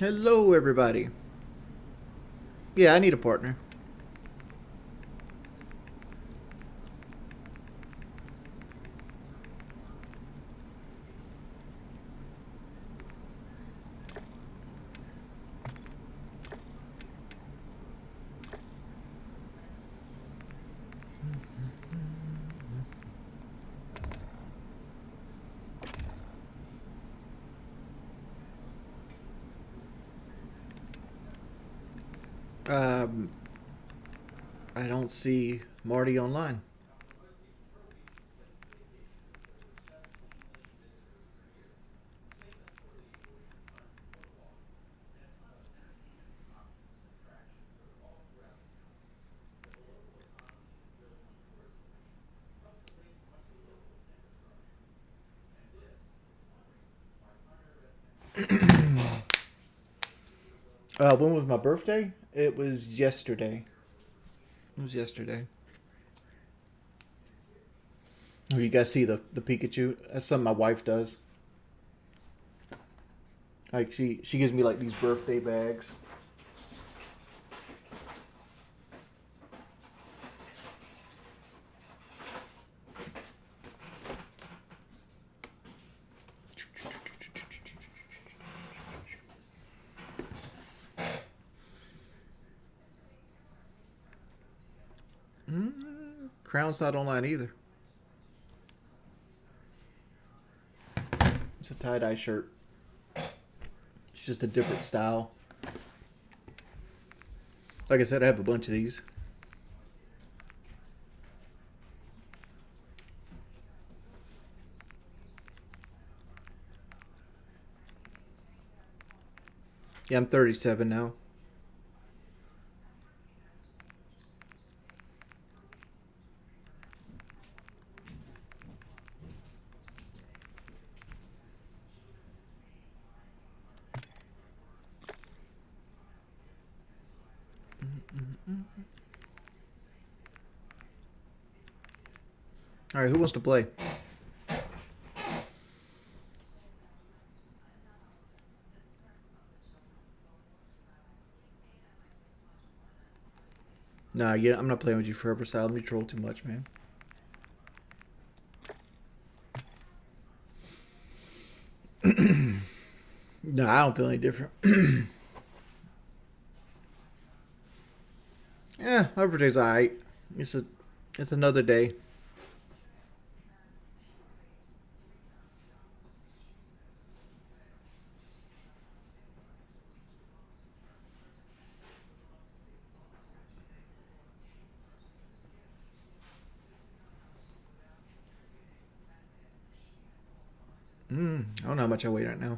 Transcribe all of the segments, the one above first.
Hello, everybody. Yeah, I need a partner. Um, I don't see Marty online. When was my birthday? It was yesterday. It was yesterday. Oh, you guys see the Pikachu? That's something my wife does. Like she gives me like these birthday bags. Crown's not online either. It's a tie dye shirt. It's just a different style. Like I said, I have a bunch of these. Yeah, I'm 37 now. All right, who wants to play? Nah, yeah, I'm not playing with you forever, Sal. Let me troll too much, man. No, I don't feel any different. Yeah, my birthday's alright. It's a, it's another day. I don't know how much I weigh right now.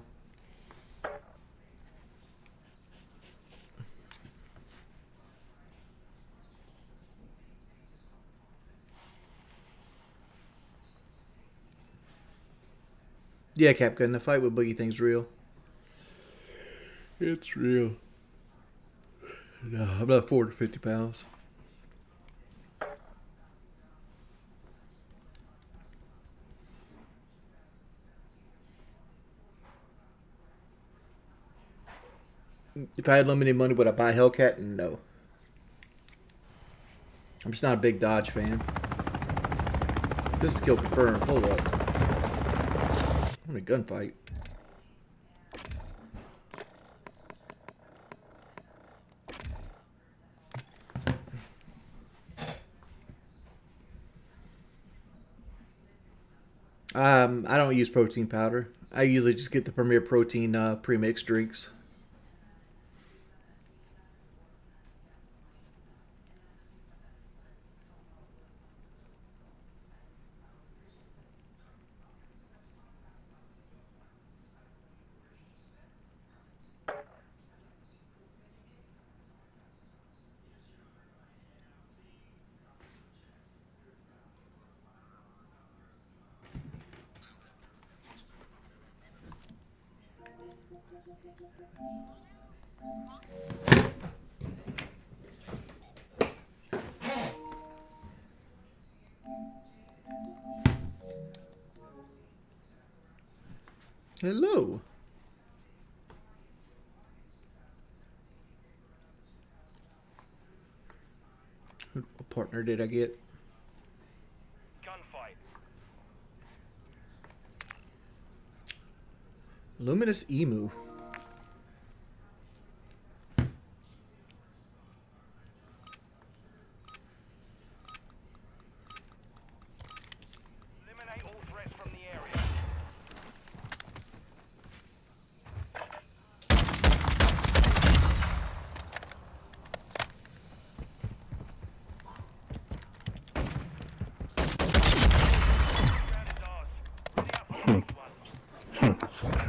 Yeah, Capcom, the fight with Boogie thing's real. It's real. No, I'm not 450 pounds. If I had limited money, would I buy Hellcat? No. I'm just not a big Dodge fan. This is kill confirmed. Hold up. I'm in a gunfight. I don't use protein powder. I usually just get the Premier Protein pre-mixed drinks. Hello. What partner did I get? Gunfight. Luminous Emu. Eliminate all threats from the area. Round is ours. Ready up for the next one.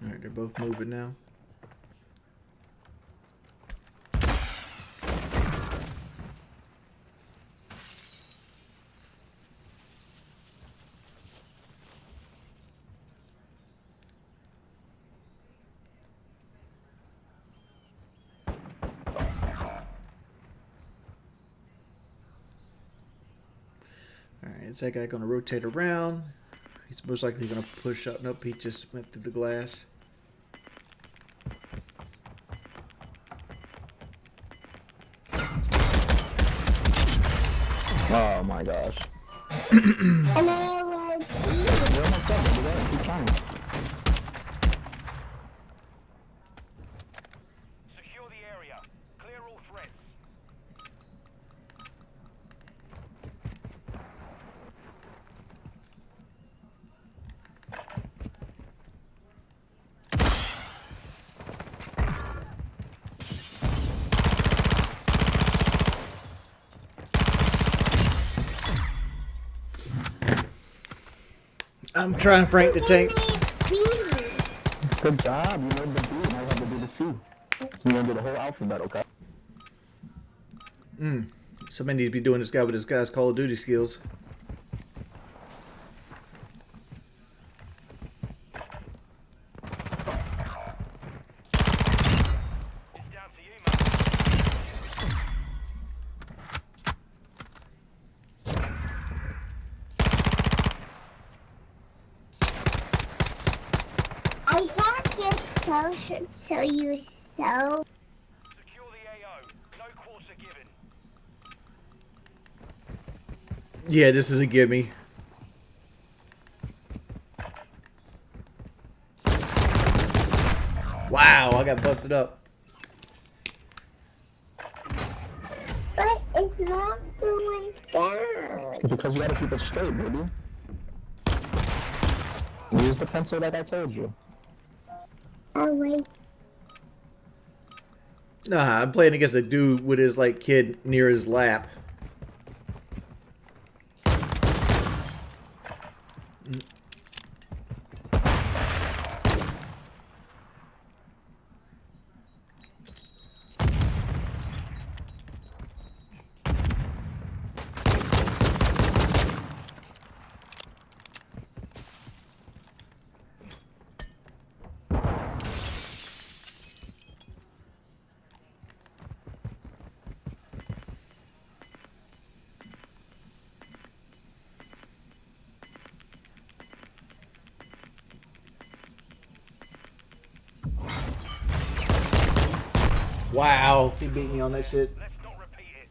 Alright, they're both moving now. Alright, is that guy going to rotate around? He's most likely going to push up. Nope, he just went through the glass. Oh my gosh. Hello, we're almost done. We're going to keep trying. Secure the area. Clear all threats. I'm trying Frank the Tank. Good job. You learned the B. Now you have to do the C. You learned the whole alphabet, okay? Somebody needs to be doing this guy with his guy's Call of Duty skills. It's down to you, mate. I got this potion so you sell. Secure the AO. No quarter given. Yeah, this is a gimme. Wow, I got busted up. But it's not going down. Because you gotta keep it straight, baby. Use the pencil like I told you. Oh wait. Nah, I'm playing against a dude with his like kid near his lap. Wow, he beat me on that shit. Let's not repeat it.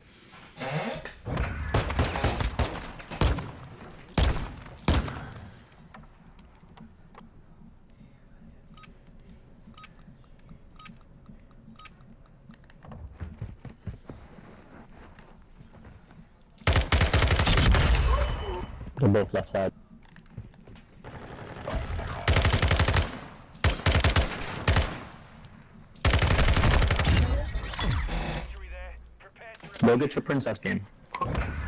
They're both left side. Victory there. Prepare to Go get your princess game.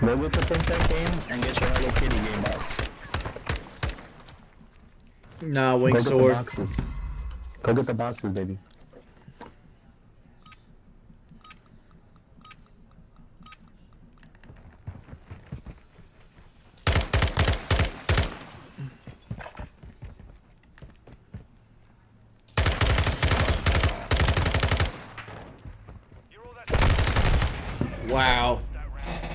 Go get your princess game and get your Hello Kitty game box. Nah, wing Go get the sword. boxes. Go get the boxes, baby. You're all that Wow. round.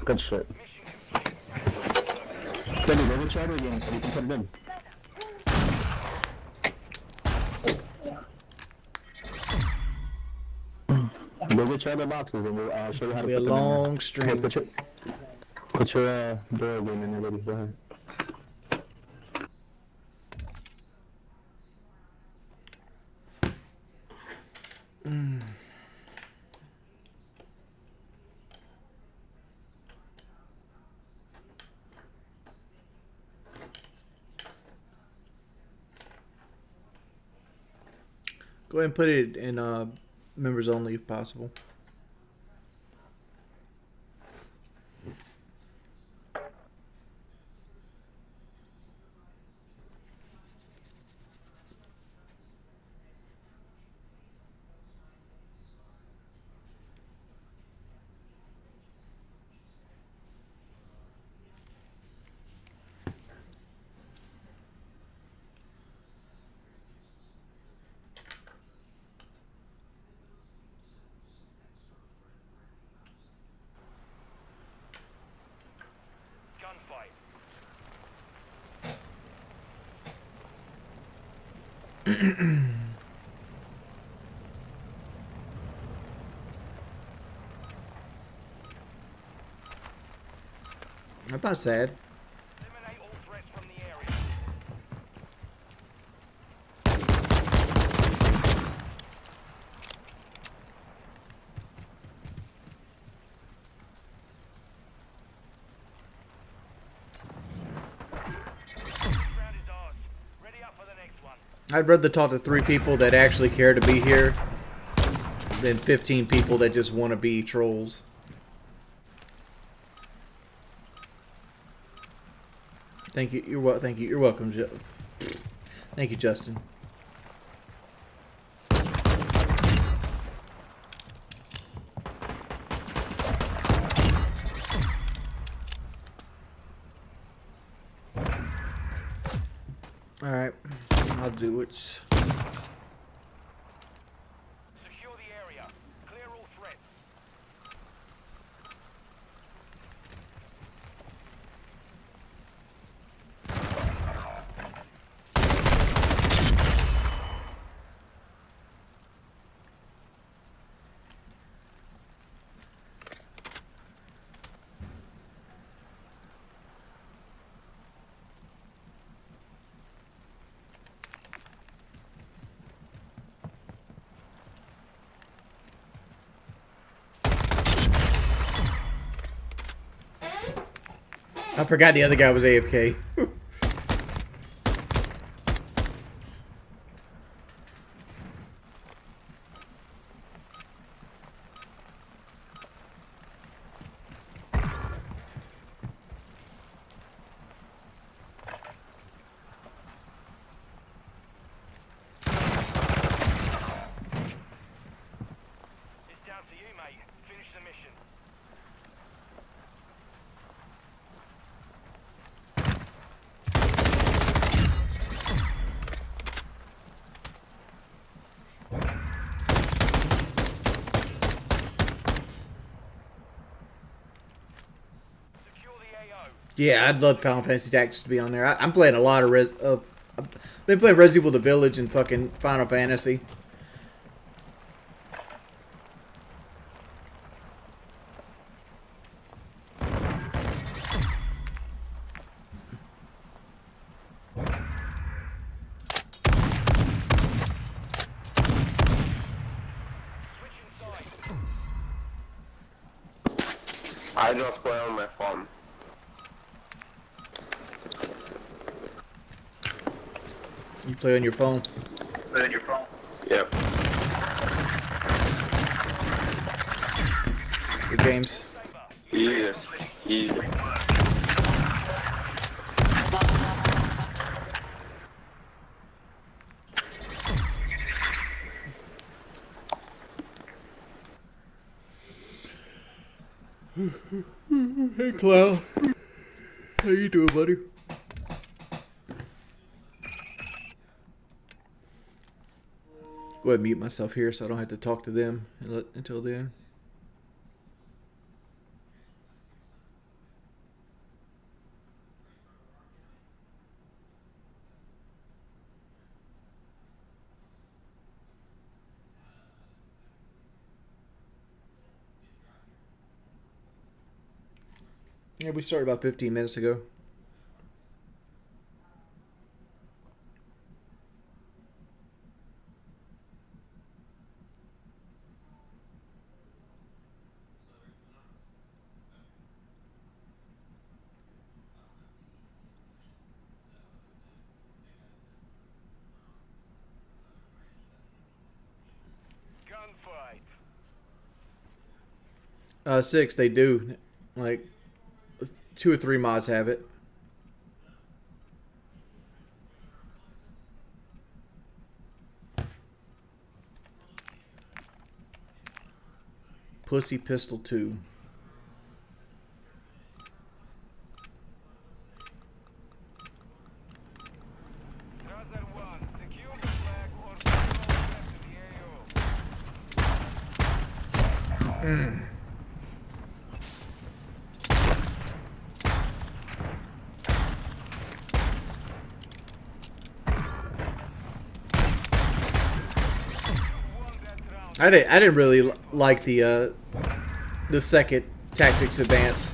Good shit. Kenny, go with Charlie again so we can put it in. Go get your other boxes and we'll show you how to Be put a them in there. long string. Put your door game in there, ready. Go ahead. Go ahead and put it in members only if possible. Gunfight. I'm not sad. Eliminate all threats from the area. This round is ours. Ready up for the next one. I'd rather talk to 3 people that actually care to be here than 15 people that just want to be trolls. Thank you. Thank you. You're welcome. Thank you, Justin. All right, I'll do it. Secure the area. Clear all threats. I forgot the other guy was AFK. It's down to you, mate. Finish the mission. Secure the AO. Yeah, I'd love Final Fantasy Tactics to be on there. I'm playing a lot of I've been playing Resident Evil: The Village and fucking Final Fantasy. Switching sides. I just play on my phone. You play on your phone. Yep. Your games. Easy. Easy. Hey, Cloud. How you doing, buddy? Go ahead and mute myself here so I don't have to talk to them until then. Yeah, we started about 15 minutes ago. Gunfight. 6, they do. Like, 2 or 3 mods have it. Pussy Pistol 2. Tracer 1. Secure the flag or control back to the AO. I didn't really like the second tactics advance.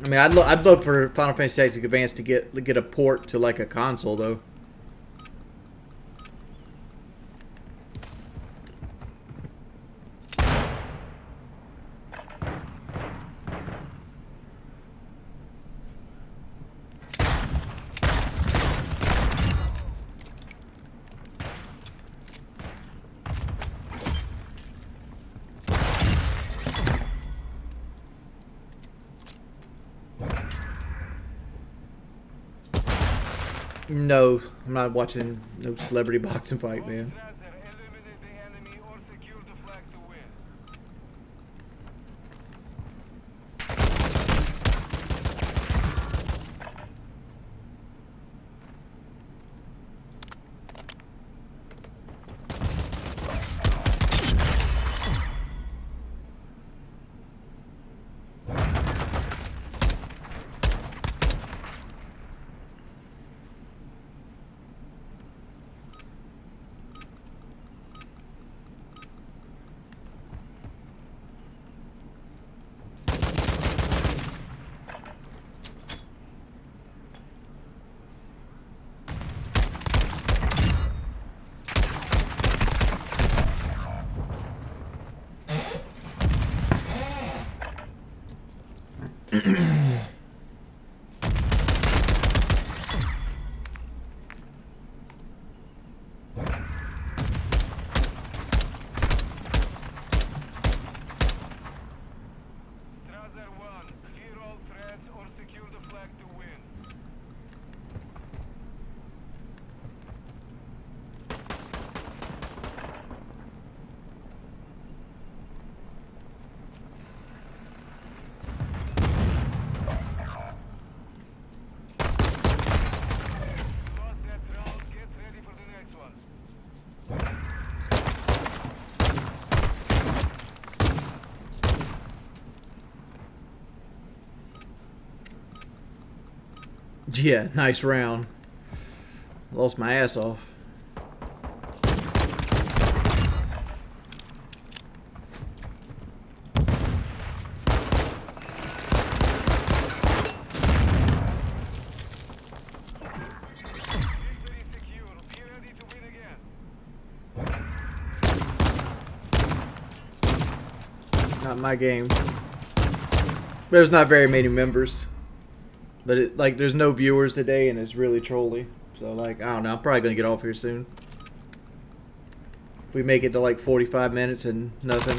I mean, I'd love for Final Fantasy Tactics Advance to get a port to like a console though. No, I'm not watching no celebrity boxing fight, man. Tracer, eliminate the enemy or secure the flag to win. Tracer 1. Clear all threats or secure the flag to win. Lost that round. Get ready for the next one. Yeah, nice round. Lost my ass off. Victory secure. Be ready to win again. Not my game. There's not very many members. But it, like, there's no viewers today, and it's really trolly. So, like, I don't know. I'm probably gonna get off here soon. If we make it to like 45 minutes and nothing.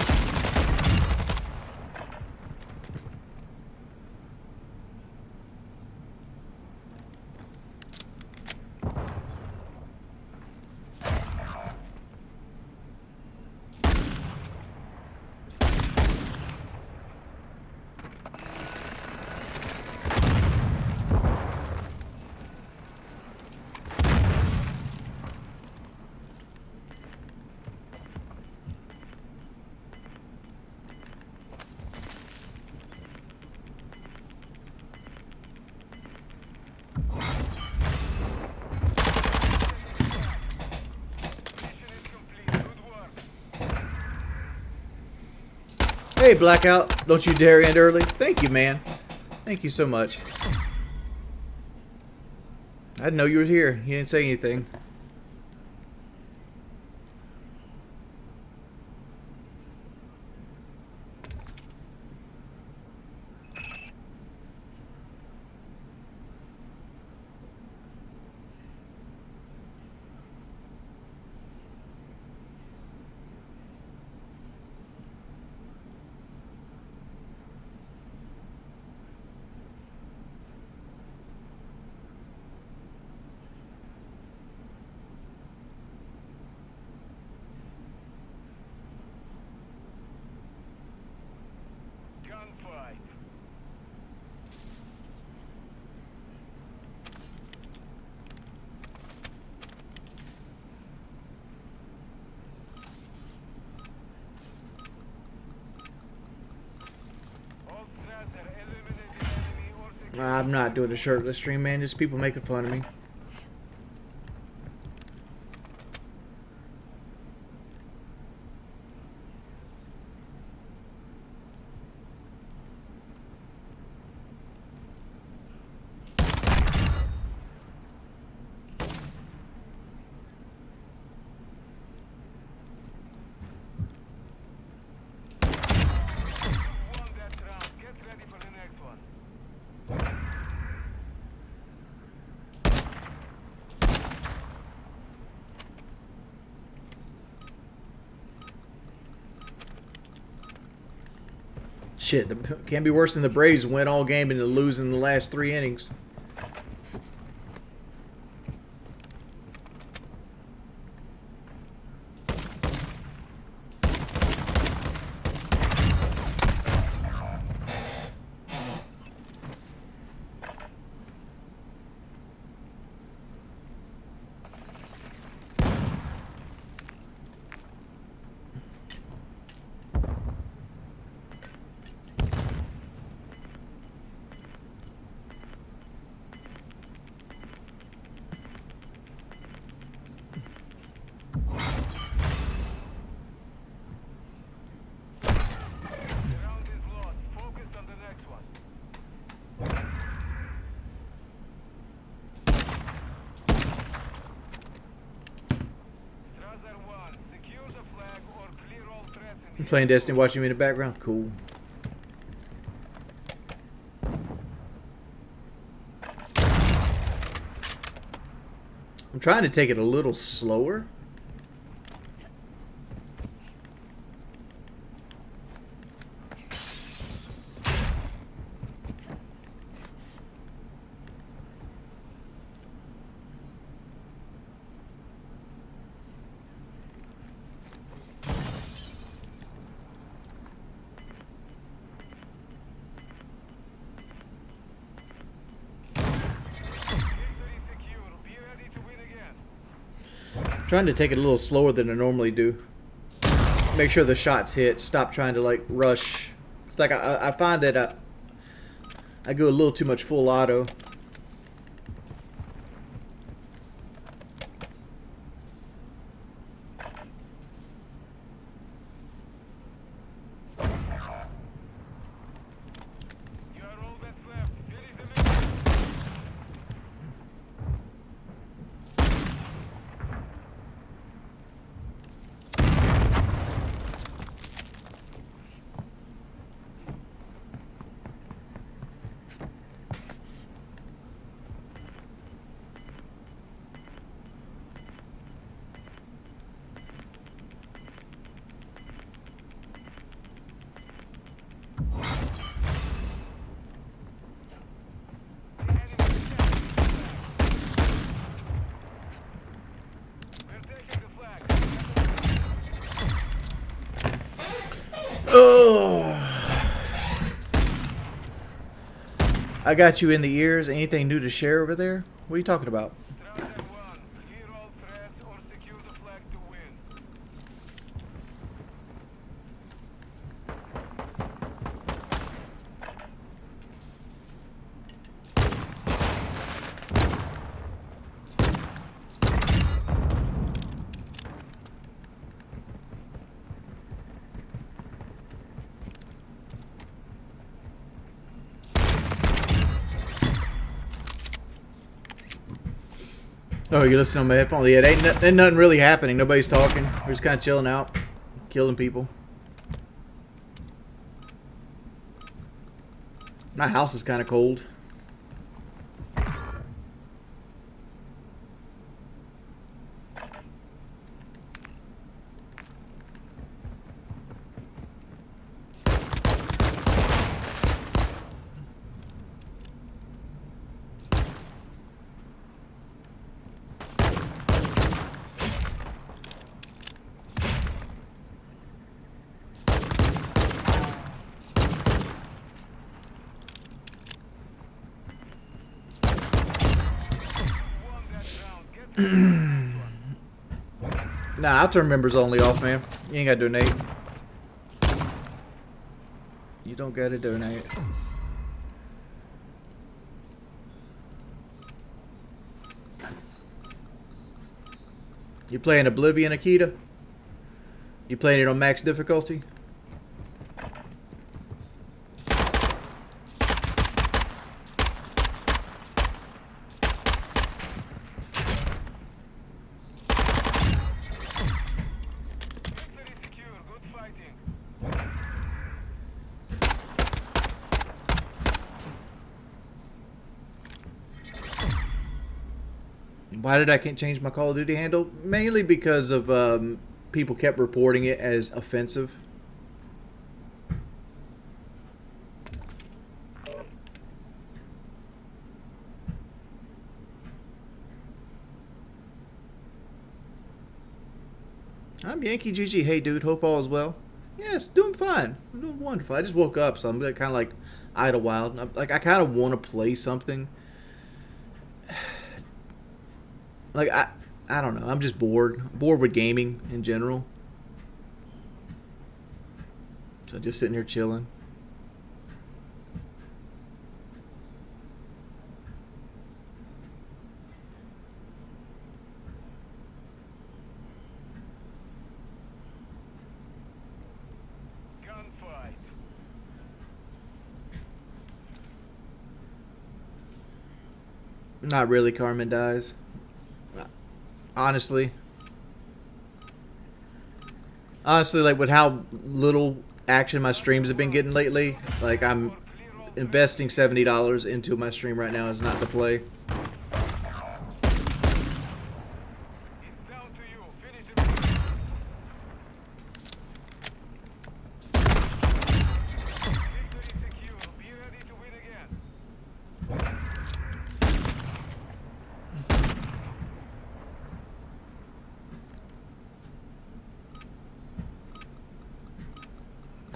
Hey, Blackout. Don't you dare end early. Thank you, man. Thank you so much. I didn't know you were here. You didn't say anything. Gunfight. All threats are eliminated enemy or secure. I'm not doing a shirtless stream, man. Just people making fun of me. Won that round. Get ready for the next one. Shit, can't be worse than the Braves win all game and lose in the last 3 innings. The round is lost. Focus on the next one. Strasser 1. Secure the flag or clear all threats in I'm playing Destiny, watching me in the background. Cool. I'm trying to take it a little slower. Victory secure. Be ready to win again. Trying to take it a little slower than I normally do. Make sure the shots hit. Stop trying to like rush. It's like I find that I go a little too much full auto. You are all that's left. Finish the mission. The enemy is We're taking the flag. Oh. I got you in the ears. Anything new to share over there? What are you talking about? Strasser 1. Clear all threats or secure the flag to win. Oh, you're listening on my headphones? Yeah, ain't nothing really happening. Nobody's talking. We're just kind of chilling out, killing people. My house is kind of cold. Nah, I'll turn members only off, man. You ain't gotta donate. You don't gotta donate. You playing Oblivion, Akita? You playing it on max difficulty? Victory secure. Good fighting. Why did I can't change my Call of Duty handle? Mainly because of people kept reporting it as offensive. I'm Yankee GG. Hey, dude. Hope all is well. Yes, doing fine. I'm doing wonderful. I just woke up, so I'm kind of like idlewild. I kind of want to play something. Like I don't know. I'm just bored. Bored with gaming in general. So just sitting here chilling. Gunfight. Not really. Carmen dies. Honestly, like with how little action my streams have been getting lately, like I'm investing $70 into my stream right now is not to play. It's down to you. Finish it. Victory secure. Be ready to win again.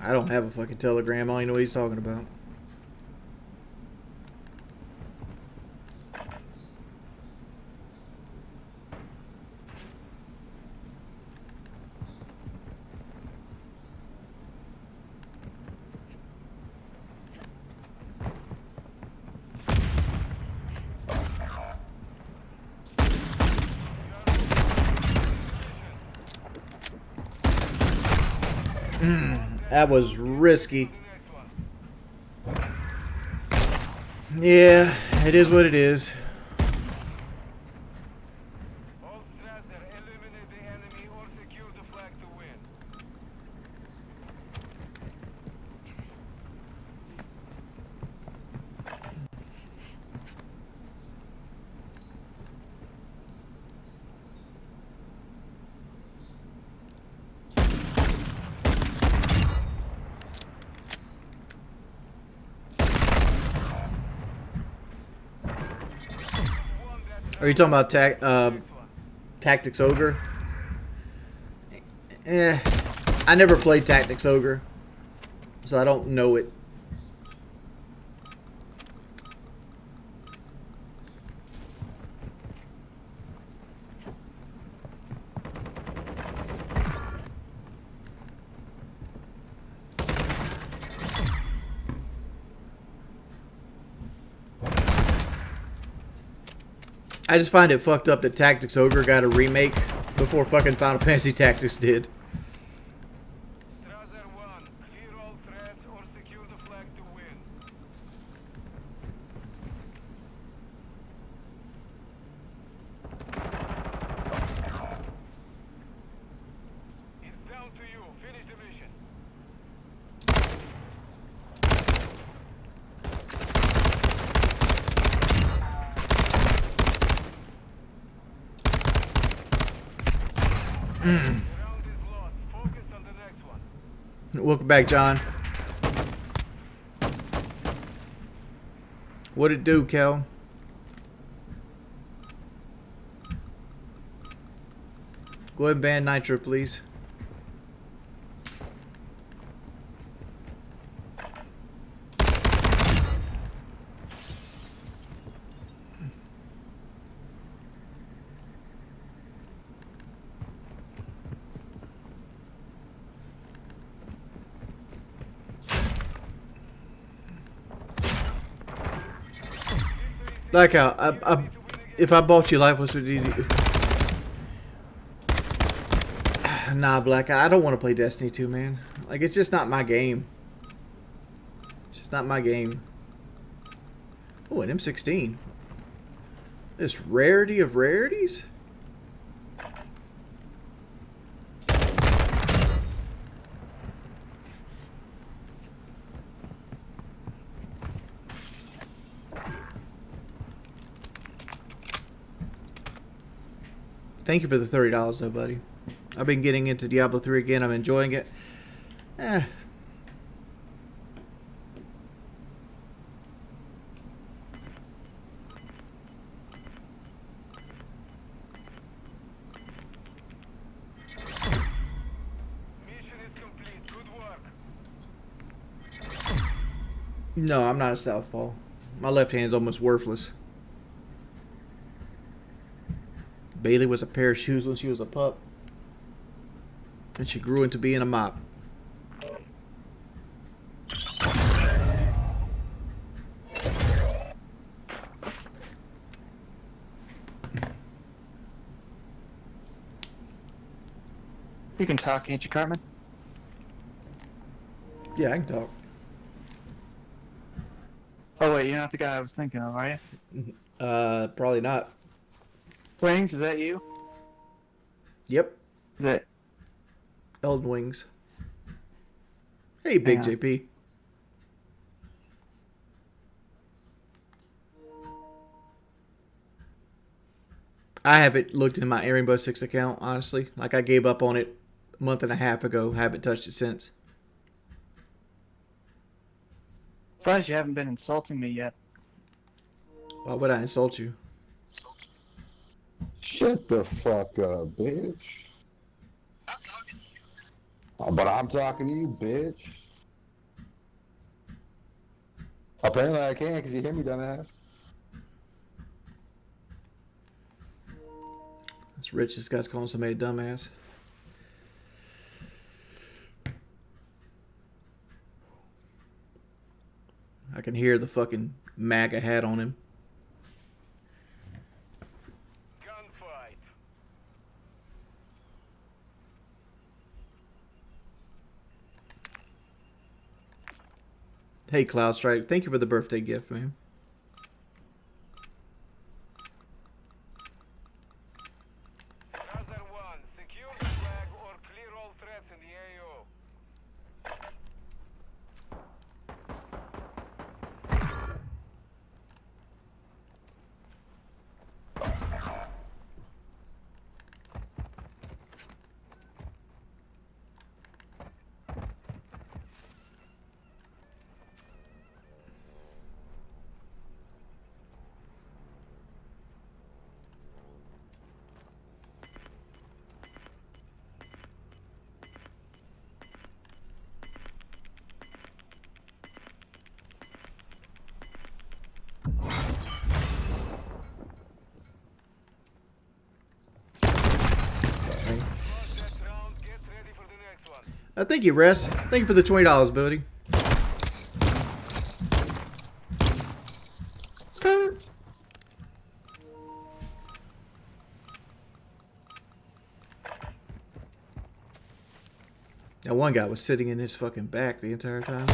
I don't have a fucking Telegram. I don't even know what he's talking about. That was risky. Yeah, it is what it is. All Strasser, eliminate the enemy or secure the flag to win. Are you talking about Tactics Ogre? I never played Tactics Ogre, so I don't know it. I just find it fucked up that Tactics Ogre got a remake before fucking Final Fantasy Tactics did. Strasser 1, clear all threats or secure the flag to win. round is lost. Focus on the next one. Welcome back, John. What'd it do, Kel? Go ahead and ban Nitro, please. Like how if I bought you life, what would you do? Nah, Black. I don't want to play Destiny 2, man. Like, it's just not my game. It's just not my game. Oh, an M16. This rarity of rarities? Thank you for the $30 though, buddy. I've been getting into Diablo 3 again. I'm enjoying it. Eh. Mission is complete. Good work. No, I'm not a southpaw. My left hand's almost worthless. Bailey was a pair of shoes when she was a pup. And she grew into being a mop. You can talk, can't you, Cartman? Yeah, I can talk. Oh wait, you're not the guy I was thinking of, are you? Probably not. Wings, is that you? Yep. Is it? Elden Wings. Hey, Big Hang on. JP. I haven't looked in my Rainbow Six account, honestly. Like, I gave up on it a month and a half ago. Haven't touched it since. Surprised you haven't been insulting me yet. Why would I insult you? Shut the fuck up, bitch. Oh, but I'm talking to you, bitch. Apparently I can, because you hear me, dumbass. This rich, this guy's calling somebody a dumbass. I can hear the fucking MAGA hat on him. Gunfight. Hey, Cloud Strike, thank you for the birthday gift, man. Hazard 1. Secure the flag or clear all threats in the AO. Lost that round. Get ready for the next one. Thank you, Ress. Thank you for the $20, buddy. That one guy was sitting in his fucking back the entire time.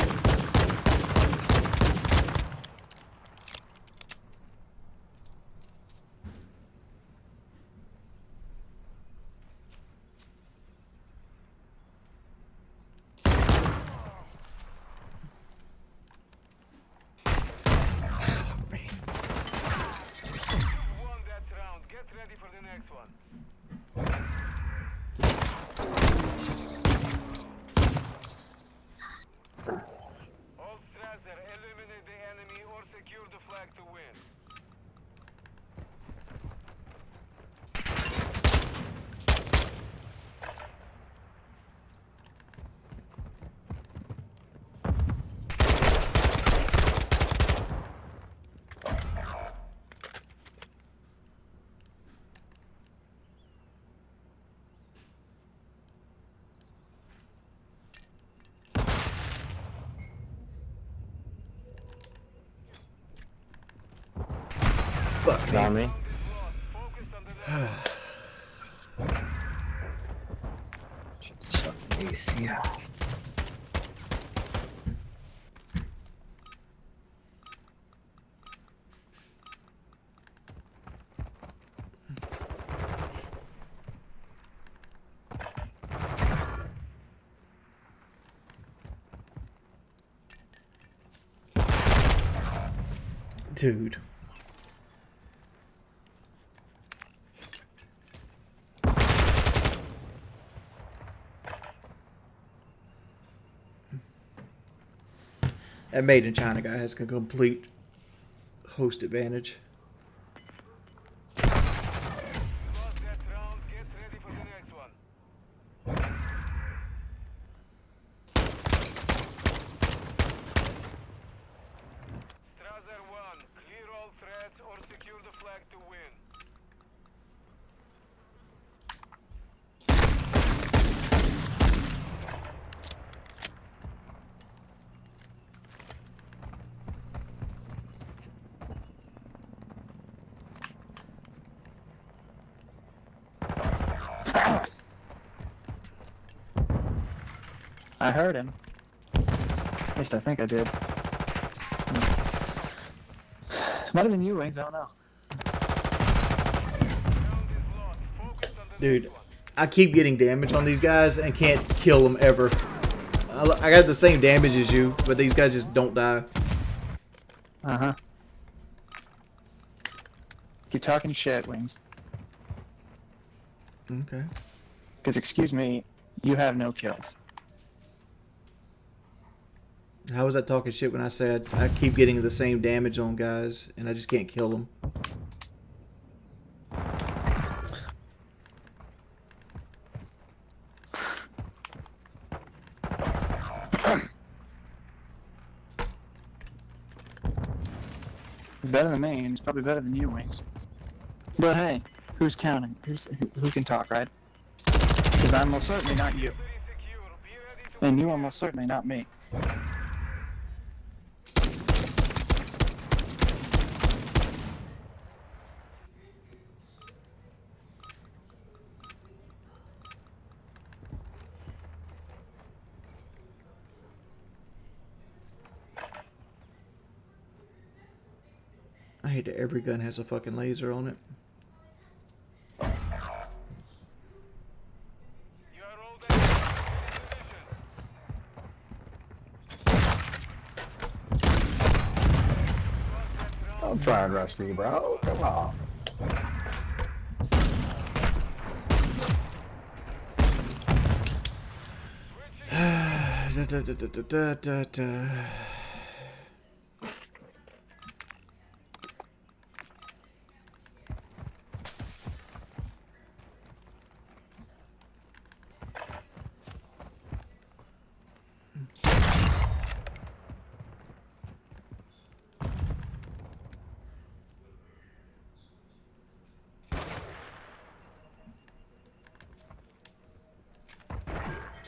You won that round. Get ready for the next one. secure the flag to win. Fuck Not me. me. Focus on the next Shut the AC off. Dude. That made in China guy has a complete host advantage. lost that round. Get ready for the next one. Strasser 1. Clear all threats or secure the flag to win. I heard him. At least I think I did. Might have been you, Wings. I don't know. Round is lost. Focus on the Dude, next one. I keep getting damage on these guys and can't kill them ever. I got the same damage as you, but these guys just don't die. Uh-huh. Keep talking shit, Wings. Okay. Because, excuse me, you have no kills. How was I talking shit when I said I keep getting the same damage on guys and I just can't kill them? He's better than me, and he's probably better than you, Wings. But hey, who's counting? Who can talk, right? Because I'm most certainly not you. Very secure. Be ready to And you are most certainly not me. I hate that every gun has a fucking laser on it. You are all there. Position. Don't try and rush me, bro. Come on. Da.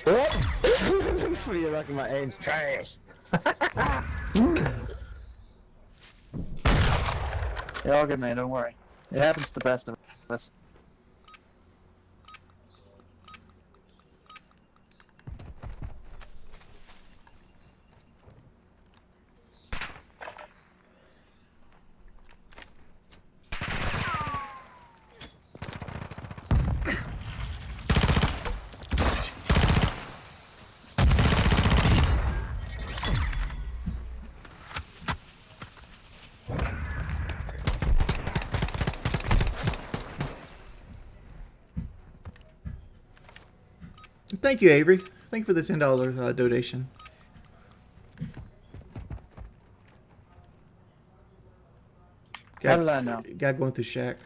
What? You're lucky my aim's trash. You're all good, man. Don't worry. It happens to the best of us. Thank you, Avery. Thank you for the $10 donation. How did I know? Guy going through shack.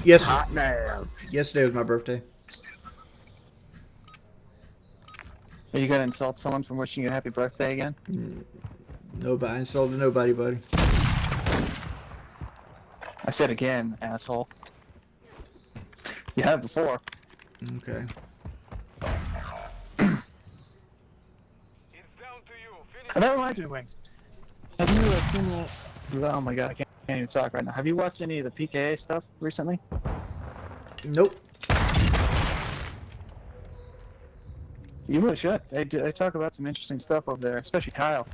Yes, Hot man. yesterday was my birthday. Are you gonna insult someone from wishing you a happy birthday again? Nobody, I insulted nobody, buddy. I said again, asshole. You have before. Okay. It's down to you. Finish. That reminds me of Wings. Have you seen the... Oh my god, I can't even talk right now. Have you watched any of the PKA stuff recently? Nope. You really should. They talk about some interesting stuff over there, especially Kyle.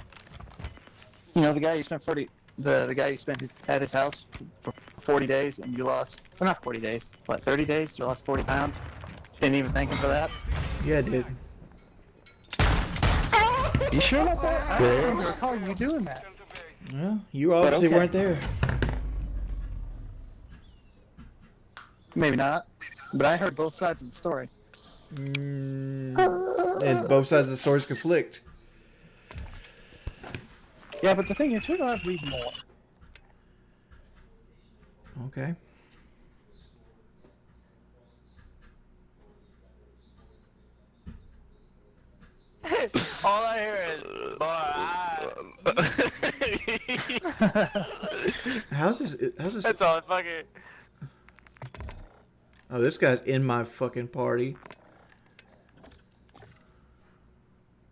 You know, the guy you spent the guy you spent at his house for 40 days and you lost, well, not 40 days, what, 30 days? You lost 40 pounds? Didn't even thank him for that? Yeah, I did. You sure about that? I don't recall you doing that. Well, you obviously okay. weren't there. Maybe not, but I heard both sides of the story. And both sides of the stories conflict. Yeah, but the thing is, who do I read more? Okay. All I hear is, How's this? That's all fucking. Oh, this guy's in my fucking party.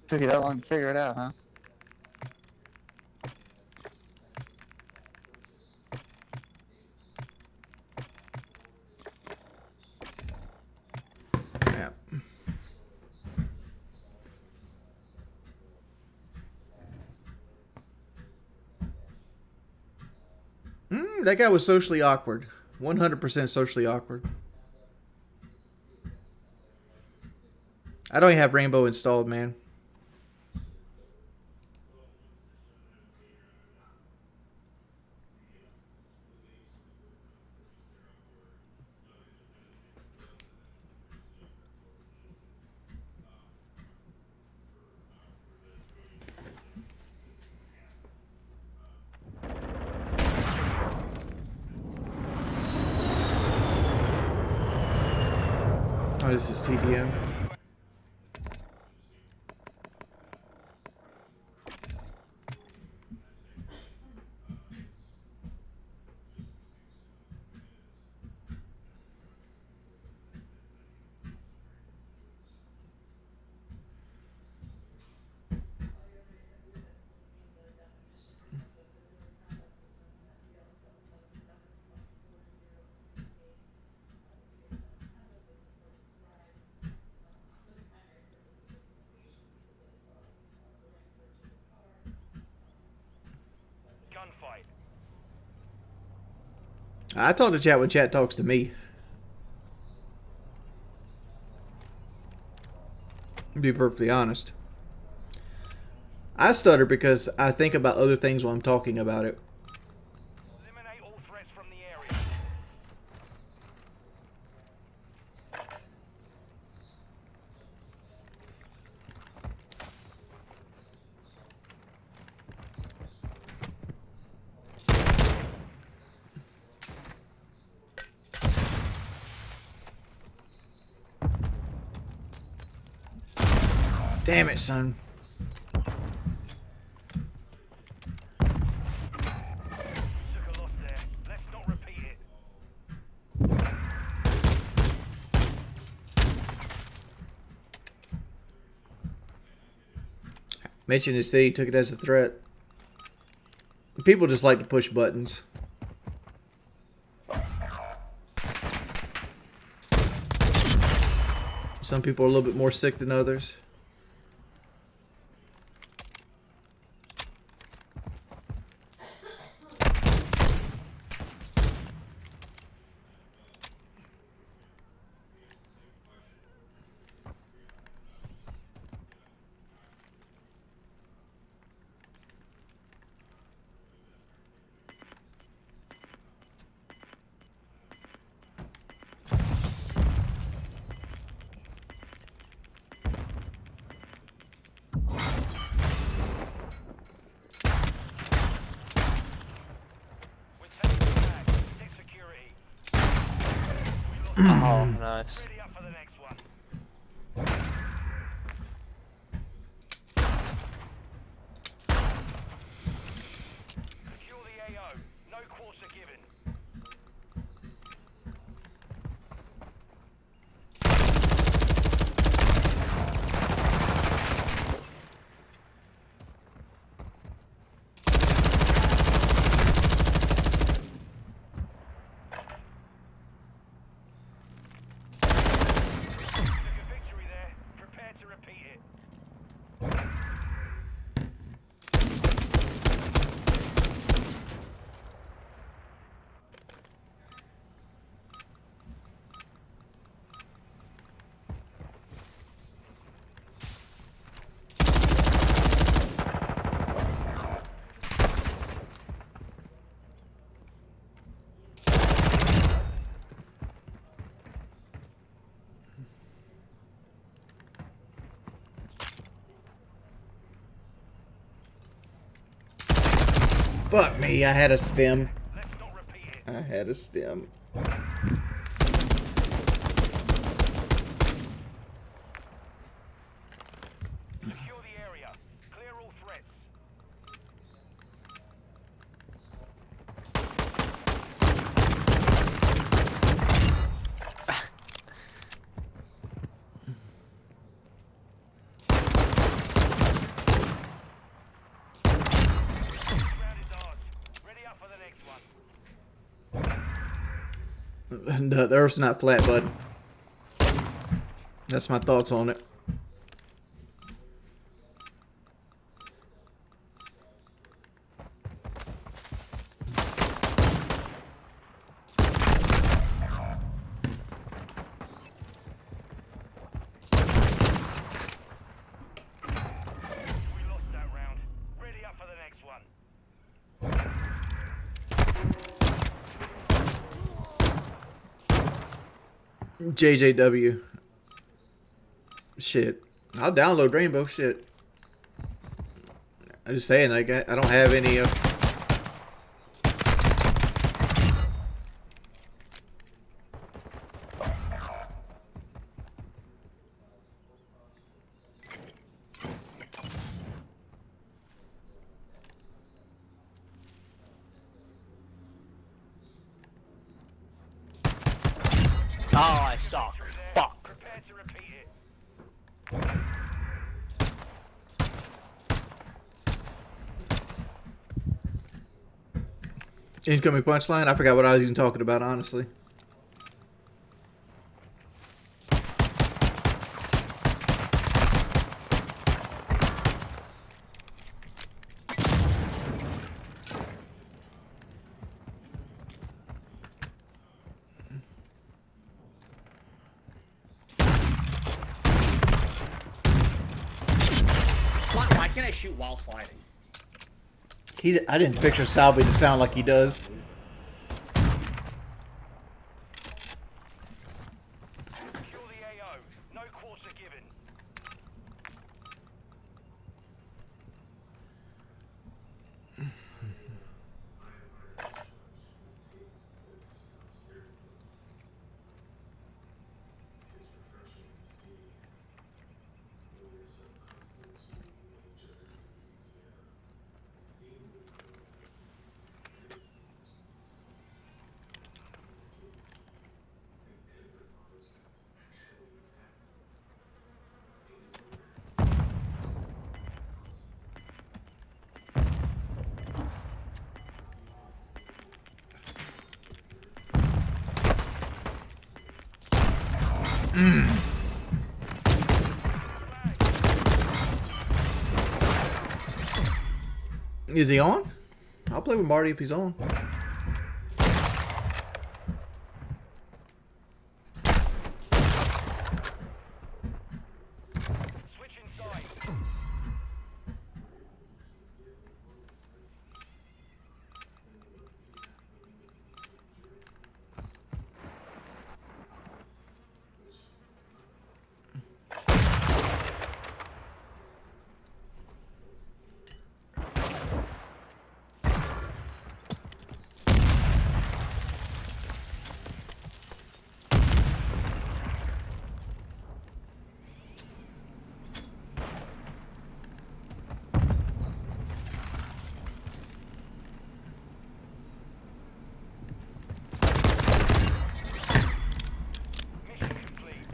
Took you that long to figure it out, huh? Yeah. That guy was socially awkward. 100% socially awkward. I don't even have Rainbow installed, man. Oh, this is TDM. Gunfight. I talk to chat when chat talks to me. To be perfectly honest. I stutter because I think about other things while I'm talking about it. Eliminate all threats from the area. Damn it, son. Took a loss there. Let's not repeat it. Mentioned his city, took it as a threat. People just like to push buttons. Some people are a little bit more sick than others. Oh, nice. Ready up for the next one. Secure the AO. No quarter given. Took a victory there. Prepare to repeat it. Fuck me, I had a stem. Let's not repeat it. I had a stem. Secure the area. Clear all threats. Round is ours. Ready up for the next one. The Earth's not flat, bud. That's my thoughts on it. We lost that round. Ready up for the next one. JJW. Shit. I'll download Rainbow. Shit. I'm just saying, like, I don't have any. Oh, I suck. Fuck. Prepare to repeat it. Incoming punchline? I forgot what I was even talking about, honestly. Why can't I shoot while sliding? I didn't picture Salvi to sound like he does. Secure the AO. No quarter given. Is he on? I'll play with Marty if he's on. Switch inside.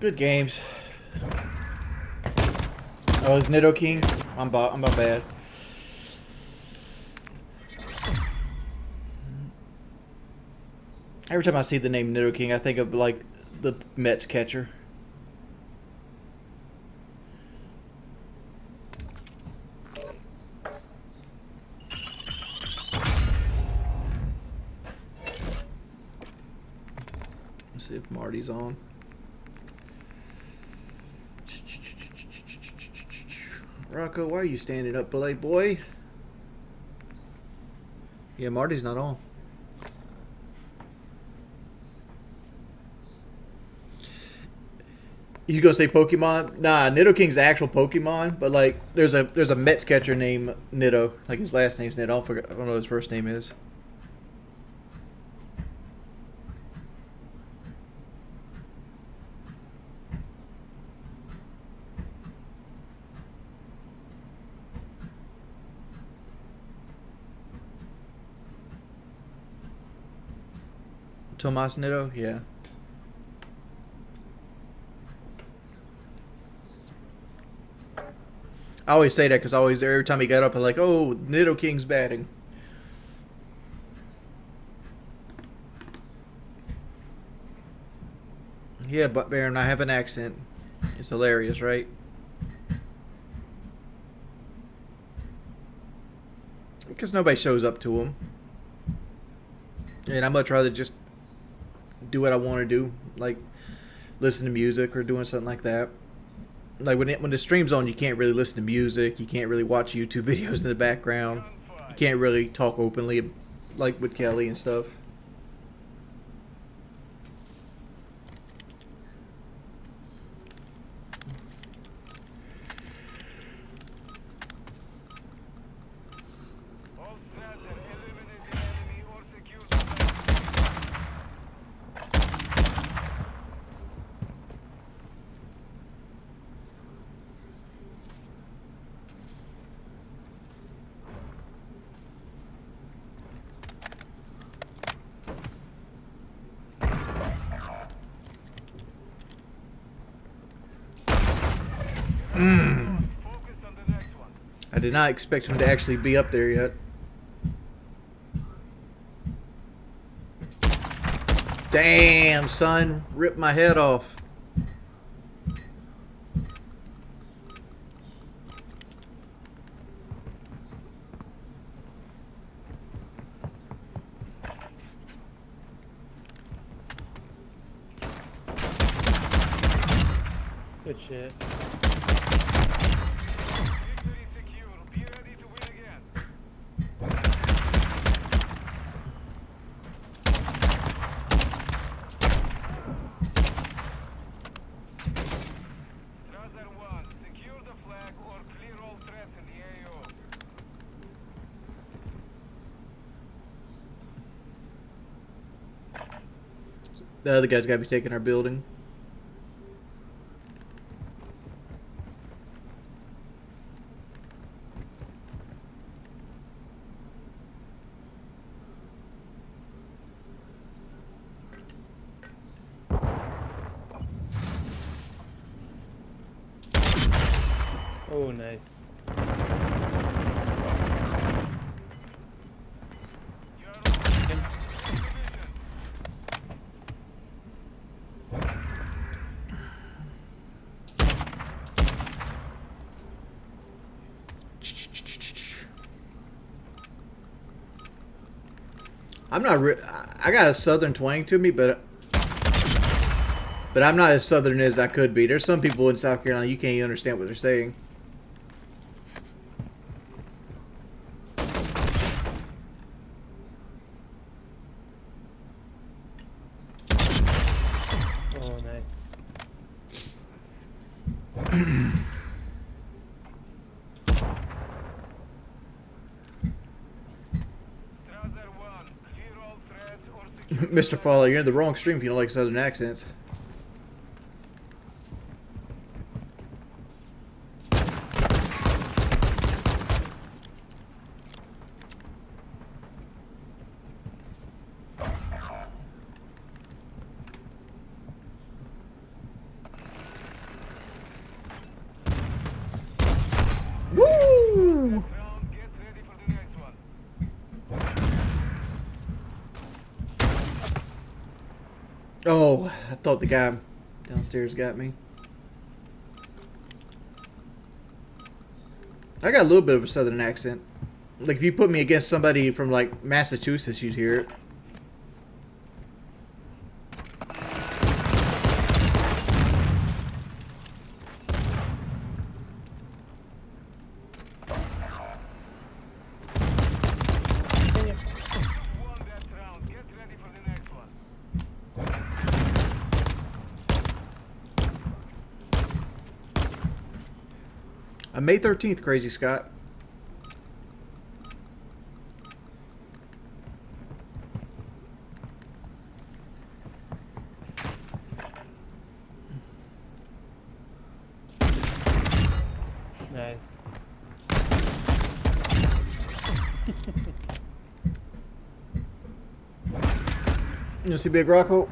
Good games. Oh, is Nido King? I'm about bad. Every time I see the name Nido King, I think of like the Mets catcher. Let's see if Marty's on. Rocco, why are you standing up, boy? Yeah, Marty's not on. You gonna say Pokemon? Nah, Nido King's the actual Pokemon, but like there's a Mets catcher named Nido. Like his last name's Nido. I don't know what his first name is. Tomas Nido? Yeah. I always say that because every time he got up, I'm like, oh, Nido King's batting. Yeah, but Baron, I have an accent. It's hilarious, right? Because nobody shows up to him. And I'd much rather just do what I want to do, like listen to music or doing something like that. Like when the stream's on, you can't really listen to music. You can't really watch YouTube videos in the background. You can't really talk openly, like with Kelly and stuff. All threats are eliminate the enemy or secure the focus on the next one. I did not expect him to actually be up there yet. Damn, son, ripped my head off. Good shit. Victory secure. Be ready to win again. Strasser 1, secure the flag or clear all threats in the AO. The other guy's got to be taking our building. Oh, nice. You are on division. I'm not. I got a southern twang to me, but I'm not as southern as I could be. There's some people in South Carolina you can't even understand what they're saying. Oh, nice. Strasser 1, clear all threats or secure Mr. Fowler, you're in the wrong stream if you don't like southern accents. thought the guy downstairs got me. I got a little bit of a southern accent. Like if you put me against somebody from like Massachusetts, you'd hear it. Won that round. Get ready for the next one. May 13th, Crazy Scott. Nice. You see Big Rocco?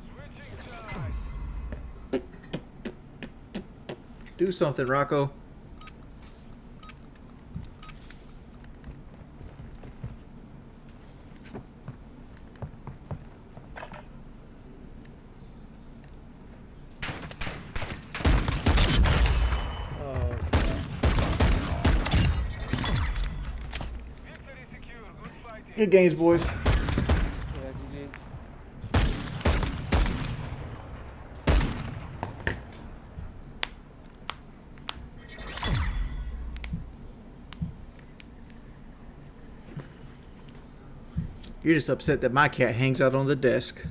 Switching sides. Do something, Rocco. Oh, Victory secure. Good fighting. Good games, boys. yeah, GG. You're just upset that my cat hangs out on the desk.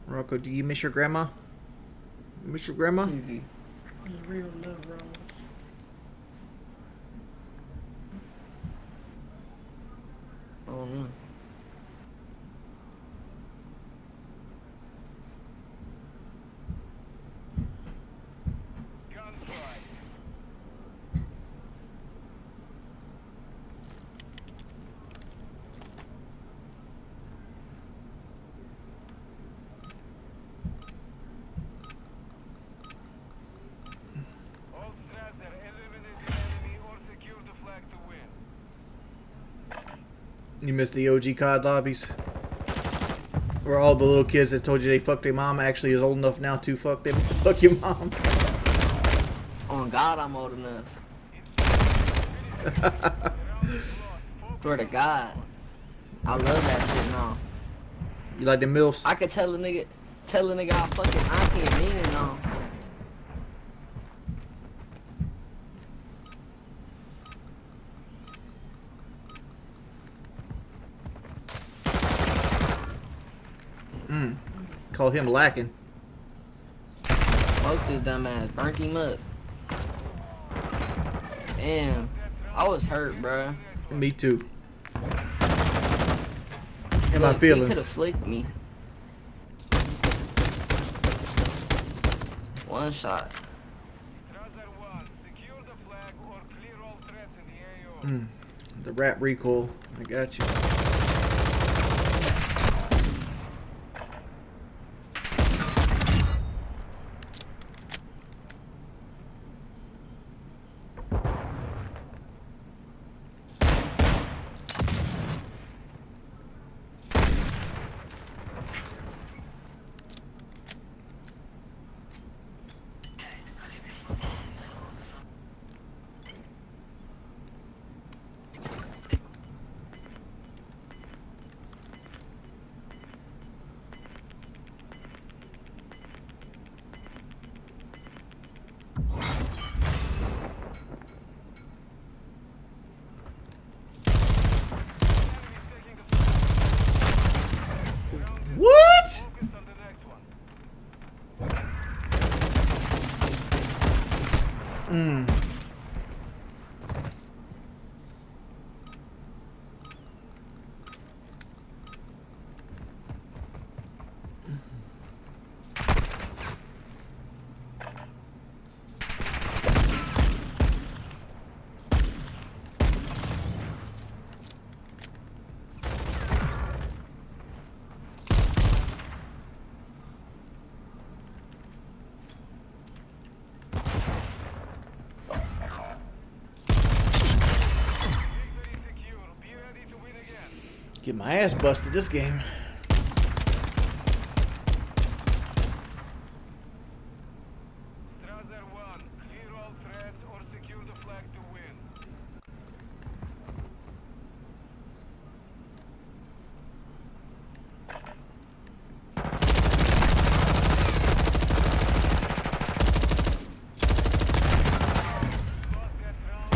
Rocco, do you miss your grandma? Miss your grandma? Easy. Real love, bro. Oh no. Gunfight. All Strasser, eliminate the enemy or secure the flag to win. You miss the OG COD lobbies? Where all the little kids that told you they fucked their mom actually is old enough now to fuck them, fuck your mom. On God, I'm old enough. Swear to God. I love that shit now. You like the MILFs? I could tell a nigga I fucking auntie and mean it now. Call him lacking. Fuck this dumbass. Burnt him up. Damn. I was hurt, bruh. Me too. In my Look, he feelings. could have flicked me. One shot. Strasser 1. Secure the flag or clear all threats in the AO. The rap recoil. I got you. my ass busted this game. Strasser 1, clear all threats or secure the flag to win. Lost that round.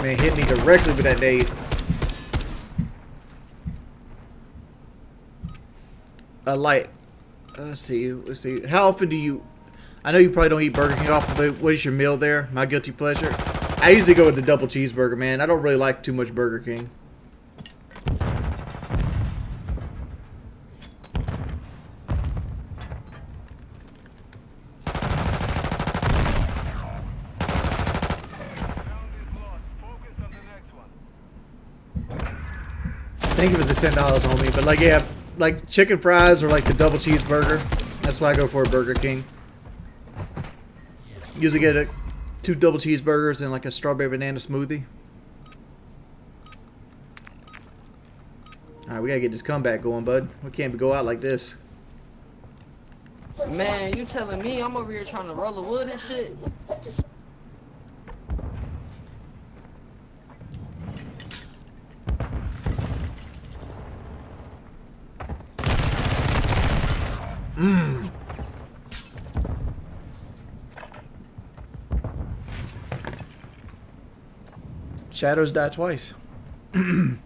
Man, hit me directly with that nade. A light. Let's see. Let's see. How often do you? I know you probably don't eat Burger King often, but what is your meal there? My guilty pleasure. I usually go with the double cheeseburger, man. I don't really like too much Burger King. Round is lost. Focus on the next one. Thank you for the $10, homie. But like, yeah, like chicken fries or like the double cheeseburger. That's why I go for a Burger King. Usually get 2 double cheeseburgers and like a strawberry banana smoothie. All right, we gotta get this comeback going, bud. We can't go out like this. Man, you telling me I'm over here trying to roll the wood and shit? Shadows die twice. Mission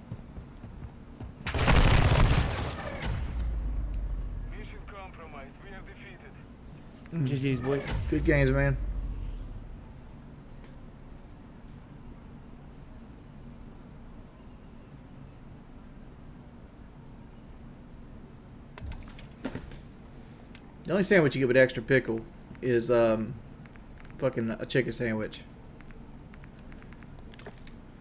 compromised. We have defeated. GG's, boys. Good games, man. The only sandwich you get with extra pickle is fucking a chicken sandwich.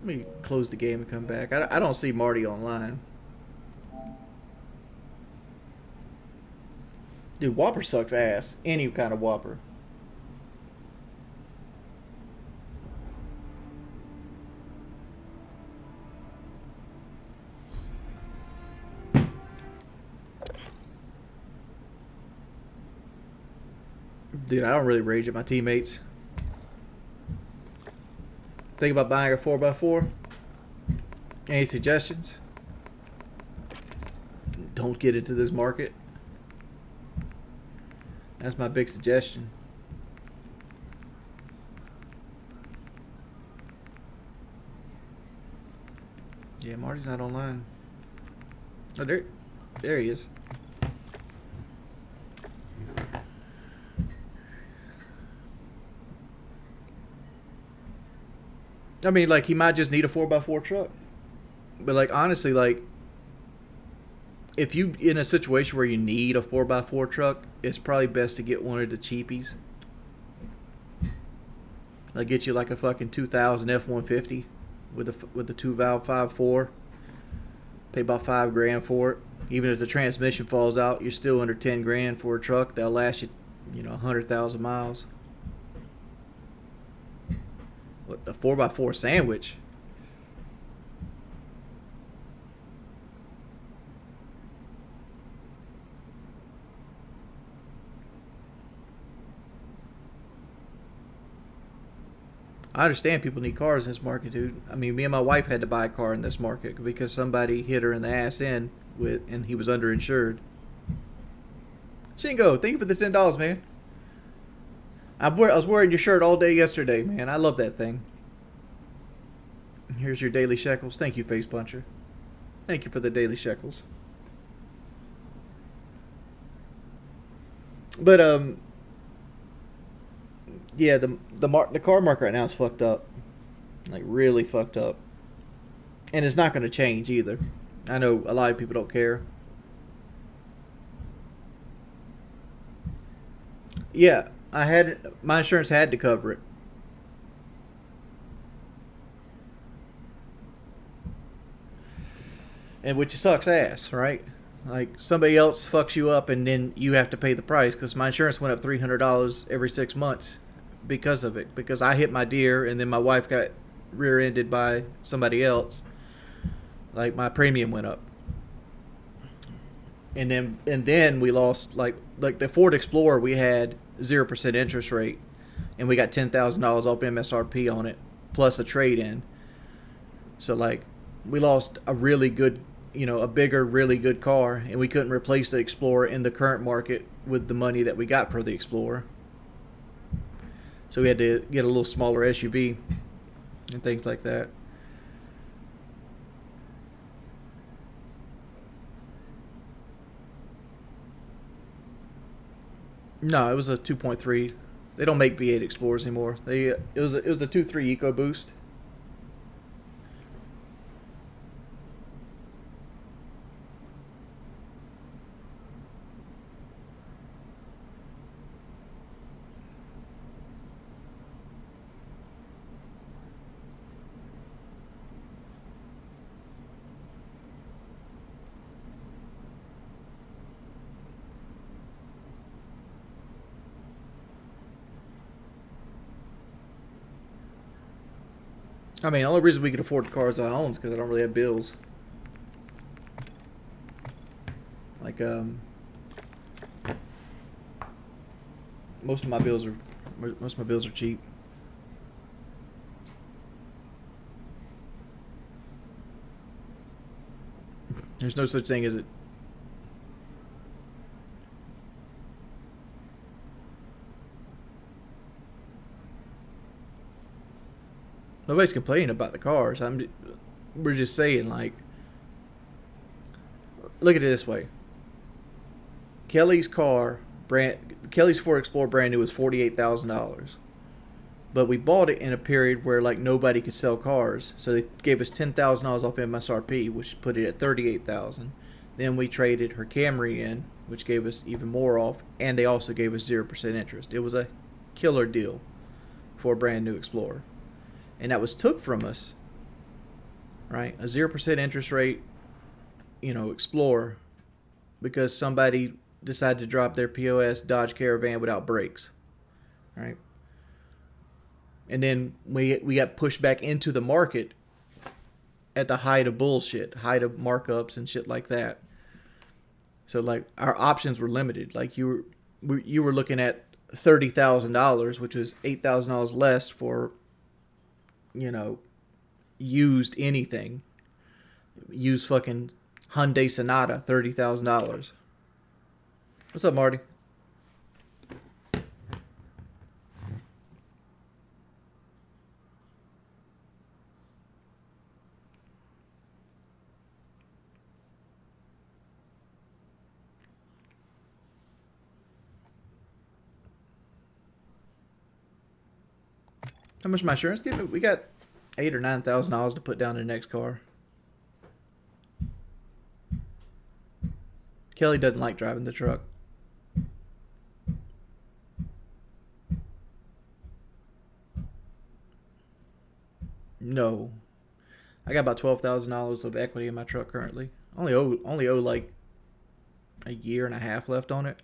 Let me close the game and come back. I don't see Marty online. Dude, Whopper sucks ass. Any kind of Whopper. Dude, I don't really rage at my teammates. Think about buying a 4x4? Any suggestions? Don't get into this market. That's my big suggestion. Yeah, Marty's not online. Oh, there he is. I mean, like, he might just need a 4x4 truck. But, like, honestly, like, if you in a situation where you need a 4x4 truck, it's probably best to get one of the cheapies. Like, get you, like, a fucking 2000 F-150 with the 2-valve 5.4. Pay about $5,000 for it. Even if the transmission falls out, you're still under $10,000 for a truck that'll last you, 100,000 miles. What, a 4x4 sandwich? I understand people need cars in this market, dude. I mean, me and my wife had to buy a car in this market because somebody hit her in the ass end and he was underinsured. Shingo, thank you for the $10, man. I was wearing your shirt all day yesterday, man. I love that thing. Here's your daily shekels. Thank you, Face Puncher. Thank you for the daily shekels. But yeah, the car market right now is fucked up, like really fucked up, and it's not going to change either. I know a lot of people don't care. Yeah, my insurance had to cover it. And which sucks ass, right? Like, somebody else fucks you up and then you have to pay the price, because my insurance went up $300 every 6 months because of it. Because I hit my deer and then my wife got rear-ended by somebody else, like my premium went up. And then we lost like the Ford Explorer, we had 0% interest rate, and we got $10,000 off MSRP on it plus a trade-in. So like we lost a really good, a bigger, really good car, and we couldn't replace the Explorer in the current market with the money that we got for the Explorer. So we had to get a little smaller SUV and things like that. No, it was a 2.3. They don't make V8 Explorers anymore. It was a 2.3 EcoBoost. I mean, the only reason we can afford the cars I own is because I don't really have bills. Like, most of my bills are cheap. There's no such thing as it. Nobody's complaining about the cars. We're just saying, like, look at it this way. Kelly's Ford Explorer brand new was $48,000, but we bought it in a period where like nobody could sell cars, so they gave us $10,000 off MSRP, which put it at $38,000. Then we traded her Camry in, which gave us even more off, and they also gave us 0% interest. It was a killer deal for a brand new Explorer. And that was took from us, right? A 0% interest rate, Explorer, because somebody decided to drop their POS Dodge Caravan without brakes, right? And then we got pushed back into the market at the height of bullshit, height of markups and shit like that. So like our options were limited. Like you were looking at $30,000, which was $8,000 less for used anything. Used fucking Hyundai Sonata, $30,000. What's up, Marty? How much my insurance give me? We got $8,000 or $9,000 to put down in the next car. Kelly doesn't like driving the truck. No, I got about $12,000 of equity in my truck currently. Only owe like a year and a half left on it.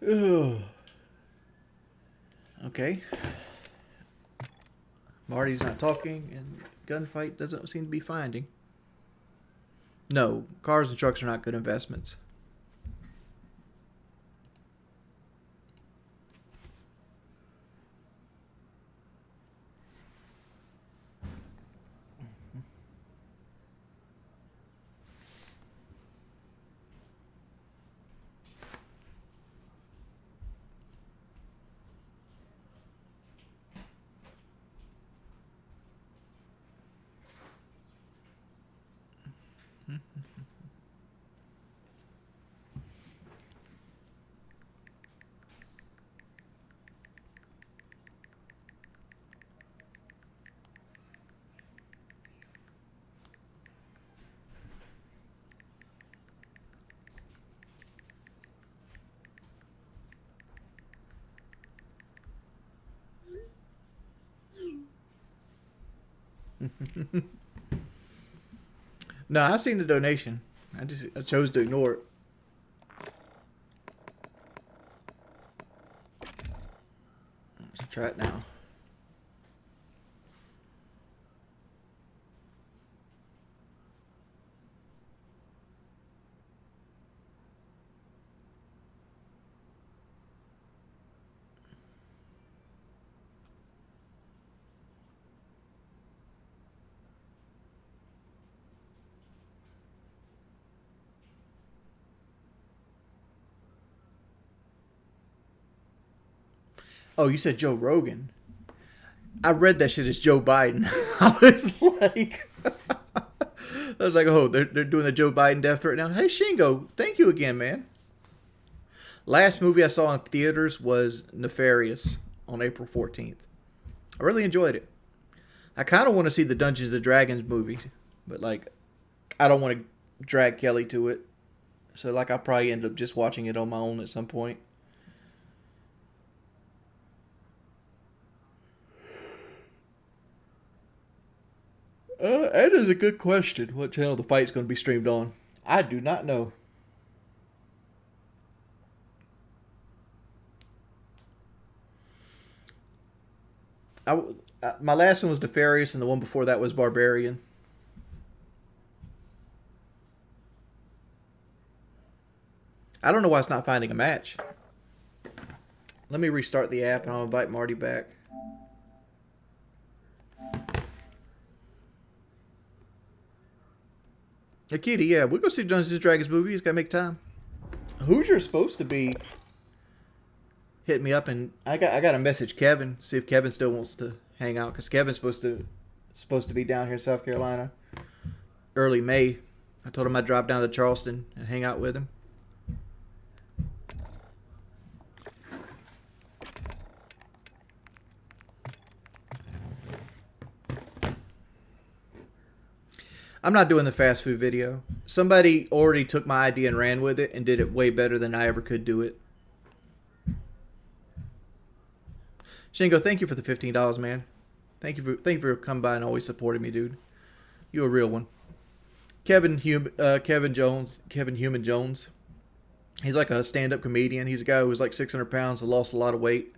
Ugh. Okay. Marty's not talking, and Gunfight doesn't seem to be finding. No, cars and trucks are not good investments. No, I've seen the donation. I chose to ignore it. Let's try it now. Oh, you said Joe Rogan. I read that shit as Joe Biden. I was like, oh, they're doing the Joe Biden death threat now. Hey, Shingo, thank you again, man. Last movie I saw in theaters was Nefarious on April 14th. I really enjoyed it. I kind of want to see the Dungeons and Dragons movie, but like, I don't want to drag Kelly to it. So like, I'll probably end up just watching it on my own at some point. That is a good question. What channel the fight's going to be streamed on? I do not know. My last one was Nefarious, and the one before that was Barbarian. I don't know why it's not finding a match. Let me restart the app, and I'll invite Marty back. Hey, Kitty, yeah, we'll go see Dungeons and Dragons movie. He's got to make time. Hoosier's supposed to be hitting me up, and I got to message Kevin, see if Kevin still wants to hang out, because Kevin's supposed to be down here in South Carolina early May. I told him I'd drop down to Charleston and hang out with him. I'm not doing the fast food video. Somebody already took my idea and ran with it and did it way better than I ever could do it. Shingo, thank you for the $15, man. Thank you for coming by and always supporting me, dude. You're a real one. Kevin Human Jones. He's like a stand-up comedian. He's a guy who was like 600 pounds and lost a lot of weight.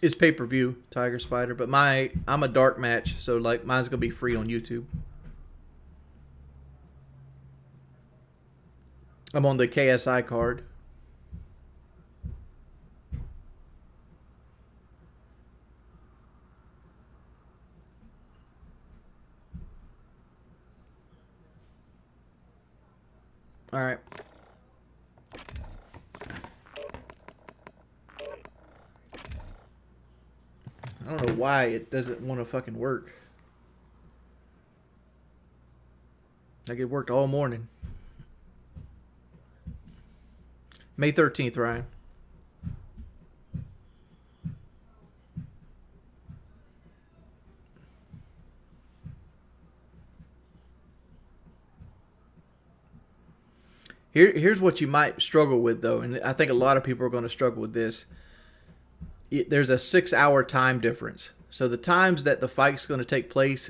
It's pay-per-view, Tiger Spider, but I'm a dark match, so like mine's gonna be free on YouTube. I'm on the KSI card. All right. I don't know why it doesn't want to fucking work. Like it worked all morning. May 13th, Ryan. Here's what you might struggle with though, and I think a lot of people are going to struggle with this. There's a 6-hour time difference, so the times that the fight's going to take place,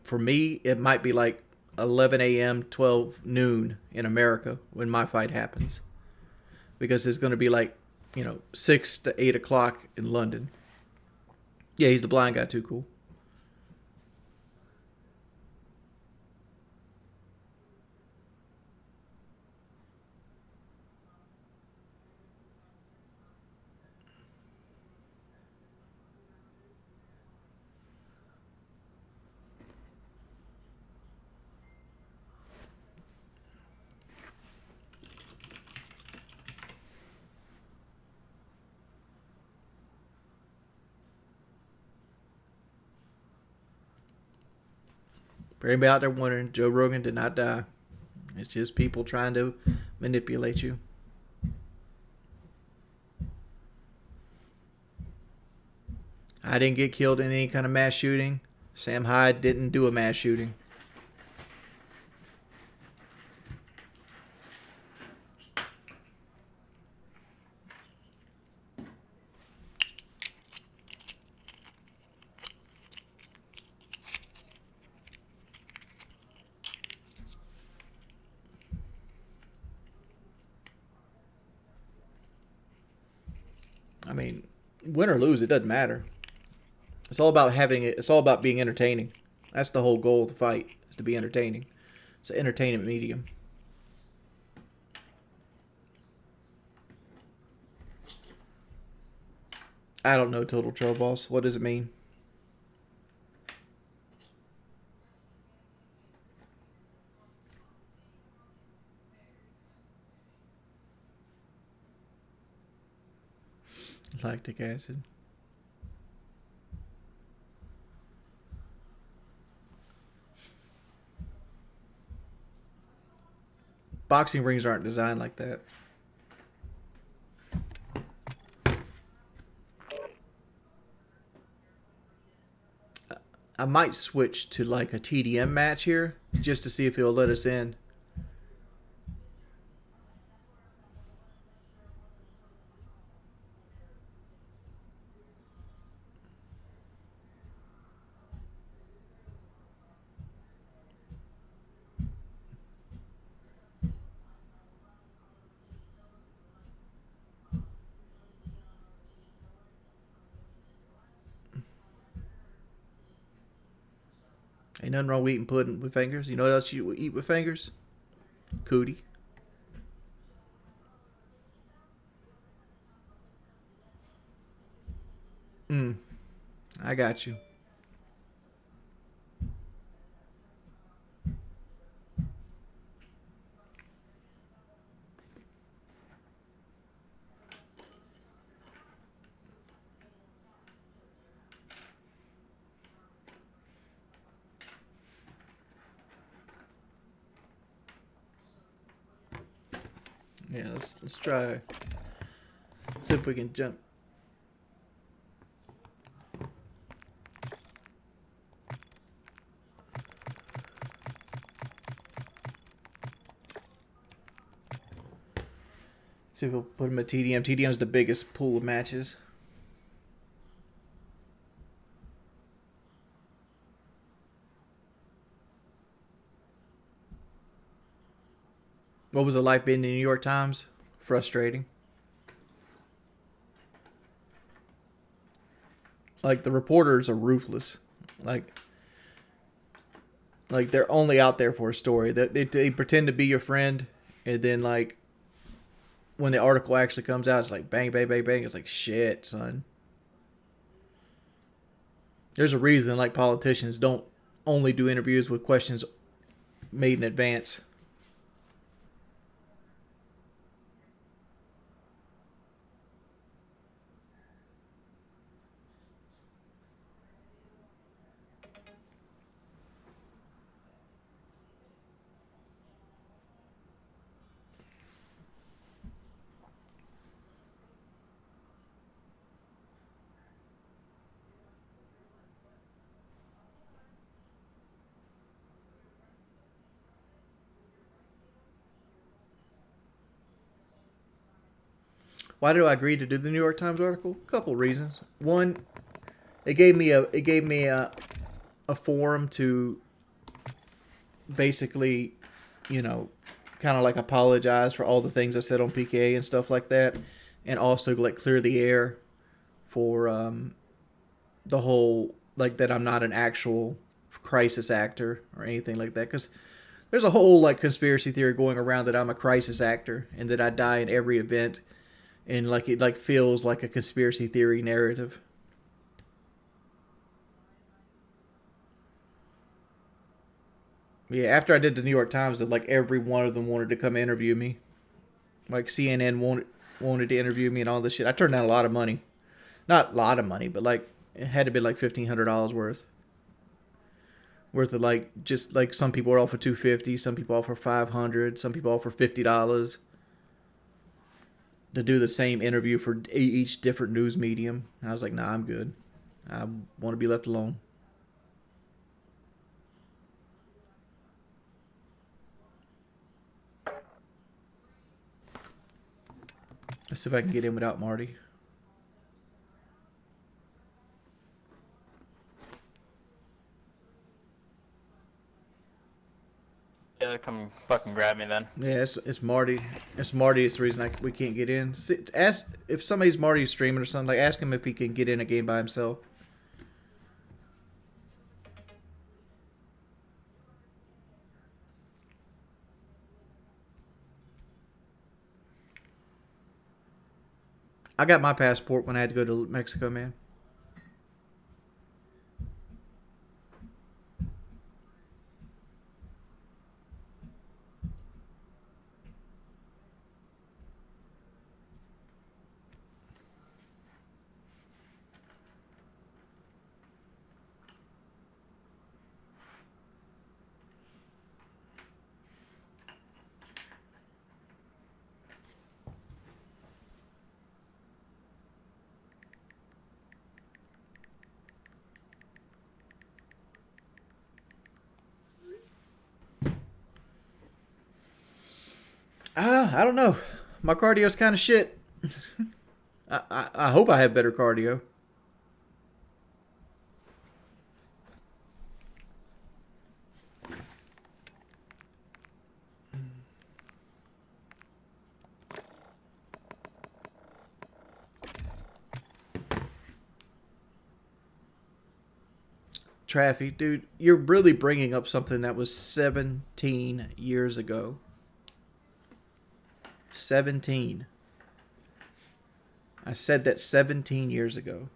for me, it might be like 11 a.m., 12 noon in America when my fight happens, because it's going to be like 6 to 8 o'clock in London. Yeah, he's the blind guy too. Cool. For anybody out there wondering, Joe Rogan did not die. It's just people trying to manipulate you. I didn't get killed in any kind of mass shooting. Sam Hyde didn't do a mass shooting. I mean, win or lose, it doesn't matter. It's all about having it. It's all about being entertaining. That's the whole goal of the fight, is to be entertaining. It's an entertainment medium. I don't know, Total Troll Boss. What does it mean? Lactic acid. Boxing rings aren't designed like that. I might switch to like a TDM match here just to see if he'll let us in. Ain't nothing wrong with eating pudding with fingers. You know what else you eat with fingers? Cootie. I got you. Yeah, let's try. See if we can jump. See if we'll put him at TDM. TDM's the biggest pool of matches. What was it like being in the New York Times? Frustrating. Like, the reporters are ruthless. Like they're only out there for a story. They pretend to be your friend, and then like when the article actually comes out, it's like bang, bang, bang, bang. It's like, shit, son. There's a reason like politicians don't only do interviews with questions made in advance. Why did I agree to do the New York Times article? A couple reasons. One, it gave me a forum to basically, you know, kind of like apologize for all the things I said on PKA and stuff like that, and also like clear the air for the whole, like, that I'm not an actual crisis actor or anything like that, because there's a whole like conspiracy theory going around that I'm a crisis actor and that I die in every event, and like it like feels like a conspiracy theory narrative. Yeah, after I did the New York Times, like every one of them wanted to come interview me. Like CNN wanted to interview me and all this shit. I turned down a lot of money. Not a lot of money, but like it had to be like $1,500 worth of, like, just like some people are offer $250, some people offer $500, some people offer $50 to do the same interview for each different news medium. And I was like, nah, I'm good. I want to be left alone. Let's see if I can get in without Marty. Yeah, come fucking grab me then. Yeah, it's Marty. It's Marty. It's the reason we can't get in. Ask if somebody's Marty streaming or something. Like, ask him if he can get in a game by himself. I got my passport when I had to go to Mexico, man. I don't know. My cardio's kind of shit. I hope I have better cardio. Traffy, dude, you're really bringing up something that was 17 years ago. 17. I said that 17 years ago.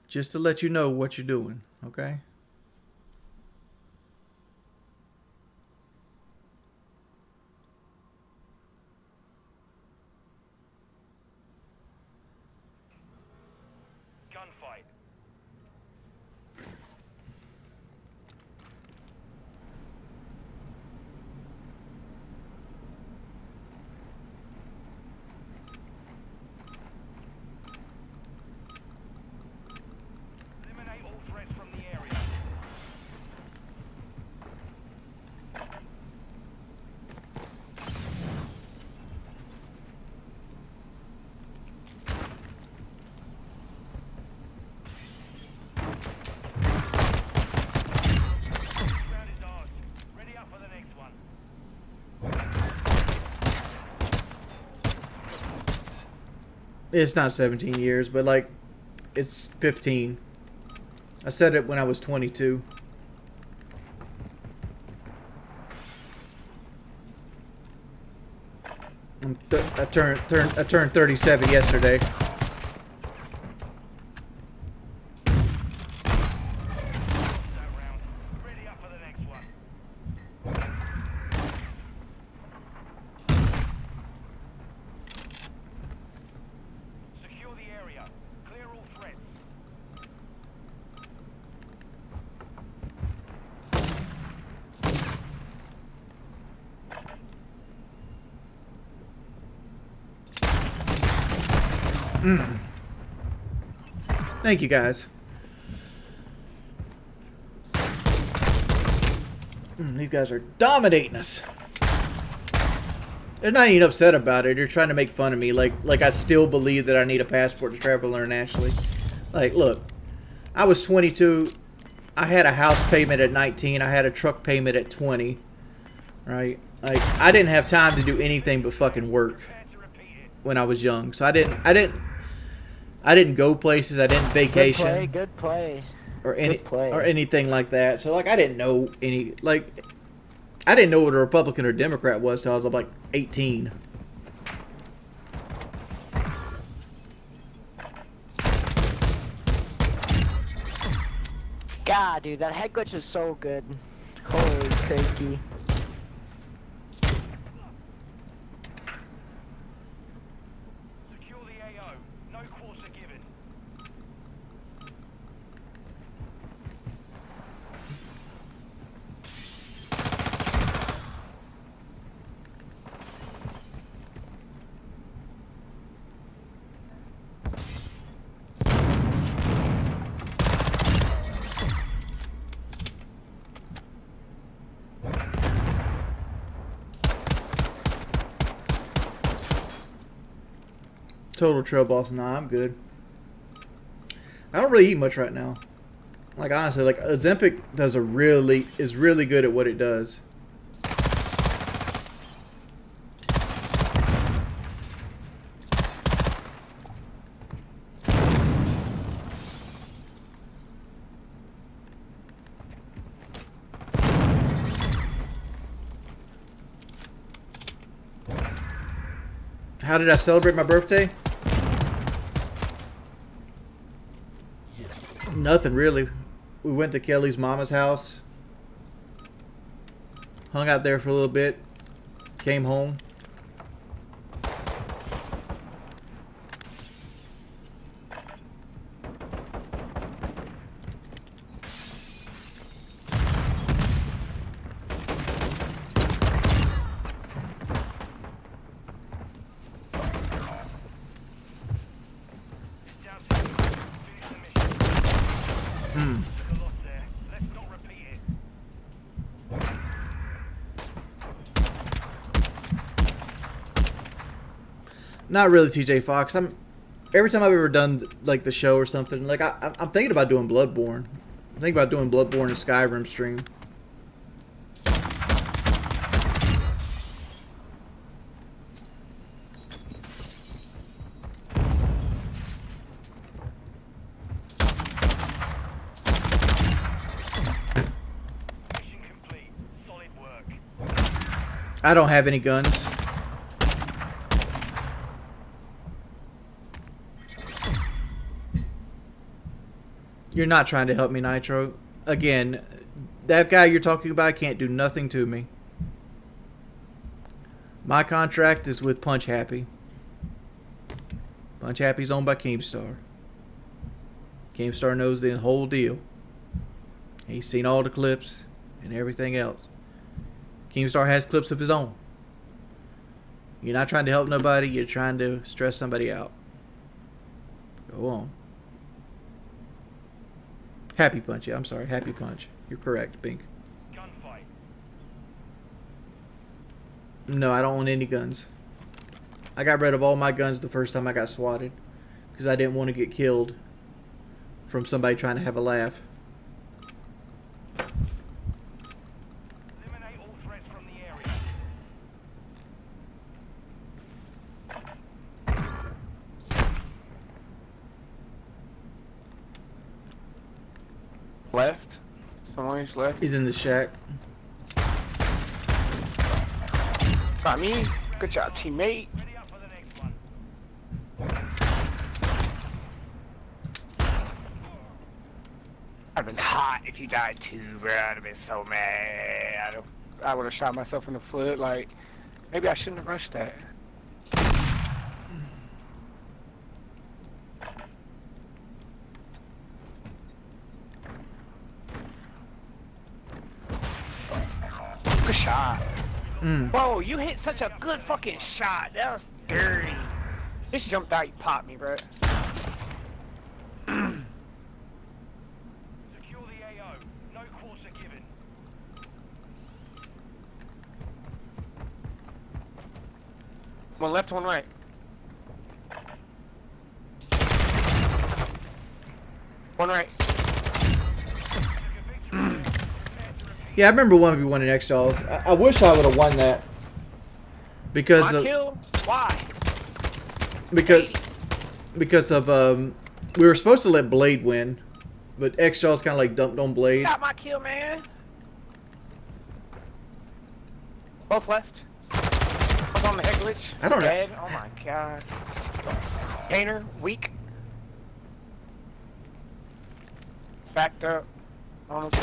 Just to let you know what you're doing, okay? Gunfight. Eliminate all threats from the area. Ground is ours. Ready up for the next one. It's not 17 years, but like, it's 15. I said it when I was 22. I turned 37 yesterday. That round. Ready up for the next one. Secure the area. Clear all threats. Thank you, guys. These guys are dominating us. They're not even upset about it. They're trying to make fun of me. Like I still believe that I need a passport to travel internationally. Like, look, I was 22. I had a house payment at 19. I had a truck payment at 20. Right? Like, I didn't have time to do anything but fucking work when I was young. So I didn't go places. I didn't vacation. Good play. Or Good play. or anything like that. So like I didn't know any like I didn't know what a Republican or Democrat was till I was like 18. God, dude, that head glitch is so good. Holy crikey. Secure the AO. No quarter given. Total trail boss. Nah, I'm good. I don't really eat much right now. Like honestly, like Ozempic is really good at what it does. How did I celebrate my birthday? Nothing really. We went to Kelly's mama's house. Hung out there for a little bit. Came home. Not really, TJ Fox. Every time I've ever done like the show or something, like I'm thinking about doing Bloodborne. I'm thinking about doing Bloodborne and Skyrim stream. Mission complete. Solid work. I don't have any guns. You're not trying to help me, Nitro. Again, that guy you're talking about can't do nothing to me. My contract is with Punch Happy. Punch Happy's owned by Keemstar. Keemstar knows the whole deal. He's seen all the clips and everything else. Keemstar has clips of his own. You're not trying to help nobody. You're trying to stress somebody out. Go on. Happy Punch. Yeah, I'm sorry. Happy Punch. You're correct, Pink. Gunfight. No, I don't own any guns. I got rid of all my guns the first time I got swatted. Because I didn't want to get killed from somebody trying to have a laugh. Eliminate all threats from the area. Left. Someone's left. He's in the shack. Got me. Good job, teammate. Ready up for the next one. I'd have been hot if you died too, bro. I'd have been so mad. I would have shot myself in the foot. Like, maybe I shouldn't have rushed that. Good shot. Whoa, you hit such a good fucking shot. That was dirty. Just jumped out, you popped me, bro. Secure the AO. No quarter given. One left, one right. One right. Yeah, I remember 1v1 in X-Dolls. I wish I would have won that. Because My of, kill? Why? because of we were supposed to let Blade win, but X-Dolls kind of like dumped on Blade. Got my kill, man. Oh, Both left. Both on the head glitch. I don't know. Dead. Oh my god. Gainer, weak. Backed up. Almost.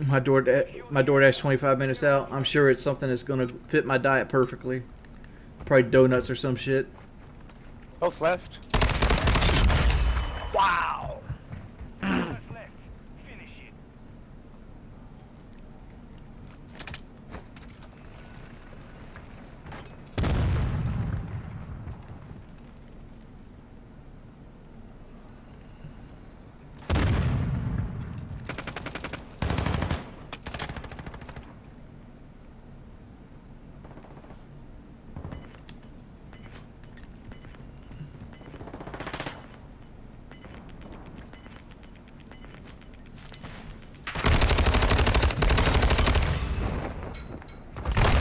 My DoorDash 25 minutes out. I'm sure it's something that's gonna fit my diet perfectly. Probably donuts or some shit. Both left. Wow. Left. Finish it.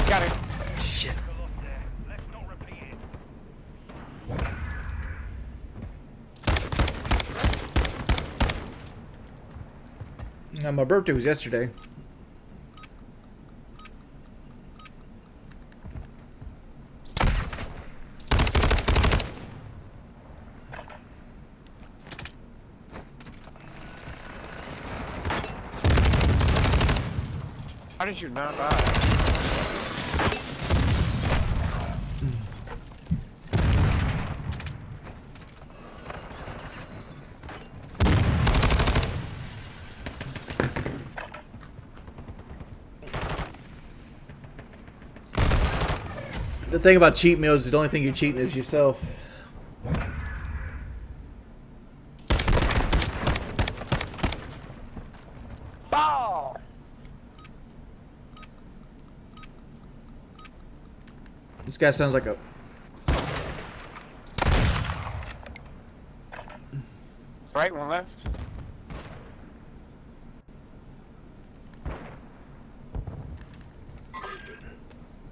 Got it. Shit. Lost there. Let's not repeat it. Now, my birthday was yesterday. How did you not die? The thing about cheat meals is the only thing you're cheating is yourself. Ball. This guy sounds like a... Right, one left.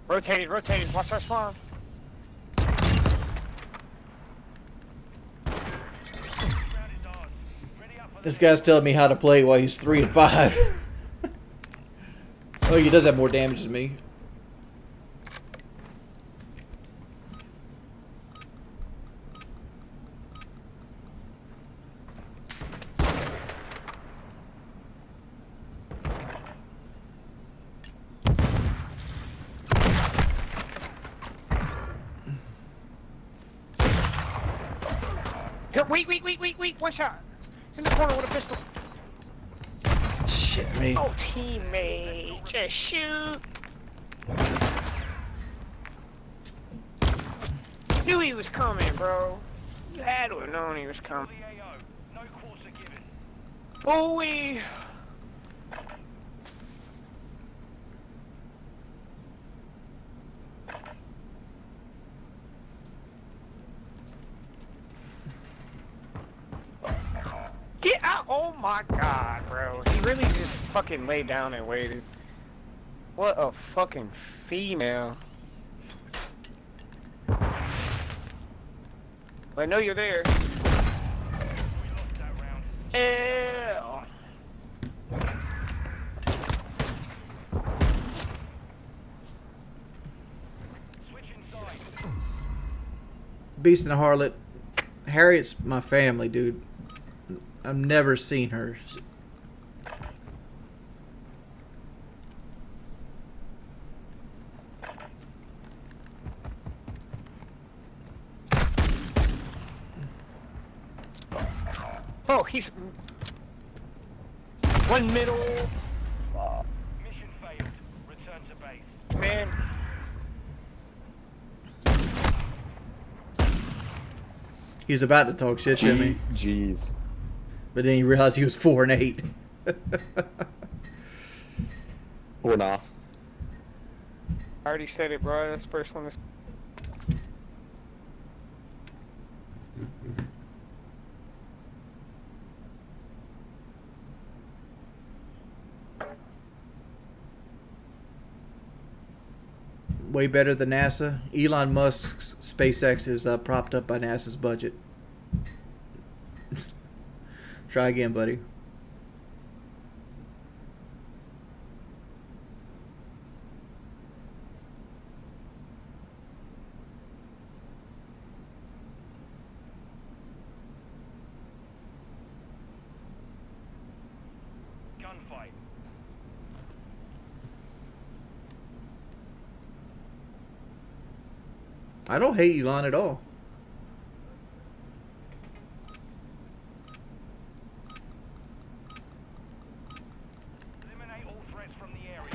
Rotated, rotated. Watch our spawn. Round is ours. Ready up for This guy's telling me how to play while he's 3 and 5. Oh, he does have more damage than me. Here, wait. One shot. In the corner with a pistol. Shit, me. Oh, teammate. Just shoot. Knew he was coming, bro. You had to have known he was coming. the AO. No quarter given. Boy. Get out! Oh my god, bro. He really just fucking laid down and waited. What a fucking female. I know you're there. We lost that round. Ew. Switching sides. Beast and a Harlot. Harriet's my family, dude. I've never seen her. Oh, he's... One middle. Mission failed. Return to base. Man. He's about to talk shit to me. Jeez. But then he realized he was 4-8. Or nah. I already said it, bro. That's the first one. Way better than NASA. Elon Musk's SpaceX is propped up by NASA's budget. Try again, buddy. Gunfight. I don't hate Elon at all. Eliminate all threats from the area.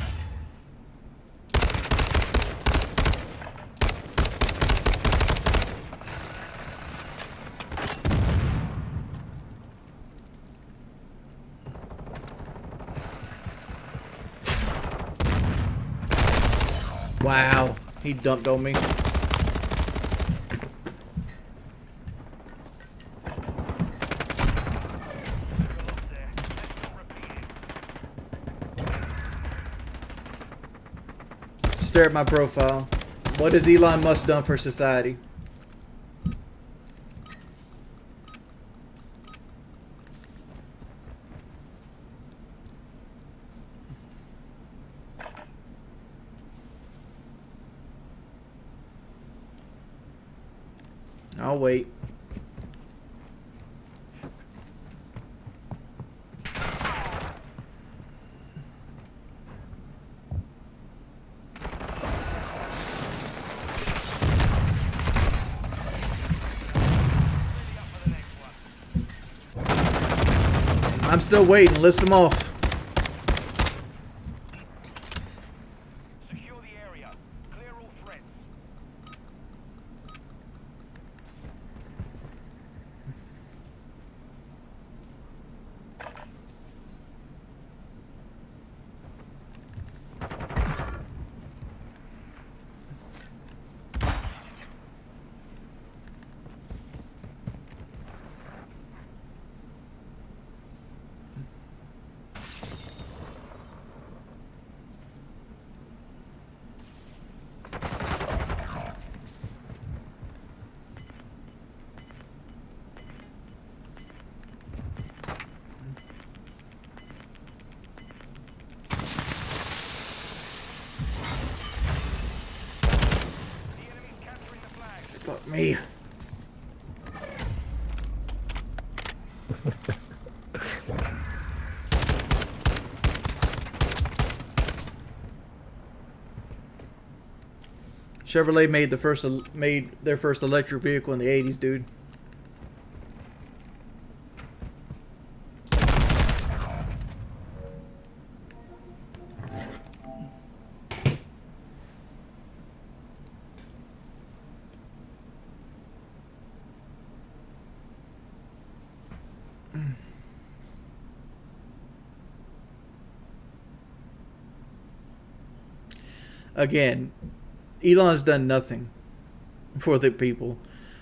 Wow, he dumped on me. Stare at my profile. What has Elon Musk done for society? I'll wait. I'm still waiting. List them off. Secure the area. Clear all threats. Fuck me. Chevrolet made their first electric vehicle in the 80s, dude. Again, Elon's done nothing for the people.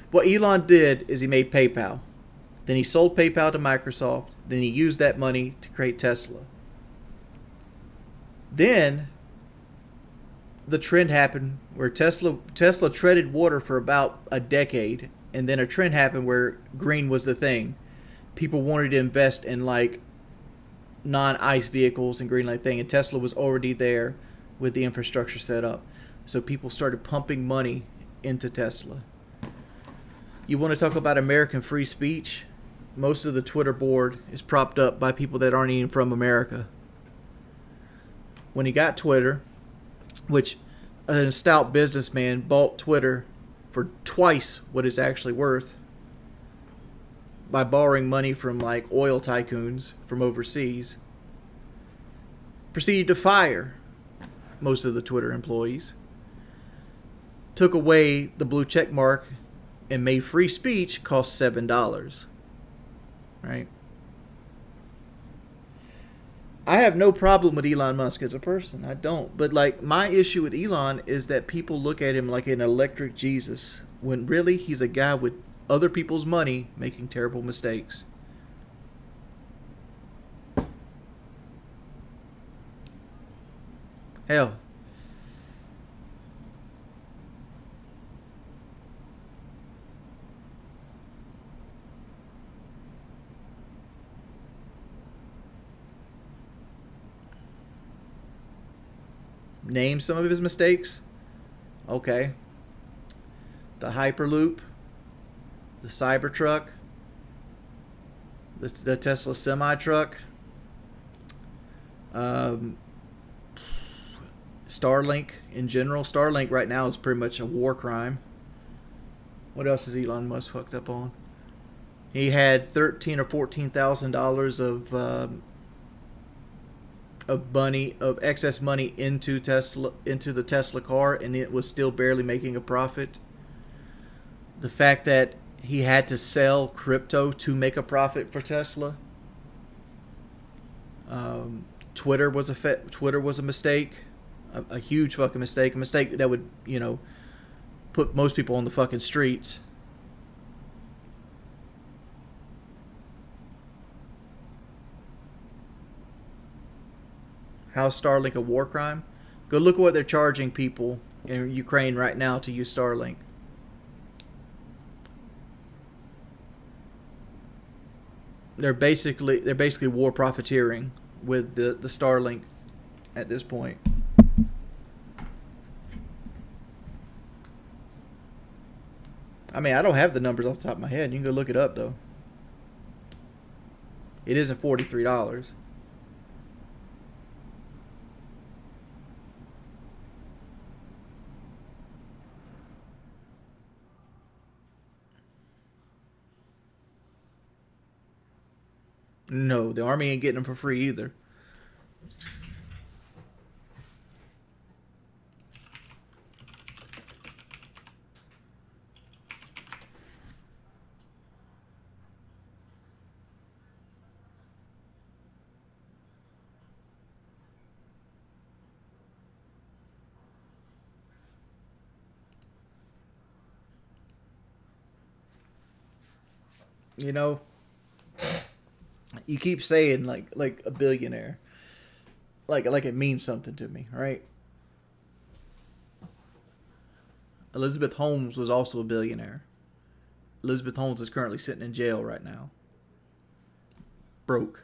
What Elon did is he made PayPal. Then he sold PayPal to Microsoft. Then he used that money to create Tesla. Then the trend happened where Tesla treaded water for about a decade, and then a trend happened where green was the thing. People wanted to invest in like non-ICE vehicles and green light thing, and Tesla was already there with the infrastructure set up. So people started pumping money into Tesla. You want to talk about American free speech? Most of the Twitter board is propped up by people that aren't even from America. When he got Twitter, which a stout businessman bought Twitter for twice what it's actually worth by borrowing money from like oil tycoons from overseas, proceeded to fire most of the Twitter employees, took away the blue check mark, and made free speech cost $7. Right? I have no problem with Elon Musk as a person. I don't. But like my issue with Elon is that people look at him like an electric Jesus when really he's a guy with other people's money making terrible mistakes. Hell, name some of his mistakes. Okay. The Hyperloop, the Cybertruck, the Tesla semi truck, Starlink in general. Starlink right now is pretty much a war crime. What else is Elon Musk fucked up on? He had $13,000 or $14,000 of excess money into the Tesla car, and it was still barely making a profit. The fact that he had to sell crypto to make a profit for Tesla. Twitter was a mistake, a huge fucking mistake, a mistake that would put most people on the fucking streets. How's Starlink a war crime? Go look at what they're charging people in Ukraine right now to use Starlink. They're basically war profiteering with the Starlink at this point. I mean, I don't have the numbers off the top of my head. You can go look it up though. It isn't $43. No, the army ain't getting them for free either. You know, you keep saying like a billionaire, like it means something to me, right? Elizabeth Holmes was also a billionaire. Elizabeth Holmes is currently sitting in jail right now. Broke.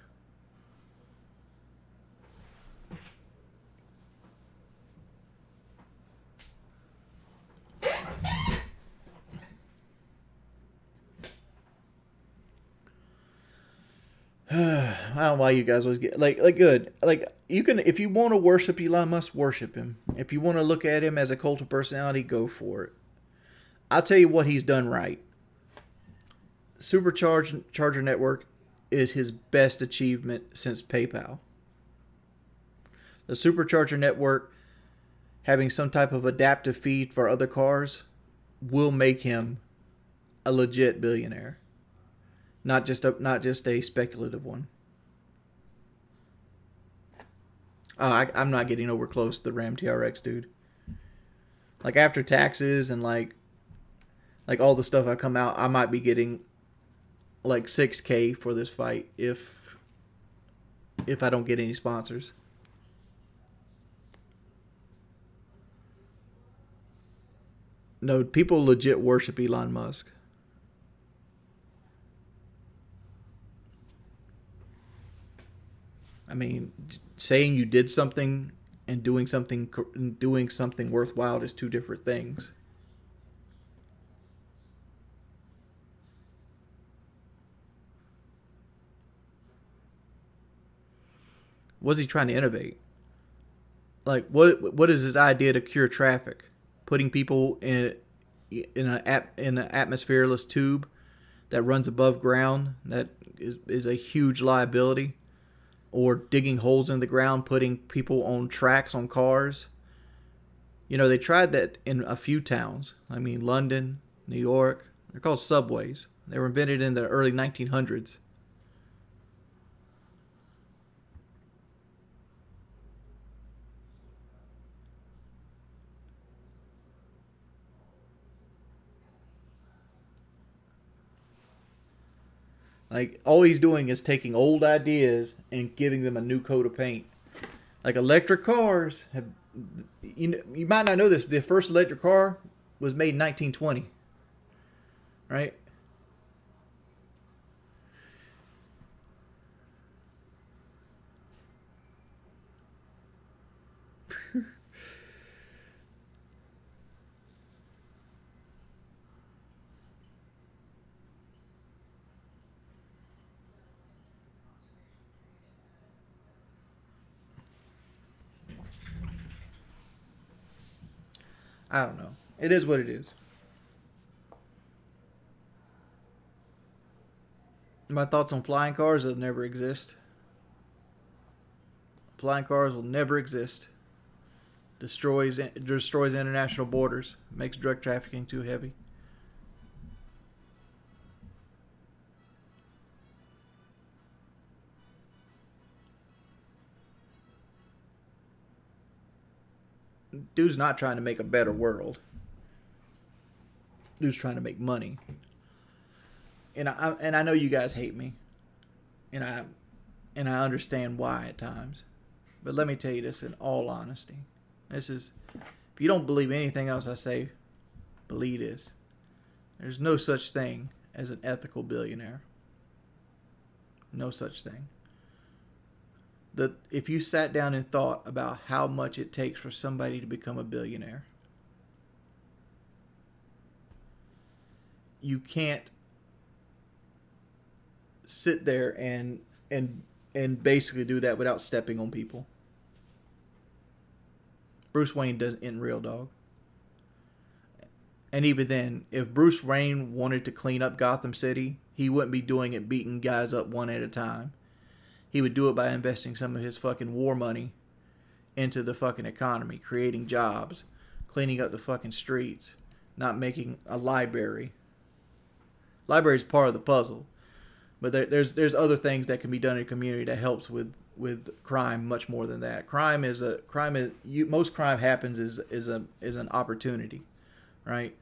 I don't know why you guys always get like good. Like you can, if you want to worship Elon Musk, worship him. If you want to look at him as a cult of personality, go for it. I'll tell you what he's done right. Supercharger network is his best achievement since PayPal. The Supercharger network having some type of adaptive feed for other cars will make him a legit billionaire. Not just a speculative one. I'm not getting over close to the Ram TRX, dude. Like after taxes and like all the stuff that come out, I might be getting like $6,000 for this fight if I don't get any sponsors. No, people legit worship Elon Musk. I mean, saying you did something and doing something worthwhile is two different things. Was he trying to innovate? Like, what is his idea to cure traffic? Putting people in an atmosphereless tube that runs above ground that is a huge liability. Or digging holes in the ground, putting people on tracks on cars. You know, they tried that in a few towns. I mean, London, New York. They're called subways. They were invented in the early 1900s. Like, all he's doing is taking old ideas and giving them a new coat of paint. Like, electric cars have, you might not know this, the first electric car was made in 1920. Right? I don't know. It is what it is. My thoughts on flying cars, they'll never exist. Flying cars will never exist. Destroys international borders. Makes drug trafficking too heavy. Dude's not trying to make a better world. Dude's trying to make money. And I know you guys hate me. And I understand why at times. But let me tell you this in all honesty. This is, if you don't believe anything else I say, believe this. There's no such thing as an ethical billionaire. No such thing. If you sat down and thought about how much it takes for somebody to become a billionaire, you can't sit there and basically do that without stepping on people. Bruce Wayne isn't real, dog. And even then, if Bruce Wayne wanted to clean up Gotham City, he wouldn't be doing it beating guys up one at a time. He would do it by investing some of his fucking war money into the fucking economy, creating jobs, cleaning up the fucking streets, not making a library. Library is part of the puzzle, but there's other things that can be done in a community that helps with crime much more than that. Most crime happens is an opportunity, right?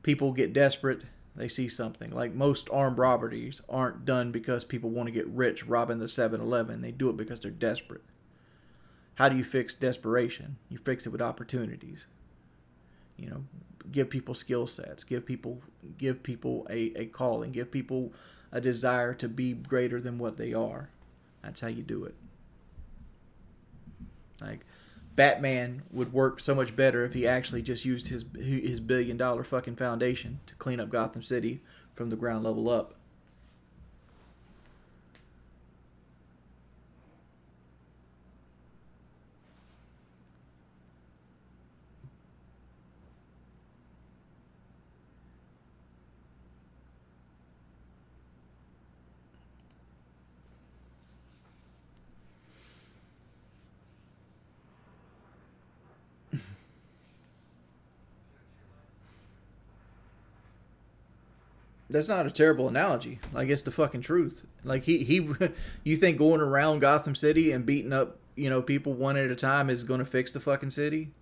People get desperate. They see something. Like, most armed robberies aren't done because people want to get rich robbing the 7-Eleven. They do it because they're desperate. How do you fix desperation? You fix it with opportunities. You know, give people skill sets. Give people a calling. Give people a desire to be greater than what they are. That's how you do it. Like, Batman would work so much better if he actually just used his $1 billion fucking foundation to clean up Gotham City from the ground level up. That's not a terrible analogy. Like, it's the fucking truth. Like, you think going around Gotham City and beating up, people one at a time is going to fix the fucking city?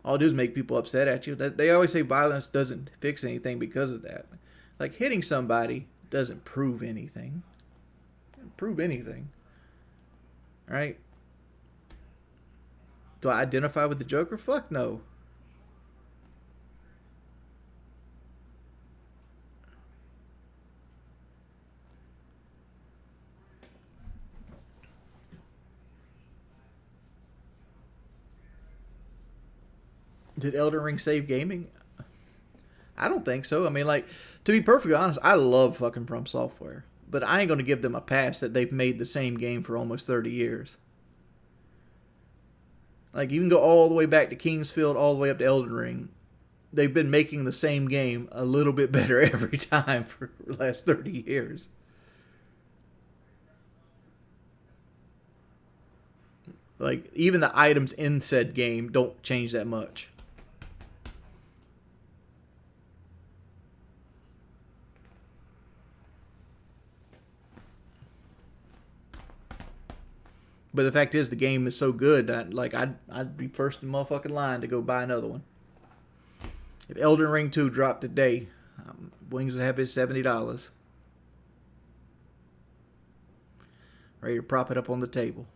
All it do is make people upset at you. They always say violence doesn't fix anything because of that. Like, hitting somebody doesn't prove anything. Doesn't prove anything. Right? Do I identify with the Joker? Fuck no. Did Elden Ring save gaming? I don't think so. I mean, like, to be perfectly honest, I love fucking From Software. But I ain't going to give them a pass that they've made the same game for almost 30 years. Like, you can go all the way back to Kingsfield, all the way up to Elden Ring. They've been making the same game a little bit better every time for the last 30 years. Like, even the items in said game don't change that much. But the fact is, the game is so good that, like, I'd be first in the motherfucking line to go buy another one. If Elden Ring 2 dropped today, Wings would have his $70. Ready to prop it up on the table.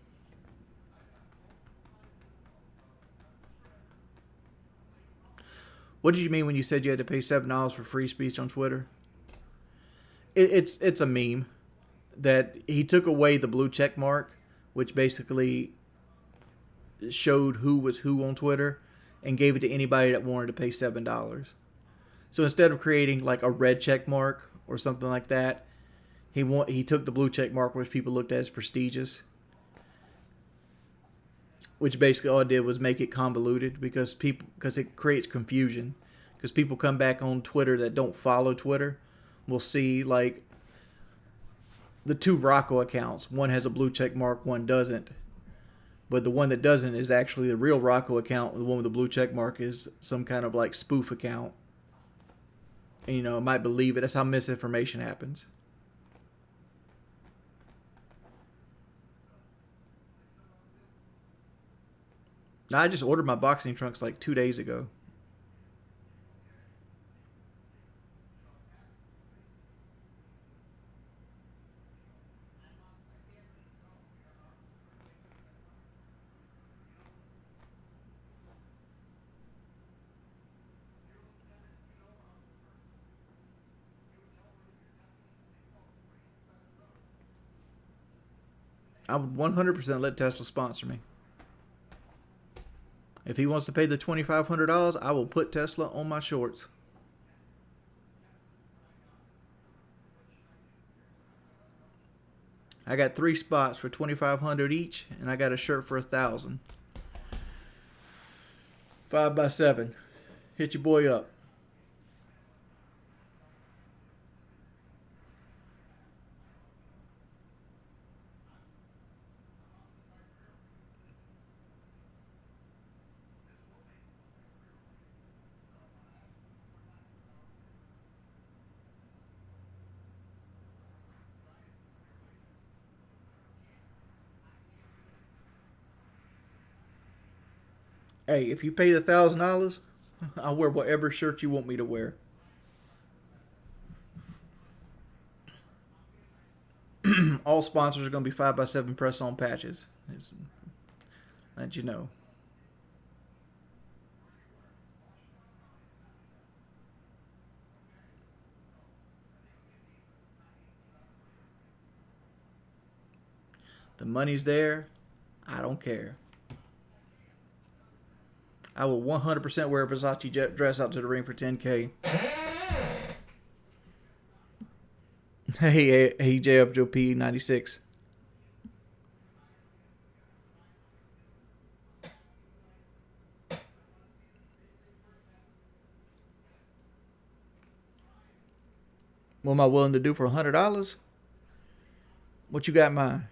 What did you mean when you said you had to pay $7 for free speech on Twitter? It's a meme that he took away the blue check mark, which basically showed who was who on Twitter, and gave it to anybody that wanted to pay $7. So instead of creating like a red check mark or something like that, he took the blue check mark, which people looked at as prestigious, which basically all it did was make it convoluted because it creates confusion. Because people come back on Twitter that don't follow Twitter will see like the two Rocco accounts. One has a blue check mark, one doesn't. But the one that doesn't is actually the real Rocco account. The one with the blue check mark is some kind of like spoof account. And, you know, it might believe it. That's how misinformation happens. Now, I just ordered my boxing trunks like 2 days ago. I would 100% let Tesla sponsor me. If he wants to pay the $2,500, I will put Tesla on my shorts. I got 3 spots for $2,500 each, and I got a shirt for $1,000. 5x7. Hit your boy up. Hey, if you pay the $1,000, I'll wear whatever shirt you want me to wear. All sponsors are going to be 5x7 press-on patches. Let you know. The money's there. I don't care. I will 100% wear a Versace dress out to the ring for $10K. Hey, JFJP 96. What am I willing to do for $100? What you got in mind?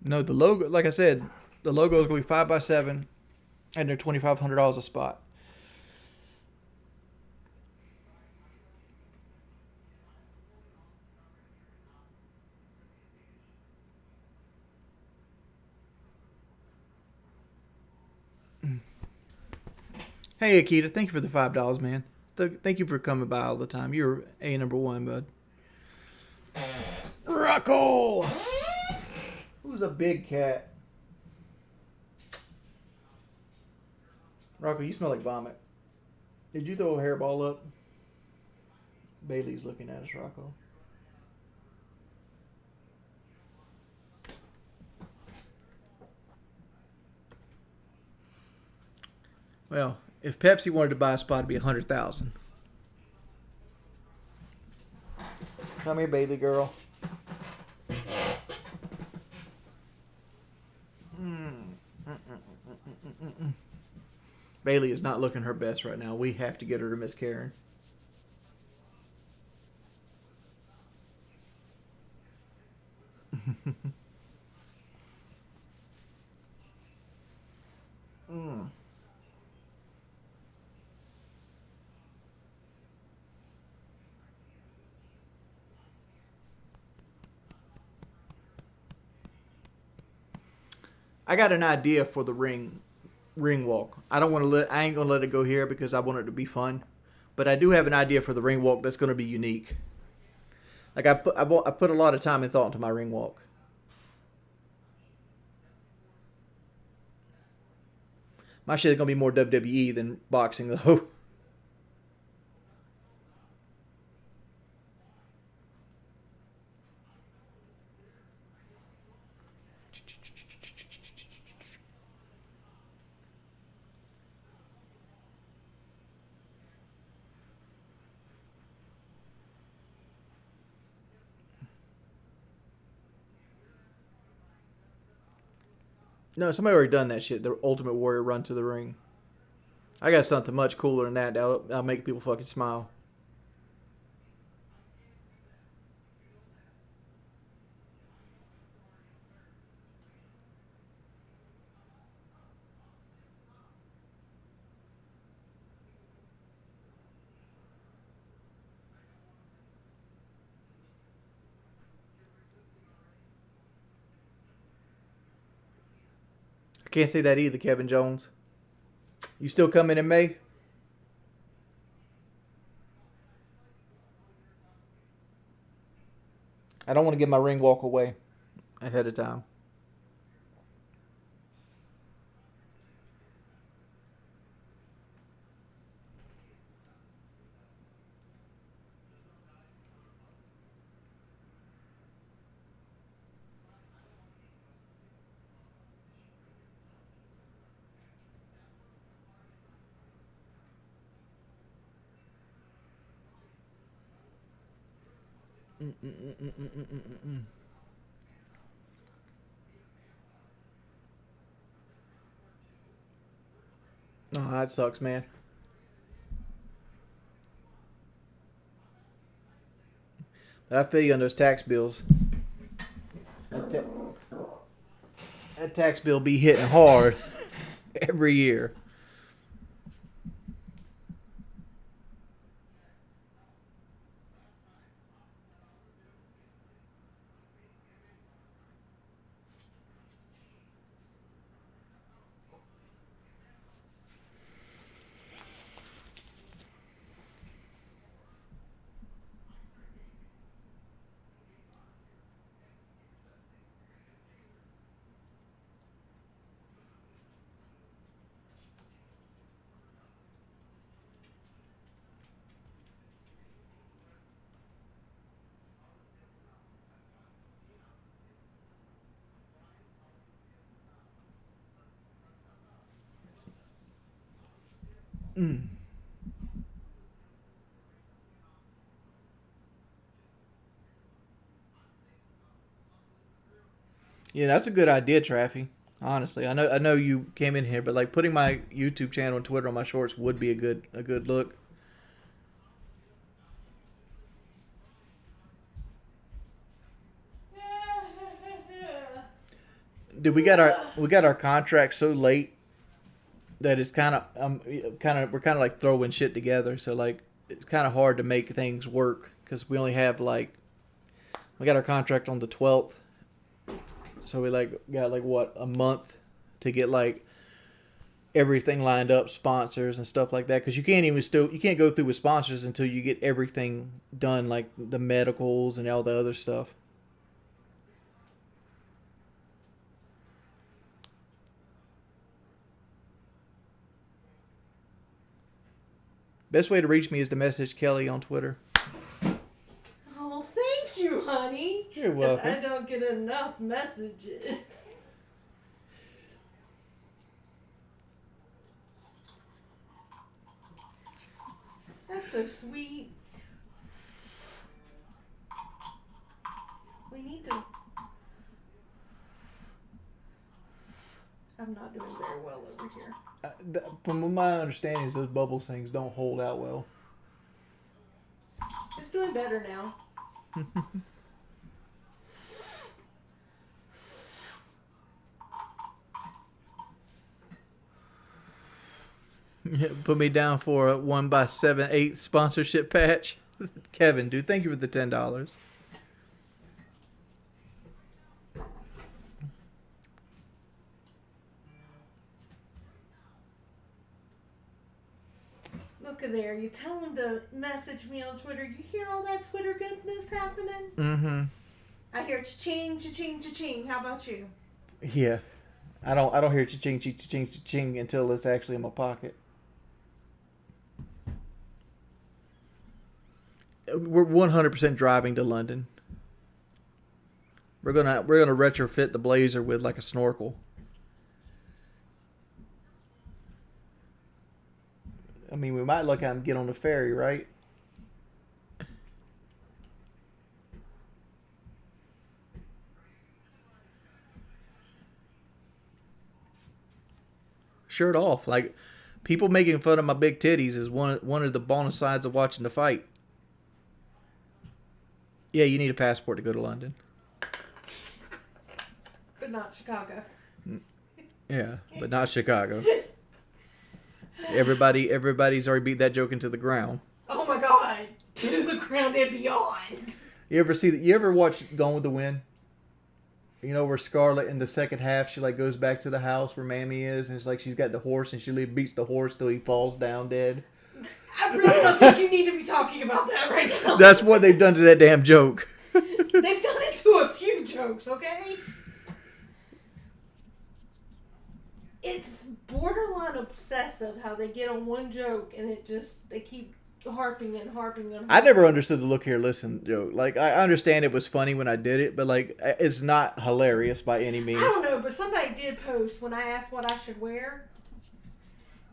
No, the logo, like I said, the logo is going to be 5x7, and they're $2,500 a spot. Hey, Akita, thank you for the $5, man. Thank you for coming by all the time. You're #1, bud. Rocco! Who's a big cat? Rocco, you smell like vomit. Did you throw a hairball up? Bailey's looking at us, Rocco. Well, if Pepsi wanted to buy a spot, it'd be $100,000. Come here, Bailey girl. Bailey is not looking her best right now. We have to get her to Miss Karen. I got an idea for the ring walk. I ain't gonna let it go here because I want it to be fun. But I do have an idea for the ring walk that's gonna be unique. Like I put a lot of time and thought into my ring walk. My shit is gonna be more WWE than boxing though. No, somebody already done that shit. The Ultimate Warrior run to the ring. I got something much cooler than that. That'll make people fucking smile. I can't say that either, Kevin Jones. You still coming in May? I don't want to give my ring walk away ahead of time. Oh, that sucks, man. But I feel you on those tax bills. That tax bill be hitting hard every year. Yeah, that's a good idea, Traffy. Honestly, I know you came in here, but like putting my YouTube channel and Twitter on my shorts would be a good look. Dude, we got our contract so late that it's kind of we're kind of like throwing shit together. So like it's kind of hard to make things work because we only have we got our contract on the 12th. So we got what, a month to get everything lined up, sponsors and stuff like that. Because you can't go through with sponsors until you get everything done, like the medicals and all the other stuff. Best way to reach me is to message Kelly on Twitter. Oh, thank you, honey. You're welcome. I don't get enough messages. That's so sweet. We need to... I'm not doing very well over here. From my understanding, is those bubbles things don't hold out well. It's doing better now. Put me down for a 1x7/8 sponsorship patch. Kevin, dude, thank you for the $10. Look at there. You tell him to message me on Twitter. You hear all that Twitter goodness happening? Mm-hmm. I hear cha-ching, cha-ching, cha-ching. How about you? Yeah. I don't hear cha-ching, cha-ching, cha-ching until it's actually in my pocket. We're 100% driving to London. We're gonna retrofit the Blazer with like a snorkel. I mean, we might look at him get on the ferry, right? Shirt off. Like, people making fun of my big titties is one of the bonus sides of watching the fight. Yeah, you need a passport to go to London. But not Chicago. Yeah, but not Chicago. Everybody's already beat that joke into the ground. Oh my God. To the ground and beyond. You ever watch Gone with the Wind? You know where Scarlett in the second half, she like goes back to the house where Mammy is, and it's like she's got the horse, and she beats the horse till he falls down dead. I really don't think you need to be talking about that right now. That's what they've done to that damn joke. They've done it to a few jokes, okay? It's borderline obsessive how they get on one joke and they keep harping and harping and harping. I never understood the look here, listen joke. Like, I understand it was funny when I did it, but like, it's not hilarious by any means. I don't know, but somebody did post when I asked what I should wear.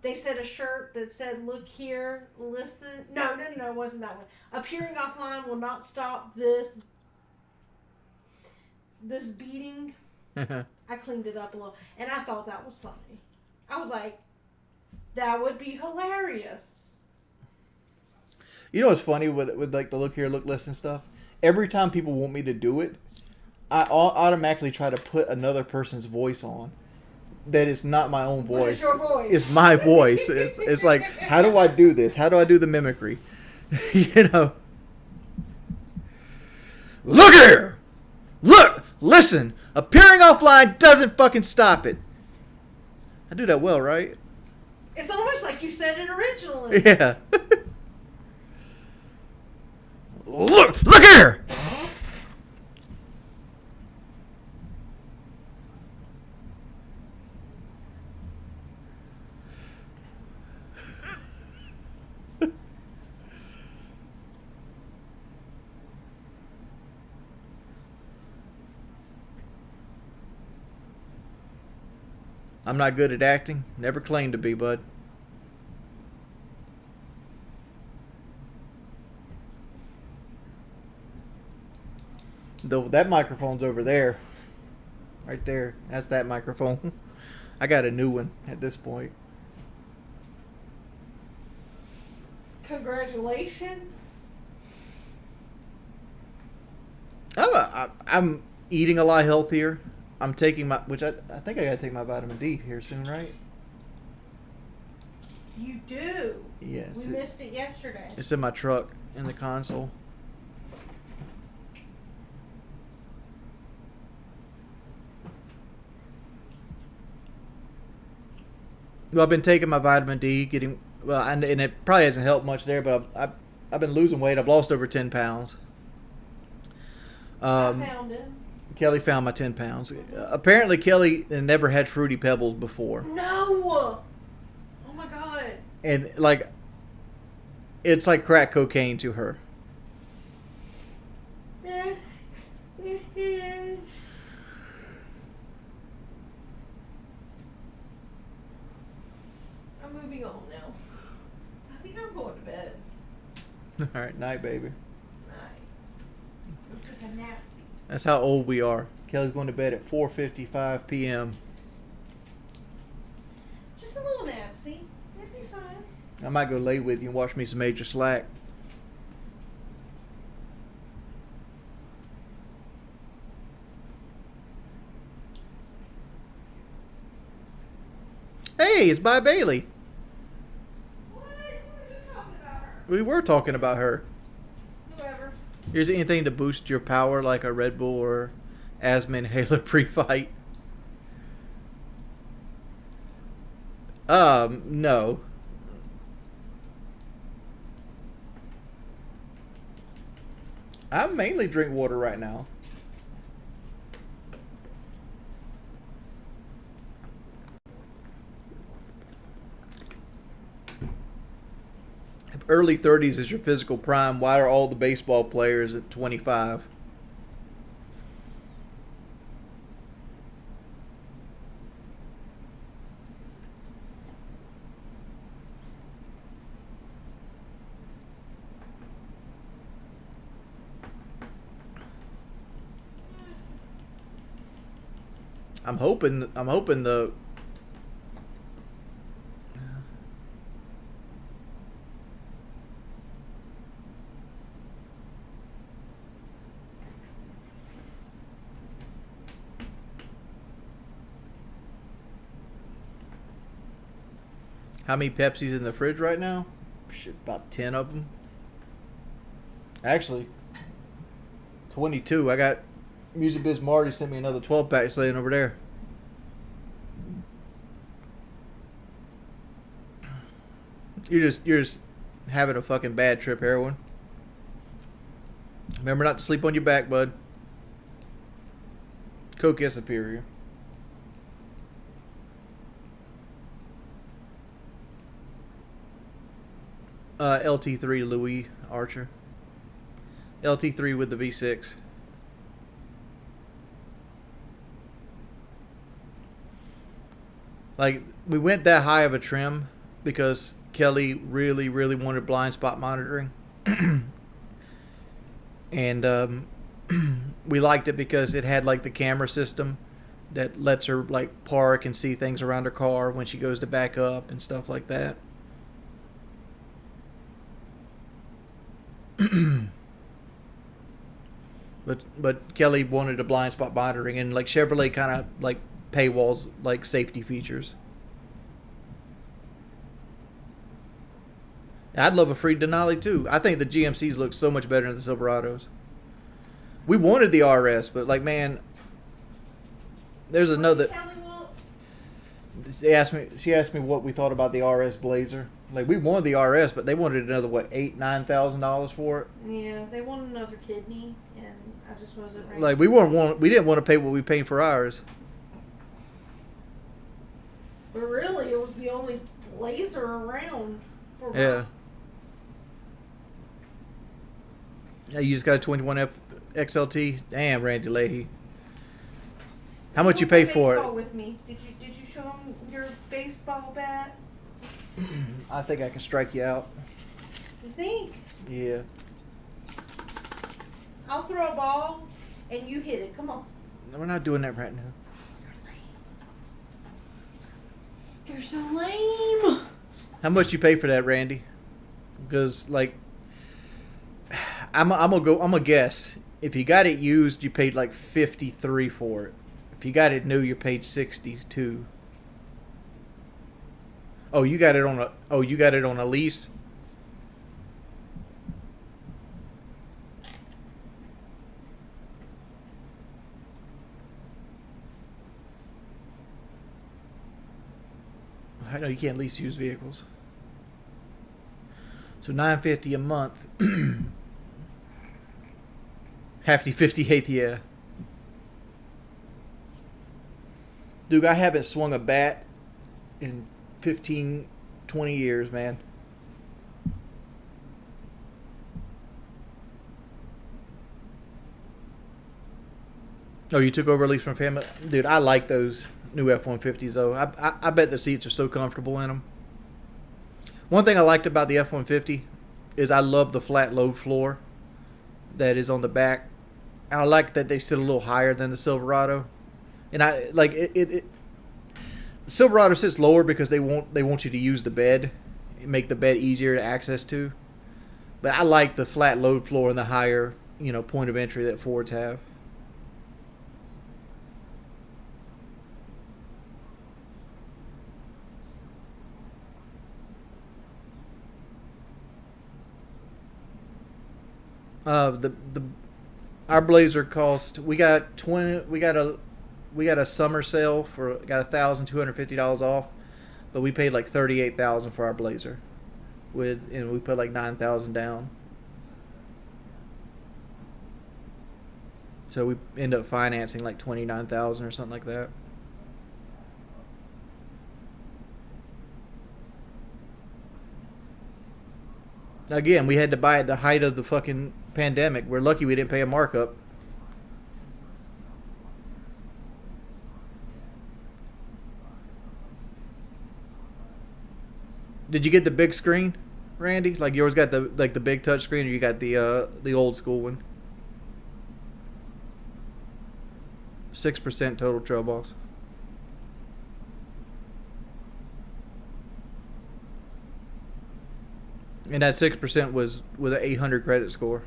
They said a shirt that said, "Look here, listen." No, it wasn't that one. Appearing offline will not stop this beating. I cleaned it up a little, and I thought that was funny. I was like, that would be hilarious. You know what's funny with like the look here, look, listen stuff? Every time people want me to do it, I automatically try to put another person's voice on. That is not my own voice. What is your voice? It's my voice. It's like, how do I do this? How do I do the mimicry? You know? Look here! Look! Listen! Appearing offline doesn't fucking stop it. I do that well, right? It's almost like you said it originally. Yeah. Look here! I'm not good at acting. Never claimed to be, bud. Though that microphone's over there. Right there. That's that microphone. I got a new one at this point. Congratulations. I'm eating a lot healthier. I'm taking I think I gotta take my vitamin D here soon, right? You do. Yes. We missed it yesterday. It's in my truck in the console. Well, I've been taking my vitamin D, and it probably hasn't helped much there, but I've been losing weight. I've lost over 10 pounds. I found it. Kelly found my 10 pounds. Apparently, Kelly never had Fruity Pebbles before. No! Oh my God. And, like, it's like crack cocaine to her. I'm moving on now. I think I'm going to bed. All right, night, baby. Night. Take a nap. That's how old we are. Kelly's going to bed at 4:55 p.m. Just a little napsy. It'd be fine. I might go lay with you and watch me some Major Slack. Hey, it's By Bailey. What? We were just talking about her. We were talking about her. Whoever. Is there anything to boost your power like a Red Bull or asthma inhaler pre-fight? No. I mainly drink water right now. If early 30s is your physical prime, why are all the baseball players at 25? I'm hoping the how many Pepsis in the fridge right now? Shit, about 10 of them. Actually, 22. I got Music Biz Marty sent me another 12 pack laying over there. You're just having a fucking bad trip, heroin. Remember not to sleep on your back, bud. Coke is superior. LT3 Louis Archer. LT3 with the V6. Like, we went that high of a trim because Kelly really, really wanted blind spot monitoring. And we liked it because it had like the camera system that lets her like park and see things around her car when she goes to back up and stuff like that. But Kelly wanted a blind spot monitoring, and like Chevrolet kind of like paywalls like safety features. I'd love a free Denali too. I think the GMCs look so much better than the Silverados. We wanted the RS, but like, man, there's another. She asked me what we thought about the RS Blazer. Like, we wanted the RS, but they wanted another what, $8,000-$9,000 for it. Yeah, they wanted another kidney, and I just wasn't ready. Like, we didn't want to pay what we paid for ours. But really, it was the only Blazer around for Yeah. Yeah, you just got a 21F XLT. Damn, Randy Leahy. How much you pay for it? With me. Did you show him your baseball bat? I think I can strike you out. You think? Yeah. I'll throw a ball and you hit it. Come on. No, we're not doing that right now. You're so lame. How much you pay for that, Randy? Because like, I'm gonna guess. If you got it used, you paid like $53 for it. If you got it new, you paid $62. Oh, you got it on a lease. I know you can't lease used vehicles. So $950 a month. Hefty 58th, yeah. Dude, I haven't swung a bat in 15, 20 years, man. Oh, you took over a lease from family? Dude, I like those new F-150s, though. I bet the seats are so comfortable in them. One thing I liked about the F-150 is I love the flat load floor that is on the back. And I like that they sit a little higher than the Silverado. And I like it Silverado sits lower because they want you to use the bed, make the bed easier to access to. But I like the flat load floor and the higher, point of entry that Fords have. Our Blazer cost, we got a summer sale for got $1,250 off, but we paid like $38,000 for our Blazer, and we put like $9,000 down. So we end up financing like $29,000 or something like that. Again, we had to buy at the height of the fucking pandemic. We're lucky we didn't pay a markup. Did you get the big screen, Randy? Like yours got the big touch screen, or you got the old school one? 6% total trail box. And that 6% was with an 800 credit score.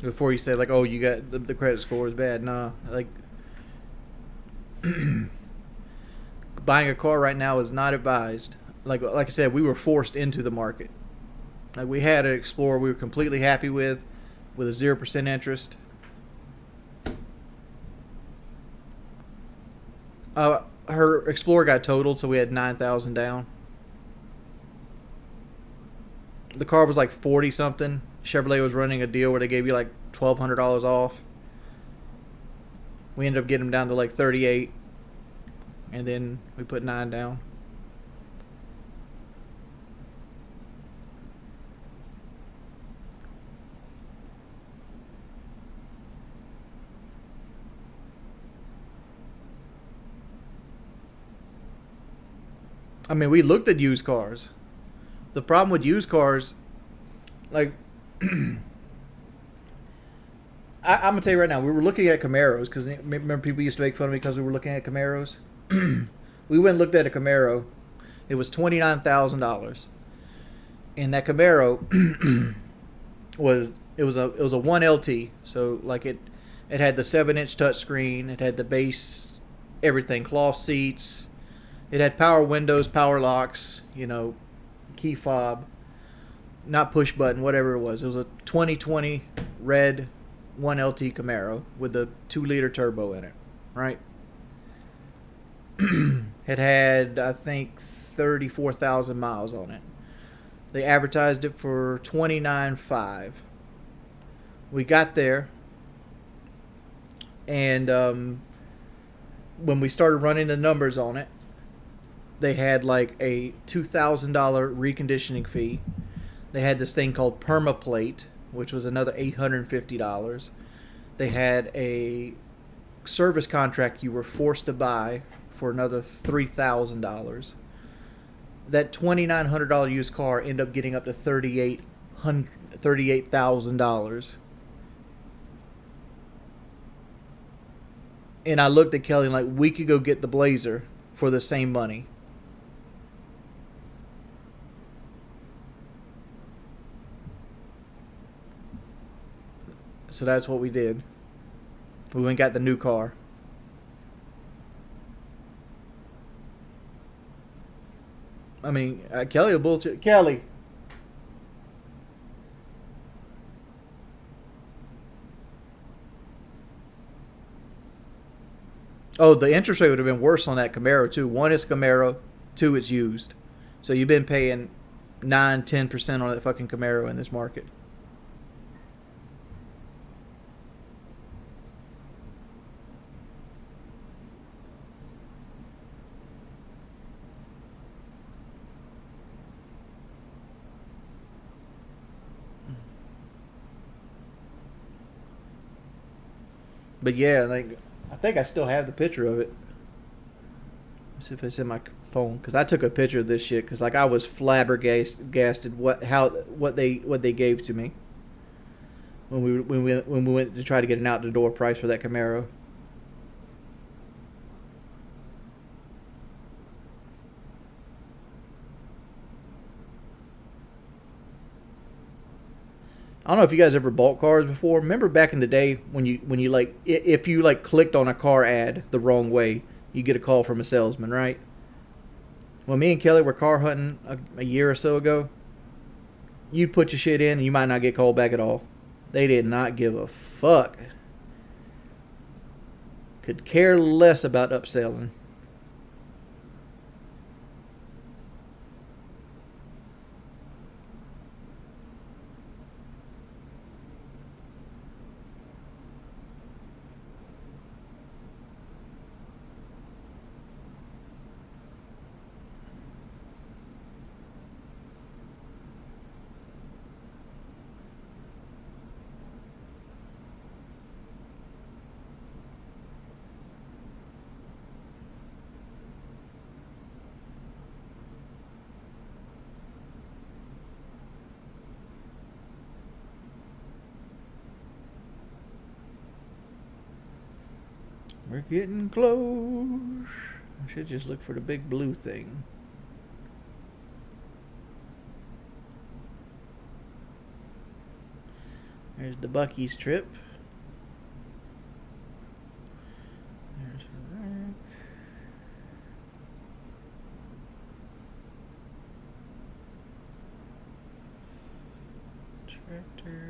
Before you say like, oh, you got the credit score is bad. Nah, like buying a car right now is not advised. Like I said, we were forced into the market. Like we had an Explorer we were completely happy with a 0% interest. Her Explorer got totaled, so we had $9,000 down. The car was like 40 something. Chevrolet was running a deal where they gave you like $1,200 off. We ended up getting them down to like 38, and then we put 9 down. I mean, we looked at used cars. The problem with used cars, like, I'm gonna tell you right now, we were looking at Camaros because remember people used to make fun of me because we were looking at Camaros. We went and looked at a Camaro. It was $29,000, and that Camaro was a 1LT. So like it had the 7-inch touchscreen. It had the base, everything, cloth seats. It had power windows, power locks, key fob, not push button, whatever it was. It was a 2020 red 1LT Camaro with a 2-liter turbo in it, right? It had, I think, 34,000 miles on it. They advertised it for $29,500. We got there, and when we started running the numbers on it, they had like a $2,000 reconditioning fee. They had this thing called PermaPlate, which was another $850. They had a service contract you were forced to buy for another $3,000. That $2,900 used car ended up getting up to $38,000. And I looked at Kelly and like, we could go get the Blazer for the same money. So that's what we did. We went and got the new car. I mean, Kelly will bullshit. Kelly. Oh, the interest rate would have been worse on that Camaro too. 1, it's Camaro. 2, it's used. So you've been paying 9-10% on that fucking Camaro in this market. But yeah, like I think I still have the picture of it. Let's see if it's in my phone, because I took a picture of this shit because like I was flabbergasted what they gave to me when we went to try to get an out the door price for that Camaro. I don't know if you guys ever bought cars before. Remember back in the day when you like, if you like clicked on a car ad the wrong way, you get a call from a salesman, right? When me and Kelly were car hunting a year or so ago, you'd put your shit in and you might not get called back at all. They did not give a fuck. Could care less about upselling. We're getting close. I should just look for the big blue thing. There's the Bucky's trip. There's her rack. Tractor.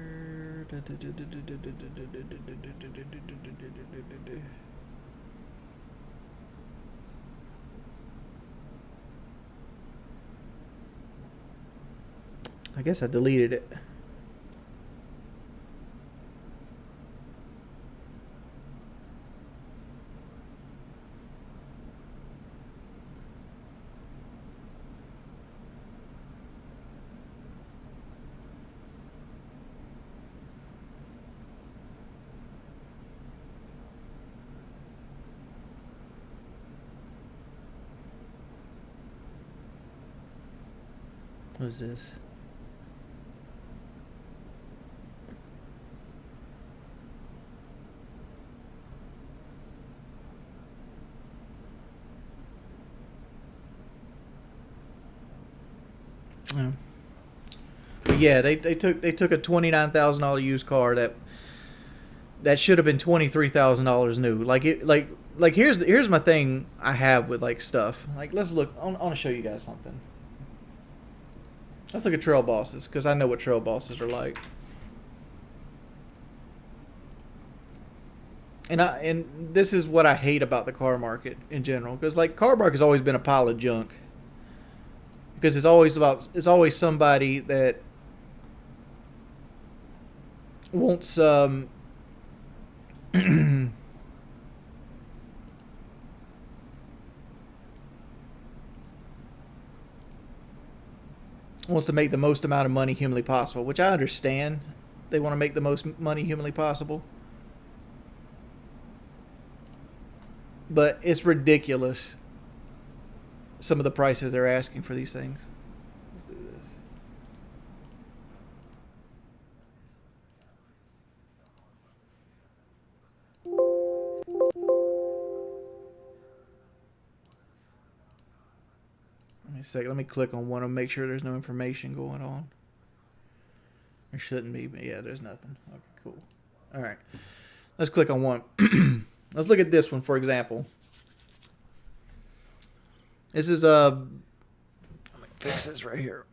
I guess I deleted it. What is this? Yeah. But yeah, they took a $29,000 used car that should have been $23,000 new. Like here's my thing I have with like stuff. Like let's look. I want to show you guys something. Let's look at trail bosses because I know what trail bosses are like. And this is what I hate about the car market in general, because like car market has always been a pile of junk. Because it's always somebody that wants wants to make the most amount of money humanly possible, which I understand. They want to make the most money humanly possible. But it's ridiculous, some of the prices they're asking for these things. Let's do this. Let me see. Let me click on one and make sure there's no information going on. There shouldn't be, but yeah, there's nothing. Okay, cool. All right. Let's click on one. Let's look at this one, for example. This is let me fix this right here.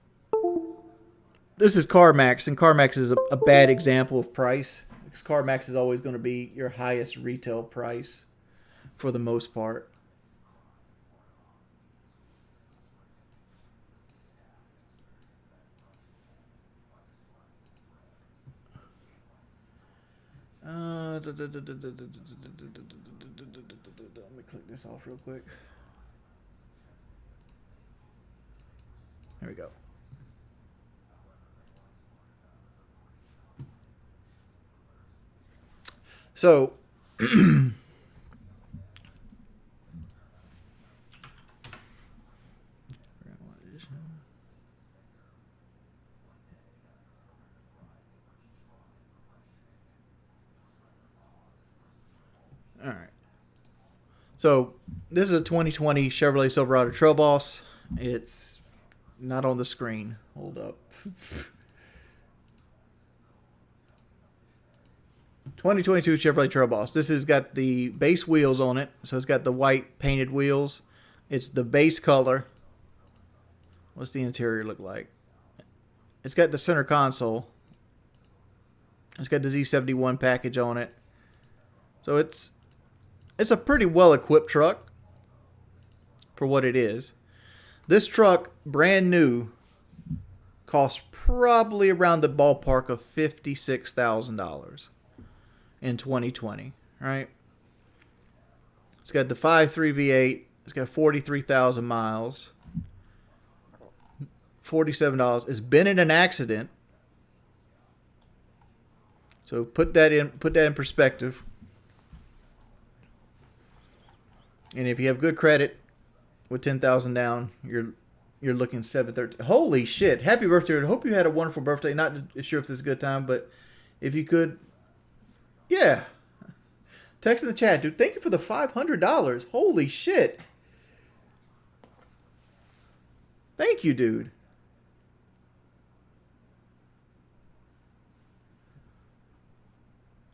This is CarMax, and CarMax is a bad example of price, because CarMax is always going to be your highest retail price for the most part. Let me click this off real quick. There we go. So, all right. So, this is a 2020 Chevrolet Silverado Trail Boss. It's not on the screen. Hold up. 2022 Chevrolet Trail Boss. This has got the base wheels on it. So it's got the white painted wheels. It's the base color. What's the interior look like? It's got the center console. It's got the Z71 package on it. So it's a pretty well equipped truck for what it is. This truck, brand new, costs probably around the ballpark of $56,000 in 2020, right? It's got the 5.3 V8. It's got 43,000 miles. $47. It's been in an accident. So put that in perspective. And if you have good credit with 10,000 down, you're looking 713. Holy shit! Happy birthday! I hope you had a wonderful birthday. Not sure if this is a good time, but if you could, yeah. Text in the chat, dude. Thank you for the $500. Holy shit! Thank you, dude.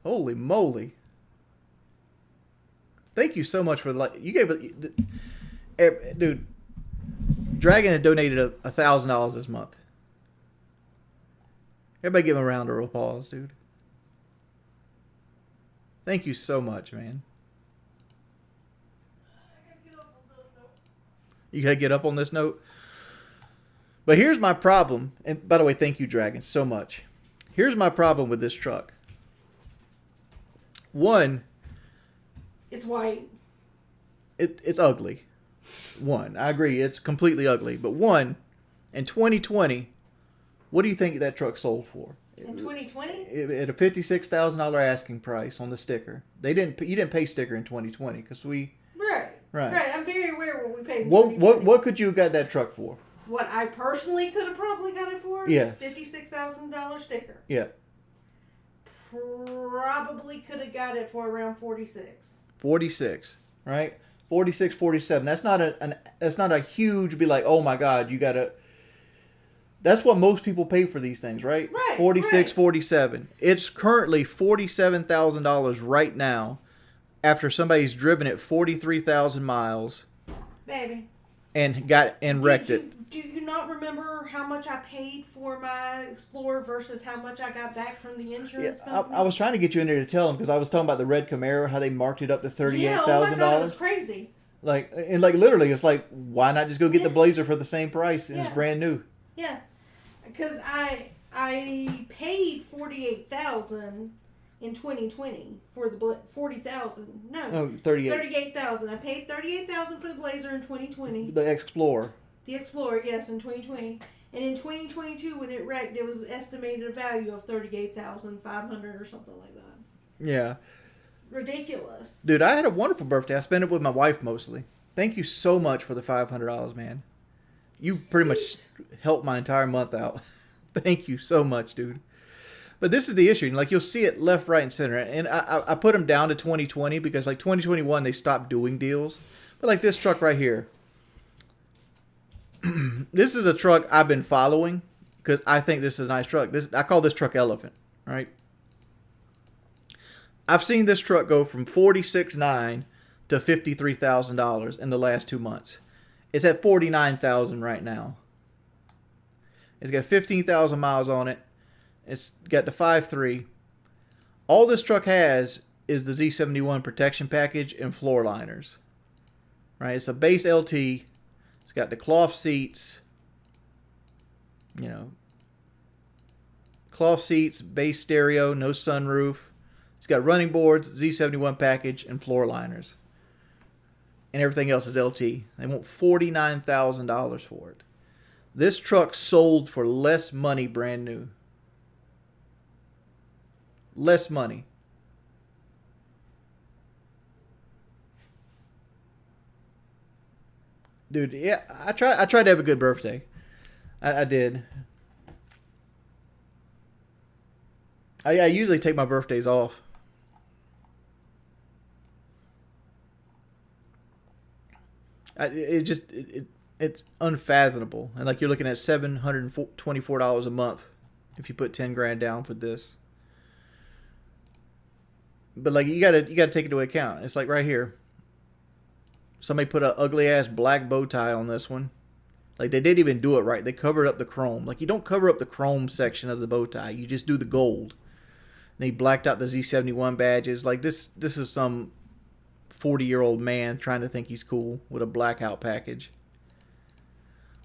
Holy moly! Thank you so much for the like. You gave it, dude. Dragon had donated $1,000 this month. Everybody give him a round of applause, dude. Thank you so much, man. You gotta get up on this note. But here's my problem. And by the way, thank you, Dragon, so much. Here's my problem with this truck. One, It's white. it's ugly. One, I agree, it's completely ugly. But one, in 2020, what do you think that truck sold for? In 2020? At a $56,000 asking price on the sticker. You didn't pay sticker in 2020 because we. Right. I'm very aware what we paid. In What could you have got that truck for? What I personally could have probably got it for? Yeah. $56,000 sticker. Yeah. Probably could have got it for around 46. 46, right? 46, 47. That's not a huge be like, oh my God, you gotta. That's what most people pay for these things, right? Right. 46, right. 47. It's currently $47,000 right now after somebody's driven it 43,000 miles Baby. and wrecked it. Do you not remember how much I paid for my Explorer versus how much I got back from the insurance company? I was trying to get you in there to tell them because I was talking about the red Camaro, how they marked it up to $38,000. Yeah, oh my God, it was crazy. Like literally, it's like, why not just go get the Blazer for the same price and it's brand new? Yeah, because I paid $48,000 in 2020 for the 40,000. No, 38. 38,000. I paid $38,000 for the Blazer in 2020. The Explorer. The Explorer, yes, in 2020. And in 2022, when it wrecked, it was estimated a value of $38,500 or something like that. Yeah. Ridiculous. Dude, I had a wonderful birthday. I spent it with my wife mostly. Thank you so much for the $500, man. You pretty much helped my entire month out. Thank you so much, dude. But this is the issue. Like, you'll see it left, right, and center. And I put them down to 2020 because, like, 2021, they stopped doing deals. But, like, this truck right here. This is a truck I've been following because I think this is a nice truck. I call this truck Elephant, right? I've seen this truck go from $46,900 to $53,000 in the last 2 months. It's at $49,000 right now. It's got 15,000 miles on it. It's got the 5.3. All this truck has is the Z71 protection package and floor liners. Right? It's a base LT. It's got the cloth seats. You know, cloth seats, base stereo, no sunroof. It's got running boards, Z71 package, and floor liners. And everything else is LT. They want $49,000 for it. This truck sold for less money brand new. Less money. Dude, yeah, I tried to have a good birthday. I did. I usually take my birthdays off. It's unfathomable. And like, you're looking at $724 a month if you put 10 grand down for this. But like, you gotta take into account. It's like right here. Somebody put an ugly ass black bow tie on this one. Like, they didn't even do it right. They covered up the chrome. Like, you don't cover up the chrome section of the bow tie. You just do the gold. And they blacked out the Z71 badges. Like, this is some 40-year-old man trying to think he's cool with a blackout package.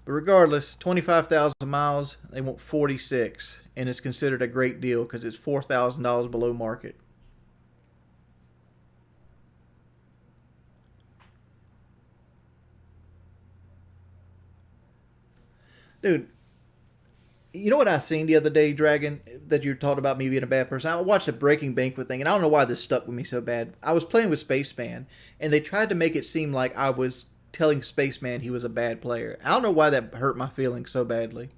But regardless, 25,000 miles, they want 46, and it's considered a great deal because it's $4,000 below market. Dude, you know what I seen the other day, Dragon, that you talked about me being a bad person? I watched a Breaking Banquet thing, and I don't know why this stuck with me so bad. I was playing with Spaceman, and they tried to make it seem like I was telling Spaceman he was a bad player. I don't know why that hurt my feelings so badly.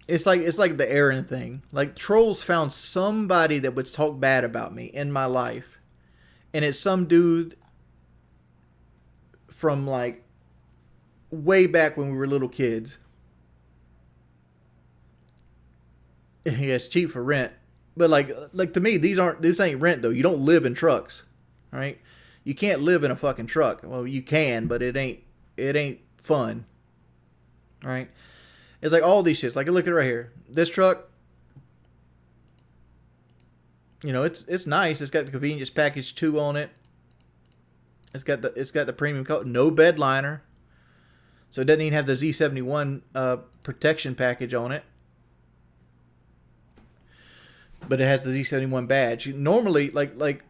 It's like the Aaron thing. Like, trolls found somebody that would talk bad about me in my life. And it's some dude from, like, way back when we were little kids. Yeah, it's cheap for rent. But like to me, this ain't rent though. You don't live in trucks, right? You can't live in a fucking truck. Well, you can, but it ain't fun, right? It's like all these shits. Like, look at it right here. This truck, you know, it's nice. It's got the convenience package 2 on it. It's got the premium color, no bed liner, so it doesn't even have the Z71 protection package on it. But it has the Z71 badge. Normally, like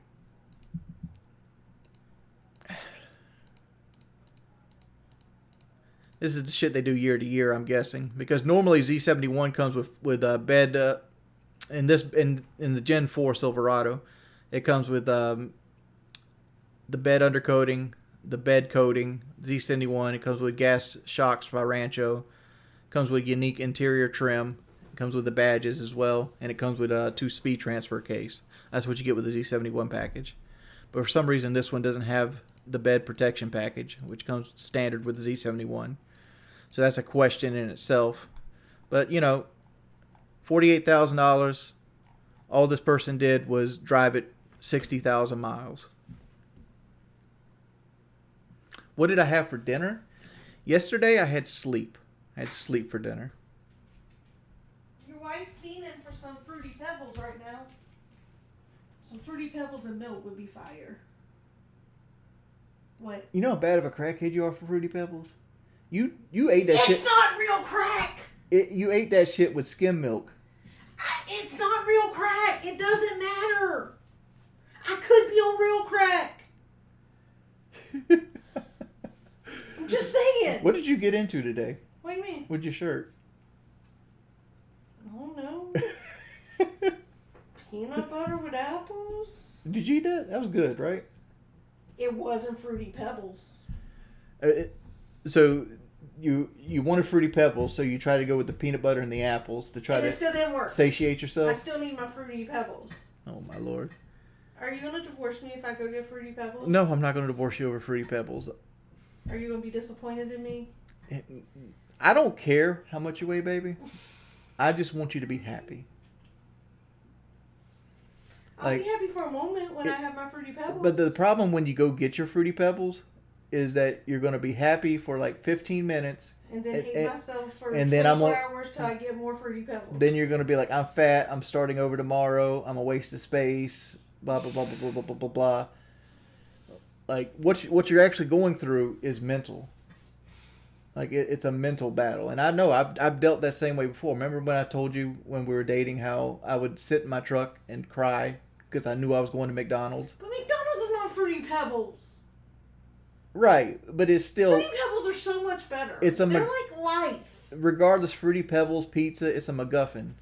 this is the shit they do year to year, I'm guessing, because normally Z71 comes with a bed. In the Gen 4 Silverado, it comes with the bed undercoating, the bed coating. Z71, it comes with gas shocks by Rancho, comes with unique interior trim. Comes with the badges as well, and it comes with a 2 speed transfer case. That's what you get with the Z71 package. But for some reason, this one doesn't have the bed protection package, which comes standard with the Z71. So that's a question in itself. But, you know, $48,000. All this person did was drive it 60,000 miles. What did I have for dinner? Yesterday, I had sleep. I had sleep for dinner. Wife's fiending for some Fruity Pebbles right now. Some Fruity Pebbles and milk would be fire. What? You know how bad of a crackhead you are for Fruity Pebbles? You ate that shit. It's not real crack! You ate that shit with skim milk. It's not real crack. It doesn't matter. I could be on real crack. I'm just saying. What did you get into today? What do you mean? With your shirt? Oh no. Peanut butter with apples? Did you eat that? That was good, right? It wasn't Fruity Pebbles. So you wanted Fruity Pebbles, so you try to go with the peanut butter and the apples to try and to it still didn't work. Satiate yourself. I still need my Fruity Pebbles. Oh my lord. Are you gonna divorce me if I go get Fruity Pebbles? No, I'm not going to divorce you over Fruity Pebbles. Are you gonna be disappointed in me? I don't care how much you weigh, baby. I just want you to be happy. I'll be happy for a moment when I have my Fruity Pebbles. But the problem when you go get your Fruity Pebbles is that you're going to be happy for like 15 minutes. And then hate myself for and 24 hours till I get more Fruity Pebbles. Then you're going to be like, I'm fat, I'm starting over tomorrow, I'm a waste of space, blah, blah, blah, blah, blah, blah, blah, blah. Like, what you're actually going through is mental. Like, it's a mental battle. And I know, I've dealt that same way before. Remember when I told you when we were dating how I would sit in my truck and cry because I knew I was going to McDonald's? But McDonald's is not Fruity Pebbles. Right, but it's still... Fruity Pebbles are so much better. They're like life. Regardless, Fruity Pebbles, pizza, it's a MacGuffin.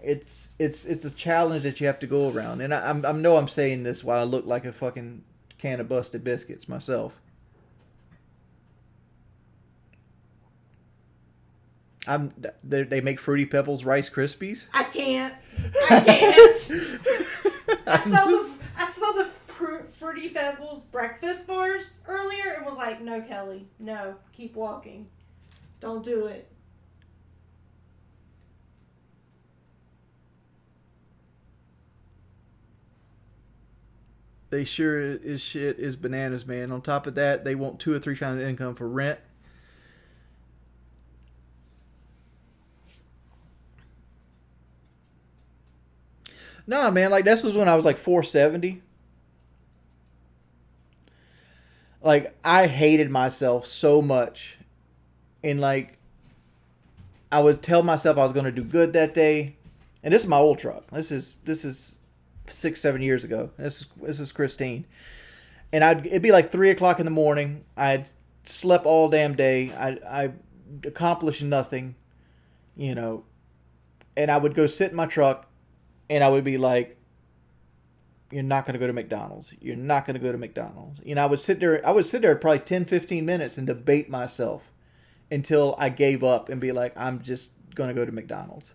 It's a challenge that you have to go around. And I know I'm saying this while I look like a fucking can of busted biscuits myself. They make Fruity Pebbles Rice Krispies. I can't. I saw the Fruity Pebbles breakfast bars earlier and was like, no, Kelly, no, keep walking, don't do it. They sure is shit is bananas, man. On top of that, they want 2 or 3 times income for rent. Nah, man, like this was when I was like 470. Like I hated myself so much, and like I would tell myself I was going to do good that day. And this is my old truck. This is 6-7 years ago. This is Christine, and it'd be like 3 o'clock in the morning. I'd slept all damn day. I accomplished nothing, you know, and I would go sit in my truck, and I would be like, "You're not going to go to McDonald's. You're not going to go to McDonald's." You know, I would sit there probably 10, 15 minutes and debate myself until I gave up and be like, I'm just going to go to McDonald's.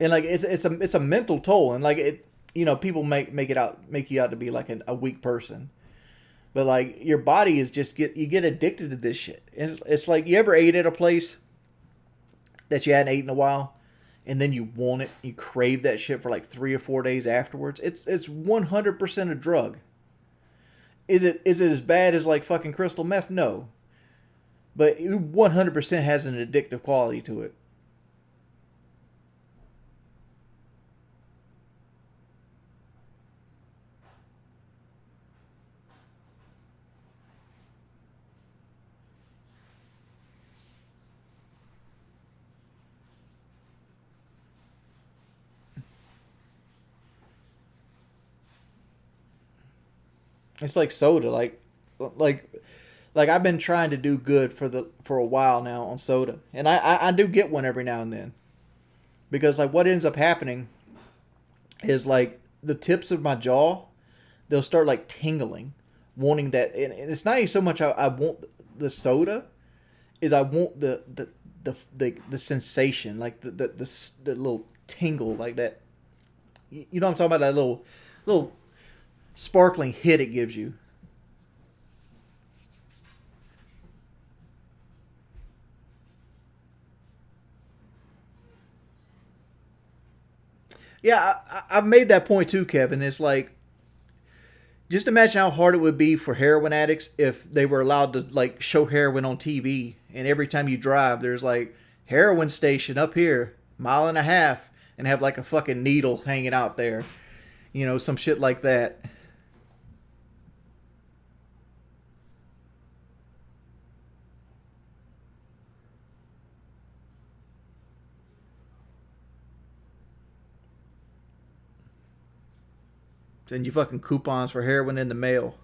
And like it's a mental toll, and like it, you know, people make you out to be like a weak person. But like your body is just you get addicted to this shit. It's like, you ever ate at a place that you hadn't eaten in a while, and then you want it, you crave that shit for like 3 or 4 days afterwards. It's 100% a drug. Is it as bad as like fucking crystal meth? No. But it 100% has an addictive quality to it. It's like soda, like I've been trying to do good for a while now on soda, and I do get one every now and then, because like what ends up happening is like the tips of my jaw, they'll start like tingling, wanting that, and it's not even so much I want the soda, is I want the sensation, like the little tingle, like that. You know what I'm talking about? That little sparkling hit it gives you. Yeah, I've made that point too, Kevin. It's like, just imagine how hard it would be for heroin addicts if they were allowed to like show heroin on TV, and every time you drive, there's like heroin station up here, 1.5 miles, and have like a fucking needle hanging out there, you know, some shit like that. Send you fucking coupons for heroin in the mail.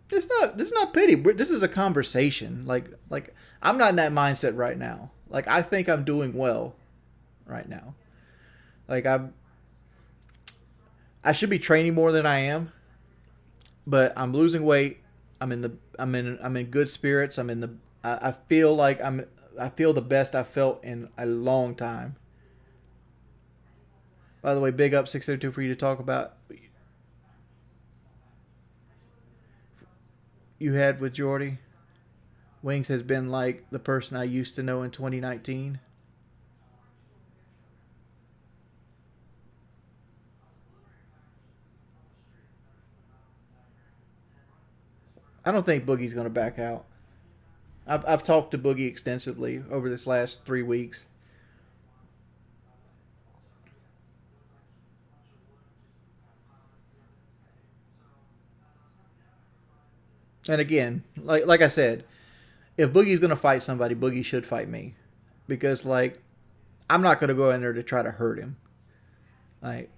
This is not pity. This is a conversation. Like I'm not in that mindset right now. Like I think I'm doing well right now. Like I should be training more than I am, but I'm losing weight. I'm in good spirits. I feel like I feel the best I've felt in a long time. By the way, big up 602 for you to talk about you had with Jordy. Wings has been like the person I used to know in 2019. I don't think Boogie's going to back out. I've talked to Boogie extensively over this last 3 weeks. And again, like I said, if Boogie's going to fight somebody, Boogie should fight me. Because, like, I'm not going to go in there to try to hurt him. Like,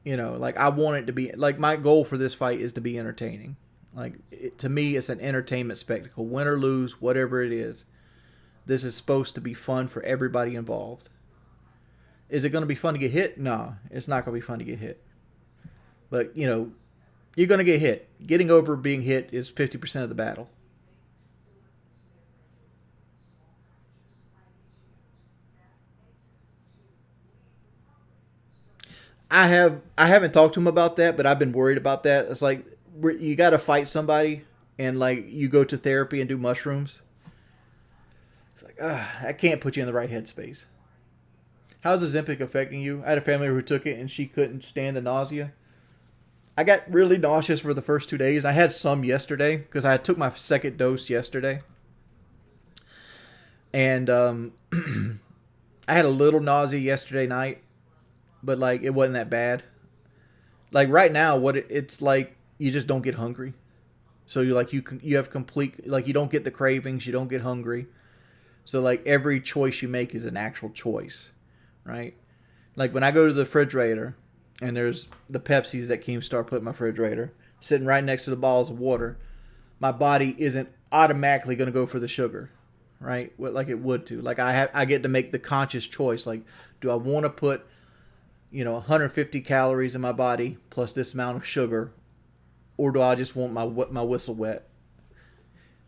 you know, like, I want it to be, like, my goal for this fight is to be entertaining. Like, to me, it's an entertainment spectacle. Win or lose, whatever it is. This is supposed to be fun for everybody involved. Is it going to be fun to get hit? No, it's not going to be fun to get hit. But, you know, you're going to get hit. Getting over being hit is 50% of the battle. I haven't talked to him about that, but I've been worried about that. It's like you got to fight somebody, and like you go to therapy and do mushrooms. It's like I can't put you in the right headspace. How's Ozempic affecting you? I had a family who took it and she couldn't stand the nausea. I got really nauseous for the first 2 days. I had some yesterday because I took my second dose yesterday, and I had a little nausea yesterday night, but like it wasn't that bad. Like right now, it's like you just don't get hungry. So you have complete, like, you don't get the cravings, you don't get hungry. So like every choice you make is an actual choice, right? Like when I go to the refrigerator and there's the Pepsis that Keemstar put in my refrigerator sitting right next to the bottles of water, my body isn't automatically going to go for the sugar, right? Like it would to. Like I get to make the conscious choice. Like, do I want to put 150 calories in my body plus this amount of sugar, or do I just want my whistle wet?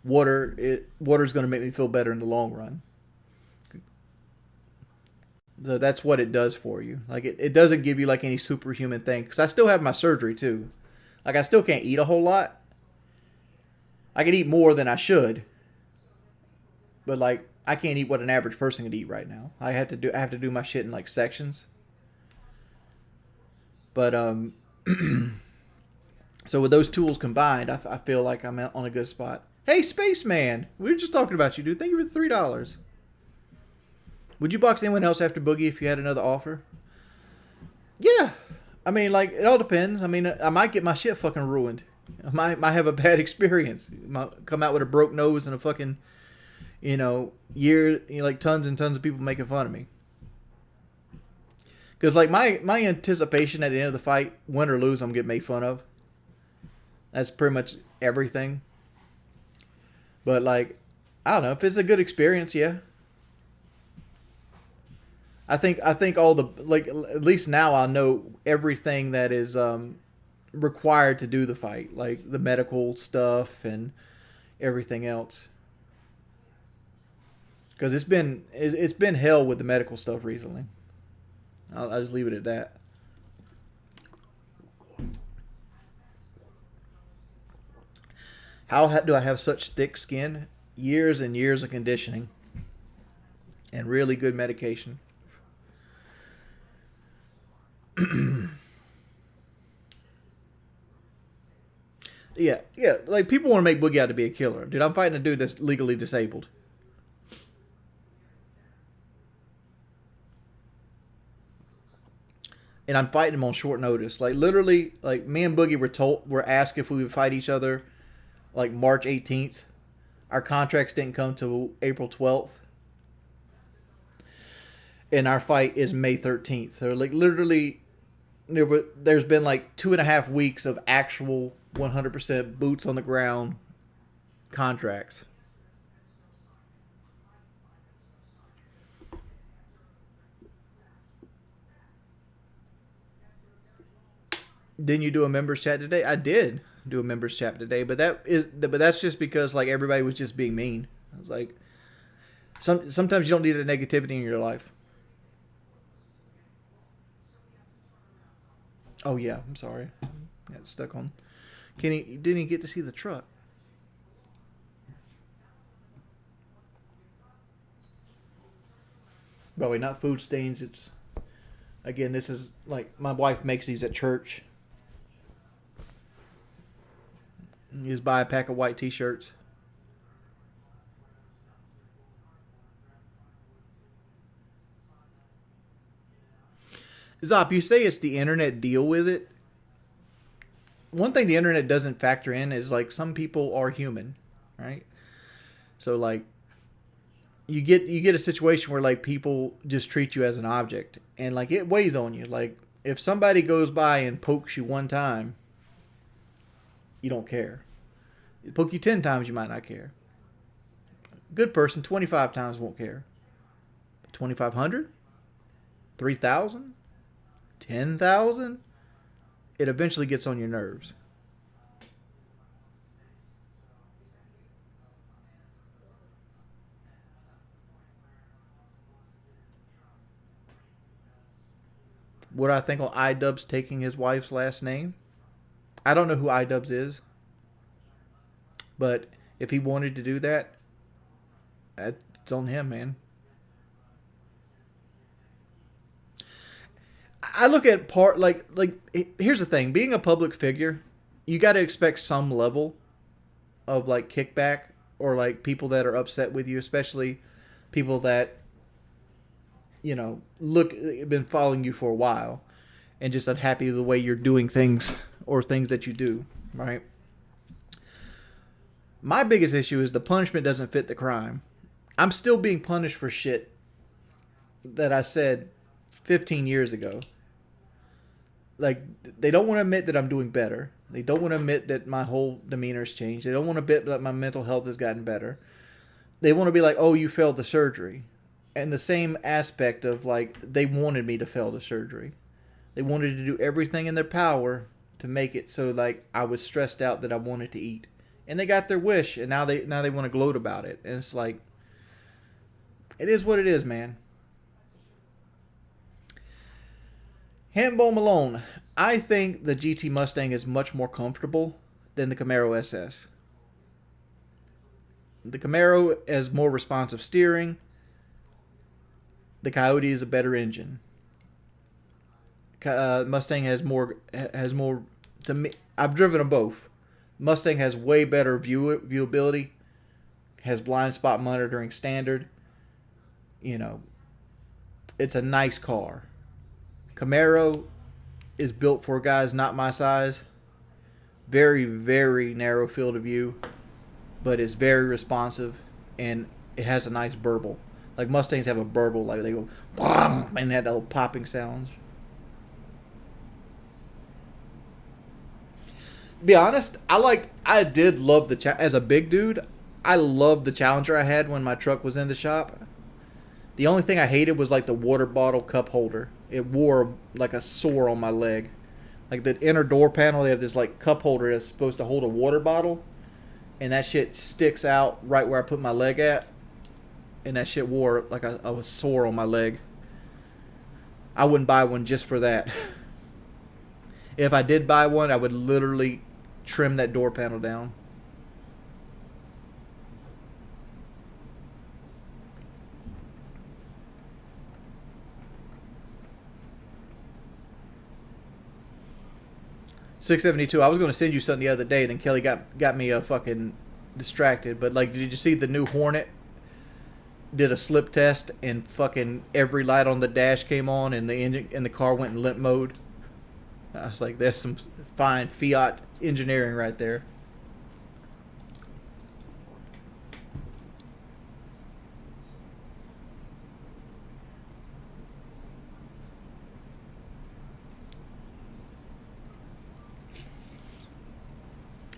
Water's going to make me feel better in the long run. So that's what it does for you. Like it doesn't give you like any superhuman thing. Because I still have my surgery too. Like I still can't eat a whole lot. I can eat more than I should. But like I can't eat what an average person could eat right now. I have to do my shit in like sections. But so with those tools combined, I feel like I'm on a good spot. Hey, Spaceman! We were just talking about you, dude. Thank you for the $3. Would you box anyone else after Boogie if you had another offer? Yeah. I mean, like, it all depends. I mean, I might get my shit fucking ruined. I might have a bad experience. Might come out with a broke nose and a fucking, like tons and tons of people making fun of me. Because, like, my anticipation at the end of the fight, win or lose, I'm getting made fun of. That's pretty much everything. But, like, I don't know. If it's a good experience, yeah. I think all the, like, at least now I know everything that is required to do the fight. Like, the medical stuff and everything else. Because it's been hell with the medical stuff recently. I'll just leave it at that. How do I have such thick skin? Years and years of conditioning. And really good medication. Yeah. Like, people want to make Boogie out to be a killer. Dude, I'm fighting a dude that's legally disabled. And I'm fighting him on short notice. Like, literally, like, me and Boogie were asked if we would fight each other, like, March 18th. Our contracts didn't come till April 12th. And our fight is May 13th. So, like, literally, there's been, like, 2.5 weeks of actual 100% boots on the ground contracts. Didn't you do a members chat today? I did do a members chat today, but that's just because, like, everybody was just being mean. I was like, sometimes you don't need the negativity in your life. Oh yeah, I'm sorry. Got stuck on. Kenny, didn't even get to see the truck. By the way, not food stains. It's, again, this is like, my wife makes these at church. You just buy a pack of white t-shirts. Zop, you say it's the internet, deal with it. One thing the internet doesn't factor in is, like, some people are human, right? So, like, you get a situation where, like, people just treat you as an object, and, like, it weighs on you. Like, if somebody goes by and pokes you one time, you don't care. Poke you 10 times, you might not care. Good person, 25 times won't care. 2,500? 3,000? 10,000? It eventually gets on your nerves. what I think on iDubbbz taking his wife's last name. I don't know who iDubbbz is, but if he wanted to do that, it's on him, man. I look at here's the thing: being a public figure, you got to expect some level of like kickback or like people that are upset with you, especially people that been following you for a while and just unhappy with the way you're doing things or things that you do, right? My biggest issue is the punishment doesn't fit the crime. I'm still being punished for shit that I said 15 years ago. Like, they don't want to admit that I'm doing better. They don't want to admit that my whole demeanor's changed. They don't want to admit that my mental health has gotten better. They want to be like, oh, you failed the surgery. And the same aspect of, like, they wanted me to fail the surgery. They wanted to do everything in their power to make it so, like, I was stressed out that I wanted to eat. And they got their wish, and now they want to gloat about it. And it's like, it is what it is, man. Handball Malone, I think the GT Mustang is much more comfortable than the Camaro SS. The Camaro has more responsive steering. The Coyote is a better engine. Mustang has more. To me, I've driven them both. Mustang has way better viewability. Has blind spot monitoring standard. It's a nice car. Camaro is built for guys not my size. Very, very narrow field of view, but it's very responsive, and it has a nice burble. Like Mustangs have a burble, like they go BOOM, and they have that little popping sounds. Be honest, I did love as a big dude, I loved the Challenger I had when my truck was in the shop. The only thing I hated was like the water bottle cup holder. It wore like a sore on my leg. Like the inner door panel, they have this like cup holder that's supposed to hold a water bottle, and that shit sticks out right where I put my leg at, and that shit wore like a sore on my leg. I wouldn't buy one just for that. If I did buy one, I would literally trim that door panel down. $672. I was going to send you something the other day, and then Kelly got me fucking distracted. But like, did you see the new Hornet? Did a slip test, and fucking every light on the dash came on, and the engine and the car went in limp mode. I was like, there's some fine Fiat engineering right there.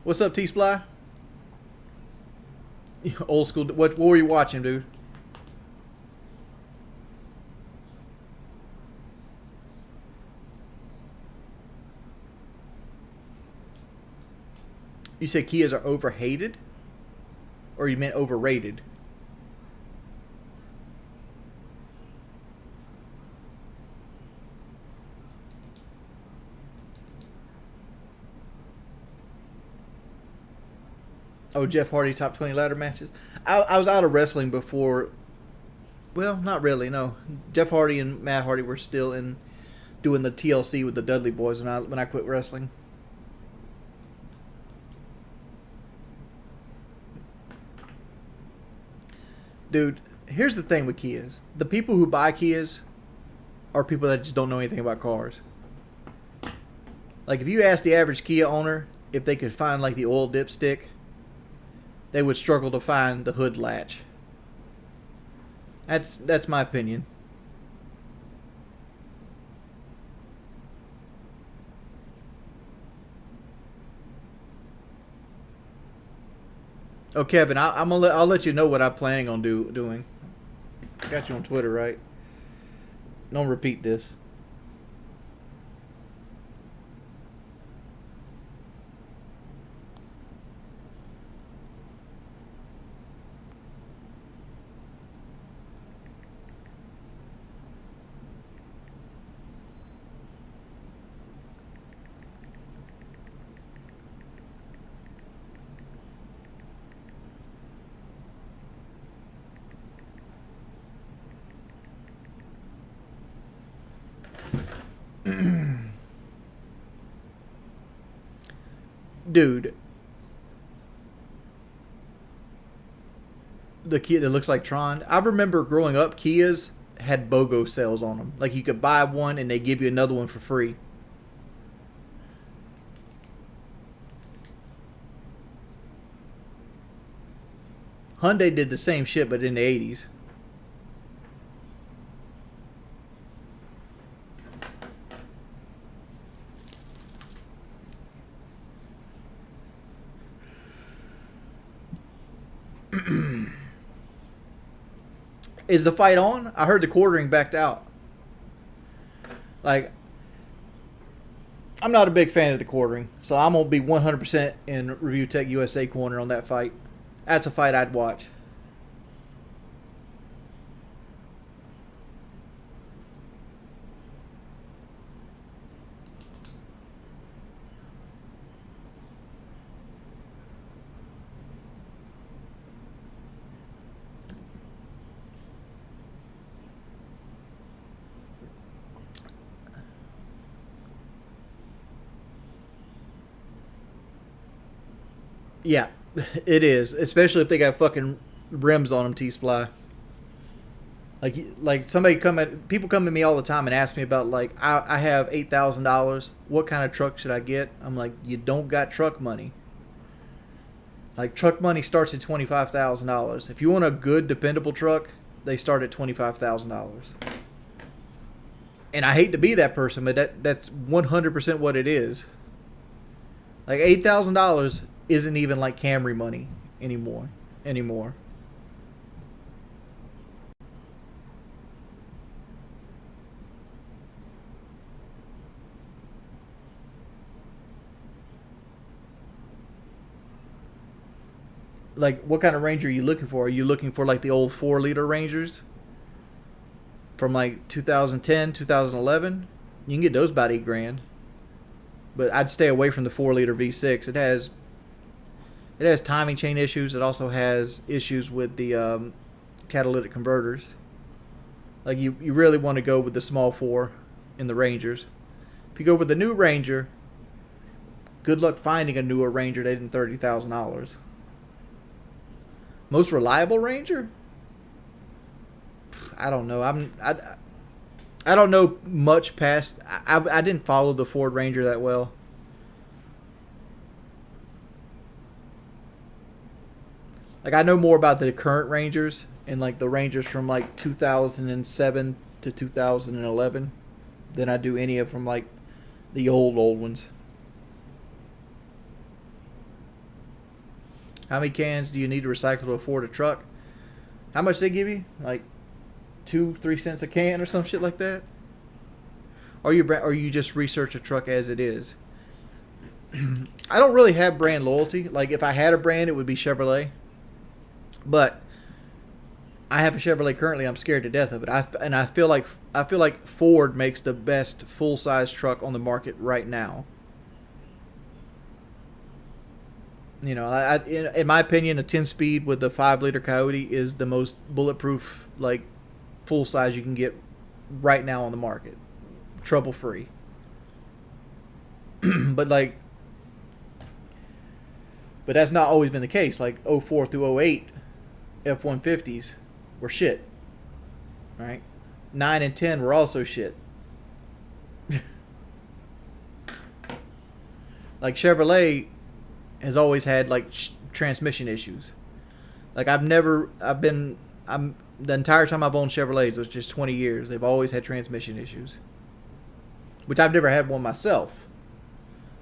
What's up, T-Sply? Old school. What were you watching, dude? You said Kias are overhated? Or you meant overrated? Oh, Jeff Hardy top 20 ladder matches. I was out of wrestling before. Well, not really. No, Jeff Hardy and Matt Hardy were still in doing the TLC with the Dudley Boys when I quit wrestling. Dude, here's the thing with Kias. The people who buy Kias are people that just don't know anything about cars. Like, if you ask the average Kia owner if they could find like the oil dipstick, they would struggle to find the hood latch. That's my opinion. Oh, Kevin, I'll let you know what I'm planning on doing. Got you on Twitter, right? Don't repeat this. Dude. The Kia that looks like Tron. I remember growing up, Kias had BOGO sales on them. Like you could buy one and they give you another one for free. Hyundai did the same shit, but in the 80s. Is the fight on? I heard the quartering backed out. Like, I'm not a big fan of the quartering, so I'm going to be 100% in Review Tech USA corner on that fight. That's a fight I'd watch. Yeah, it is. Especially if they got fucking rims on them, T-Sply. Like people come to me all the time and ask me about, like, I have $8,000. What kind of truck should I get? I'm like, you don't got truck money. Like, truck money starts at $25,000. If you want a good, dependable truck, they start at $25,000. And I hate to be that person, but that's 100% what it is. Like, $8,000 isn't even like Camry money anymore. Like, what kind of Ranger are you looking for? Are you looking for like the old 4-liter Rangers from like 2010, 2011? You can get those about $8,000. But I'd stay away from the 4-liter V6. It has timing chain issues. It also has issues with the catalytic converters. Like, you really want to go with the small 4 in the Rangers. If you go with the new Ranger, good luck finding a newer Ranger than $30,000. Most reliable Ranger? I don't know. I don't know much past. I didn't follow the Ford Ranger that well. Like, I know more about the current Rangers and like the Rangers from like 2007 to 2011 than I do any of from like the old ones. How many cans do you need to recycle to afford a truck? How much they give you? Like 2-3 cents a can or some shit like that? Or you just research a truck as it is? I don't really have brand loyalty. Like, if I had a brand, it would be Chevrolet. But I have a Chevrolet currently. I'm scared to death of it. I feel like Ford makes the best full-size truck on the market right now. You know, in my opinion, a 10-speed with the 5-liter Coyote is the most bulletproof, like, full-size you can get right now on the market. Trouble-free. But that's not always been the case. Like, 04 through 08 F-150s were shit. Right? 9 and 10 were also shit. Like, Chevrolet has always had like transmission issues. Like, the entire time I've owned Chevrolets, which is 20 years, they've always had transmission issues. Which I've never had one myself.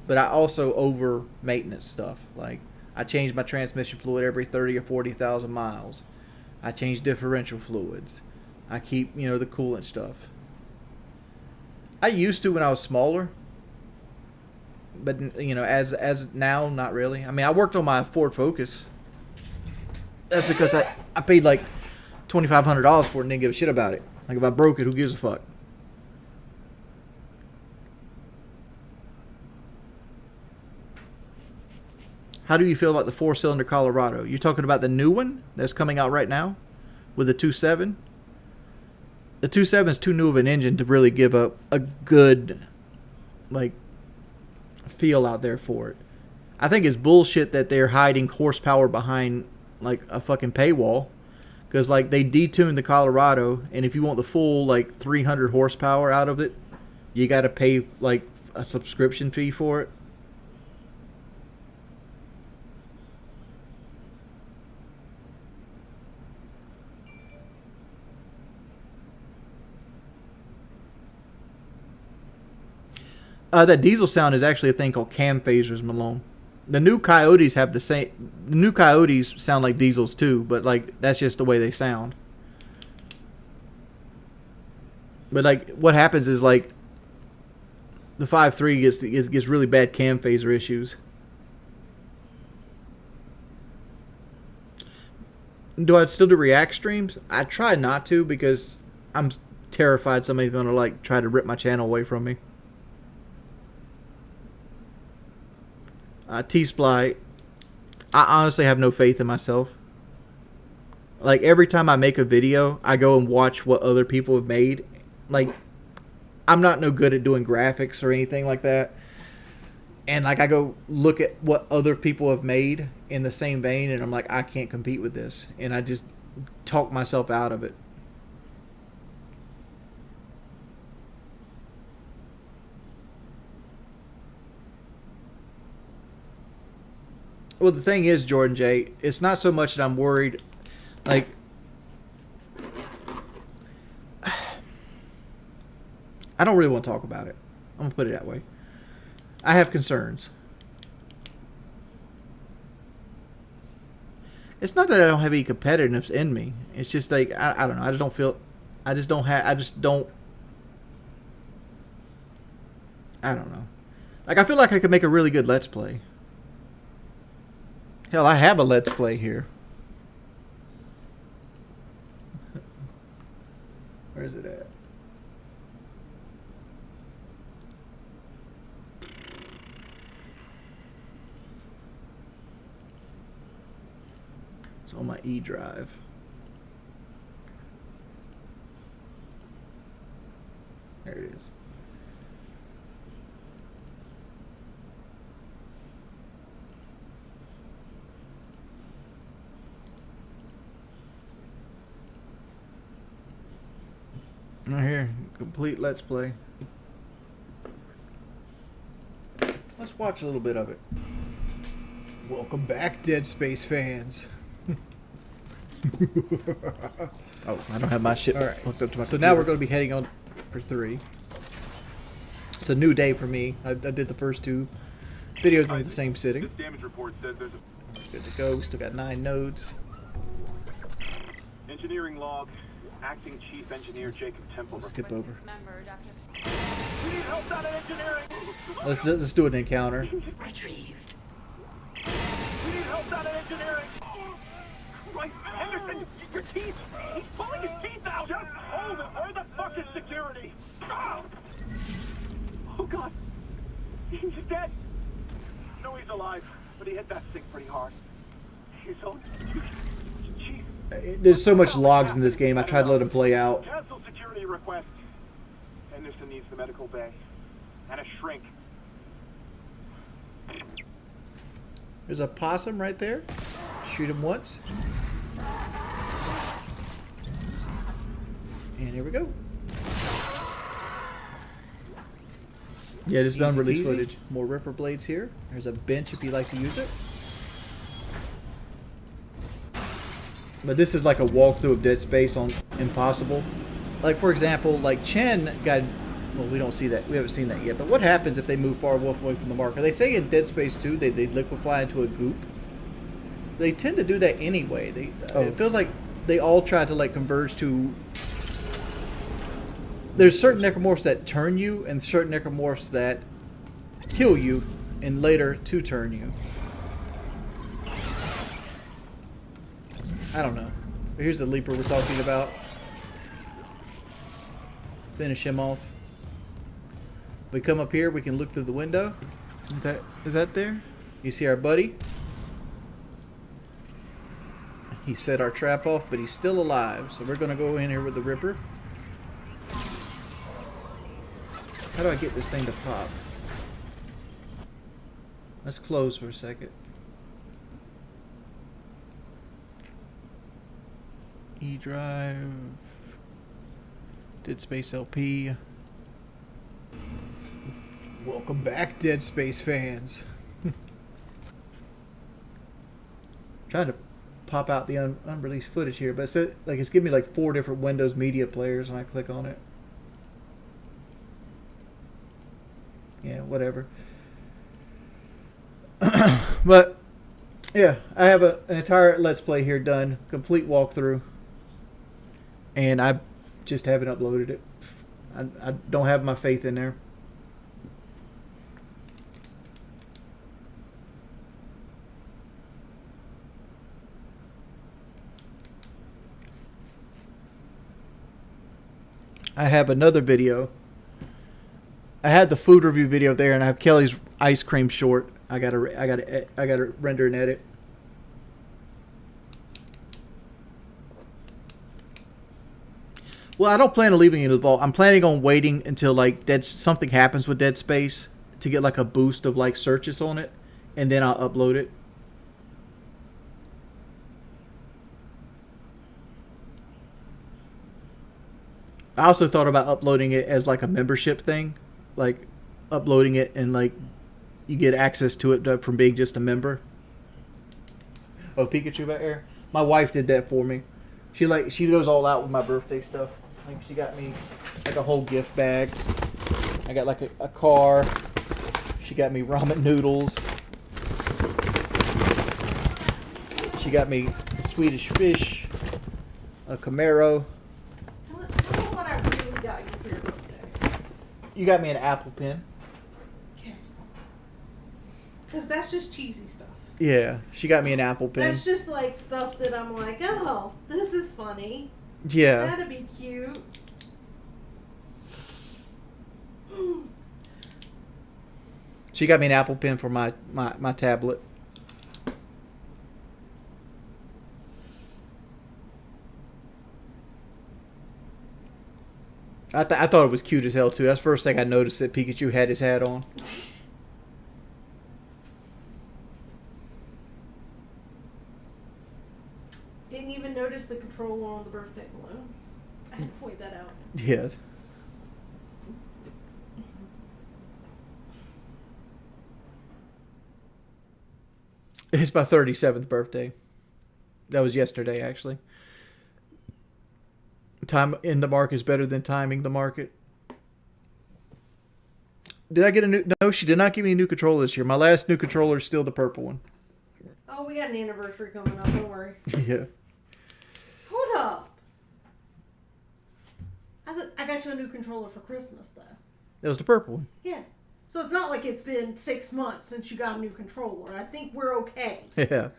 But I also over maintenance stuff. Like, I change my transmission fluid every 30 or 40,000 miles. I change differential fluids. I keep, the coolant stuff. I used to when I was smaller. But, as now, not really. I mean, I worked on my Ford Focus. That's because I paid like $2,500 for it and didn't give a shit about it. Like, if I broke it, who gives a fuck? How do you feel about the 4-cylinder Colorado? You talking about the new one that's coming out right now with the 2.7? The 2.7 is too new of an engine to really give a good like feel out there for it. I think it's bullshit that they're hiding horsepower behind like a fucking paywall, because like they detuned the Colorado, and if you want the full like 300 horsepower out of it, you got to pay like a subscription fee for it. That diesel sound is actually a thing called cam phasers, Malone. The new Coyotes have the same. The new Coyotes sound like diesels too, but like that's just the way they sound. But like what happens is like the 5.3 gets really bad cam phaser issues. Do I still do react streams? I try not to because I'm terrified somebody's gonna like try to rip my channel away from me. T-Sply, I honestly have no faith in myself. Like every time I make a video, I go and watch what other people have made. Like I'm not no good at doing graphics or anything like that. And like I go look at what other people have made in the same vein, and I'm like, I can't compete with this, and I just talk myself out of it. Well, the thing is, Jordan J, it's not so much that I'm worried. Like, I don't really want to talk about it. I'm going to put it that way. I have concerns. It's not that I don't have any competitiveness in me. It's just like, I don't know. I just don't feel, I don't know. Like, I feel like I could make a really good Let's Play. Hell, I have a Let's Play here. Where is it at? It's on my E drive. There it is. Right here, complete Let's Play. Let's watch a little bit of it. Welcome back, Dead Space fans. Oh, I don't have my shit hooked up to my computer. Now we're going to be heading on for 3. It's a new day for me. I did the first 2 videos in the same sitting. This damage report says there's Good to go. We still got 9 nodes. engineering log. Acting Chief Engineer Jacob Temple. Let's skip over. We need help down in engineering. Let's do an encounter. Retrieved. We need help down in engineering. Right, Henderson, your teeth. He's pulling his teeth out. Just hold it. Where the fuck is security? Oh God, he's dead. No, he's alive, but he hit that thing pretty hard. His own chief. There's so much logs in this game. I tried to let him play out. Cancel security request. Henderson needs the medical bay and a shrink. There's a possum right there. Shoot him once. And here we go. Yeah, this is unreleased footage. More Ripper blades here. There's a bench if you like to use it. But this is like a walkthrough of Dead Space on Impossible. Like, for example, like Chen got... Well, we don't see that. We haven't seen that yet. But what happens if they move far enough away from the marker? They say in Dead Space 2 they liquefy into a goop. They tend to do that anyway. It feels like they all try to like converge to... There's certain necromorphs that turn you and certain necromorphs that kill you and later to turn you. I don't know. Here's the leaper we're talking about. Finish him off. We come up here, we can look through the window. Is that there? You see our buddy? He set our trap off, but he's still alive. So we're gonna go in here with the Ripper. How do I get this thing to pop? Let's close for a second. E drive. Dead Space LP. Welcome back, Dead Space fans. Trying to pop out the unreleased footage here, but it's giving me like 4 different Windows media players when I click on it. Yeah, whatever. But yeah, I have an entire Let's Play here done, complete walkthrough, and I just haven't uploaded it. I don't have my faith in there. I have another video. I had the food review video there, and I have Kelly's ice cream short. I gotta render and edit. Well, I don't plan on leaving it in the vault. I'm planning on waiting until like something happens with Dead Space to get like a boost of like searches on it, and then I'll upload it. I also thought about uploading it as like a membership thing, like uploading it and like you get access to it from being just a member. Oh, Pikachu back there. My wife did that for me. She goes all out with my birthday stuff. Like she got me like a whole gift bag. I got like a car. She got me ramen noodles. She got me a Swedish fish, a Camaro. Tell me what I really got you for your birthday. You got me an Apple Pen. Okay. Because that's just cheesy stuff. Yeah, she got me an Apple Pen. That's just like stuff that I'm like, oh, this is funny. Yeah. That'd be cute. She got me an Apple Pen for my tablet. I thought it was cute as hell too. That's the first thing I noticed, that Pikachu had his hat on. Didn't even notice the controller on the birthday balloon. I had to point that out. Yeah. It's my 37th birthday. That was yesterday, actually. Time in the market is better than timing the market. Did I get a new... No, she did not give me a new controller this year. My last new controller is still the purple one. Oh, we got an anniversary coming up. Don't worry. Yeah. Hold up. I got you a new controller for Christmas, though. That was the purple one. Yeah. So it's not like it's been 6 months since you got a new controller. I think we're okay. Yeah.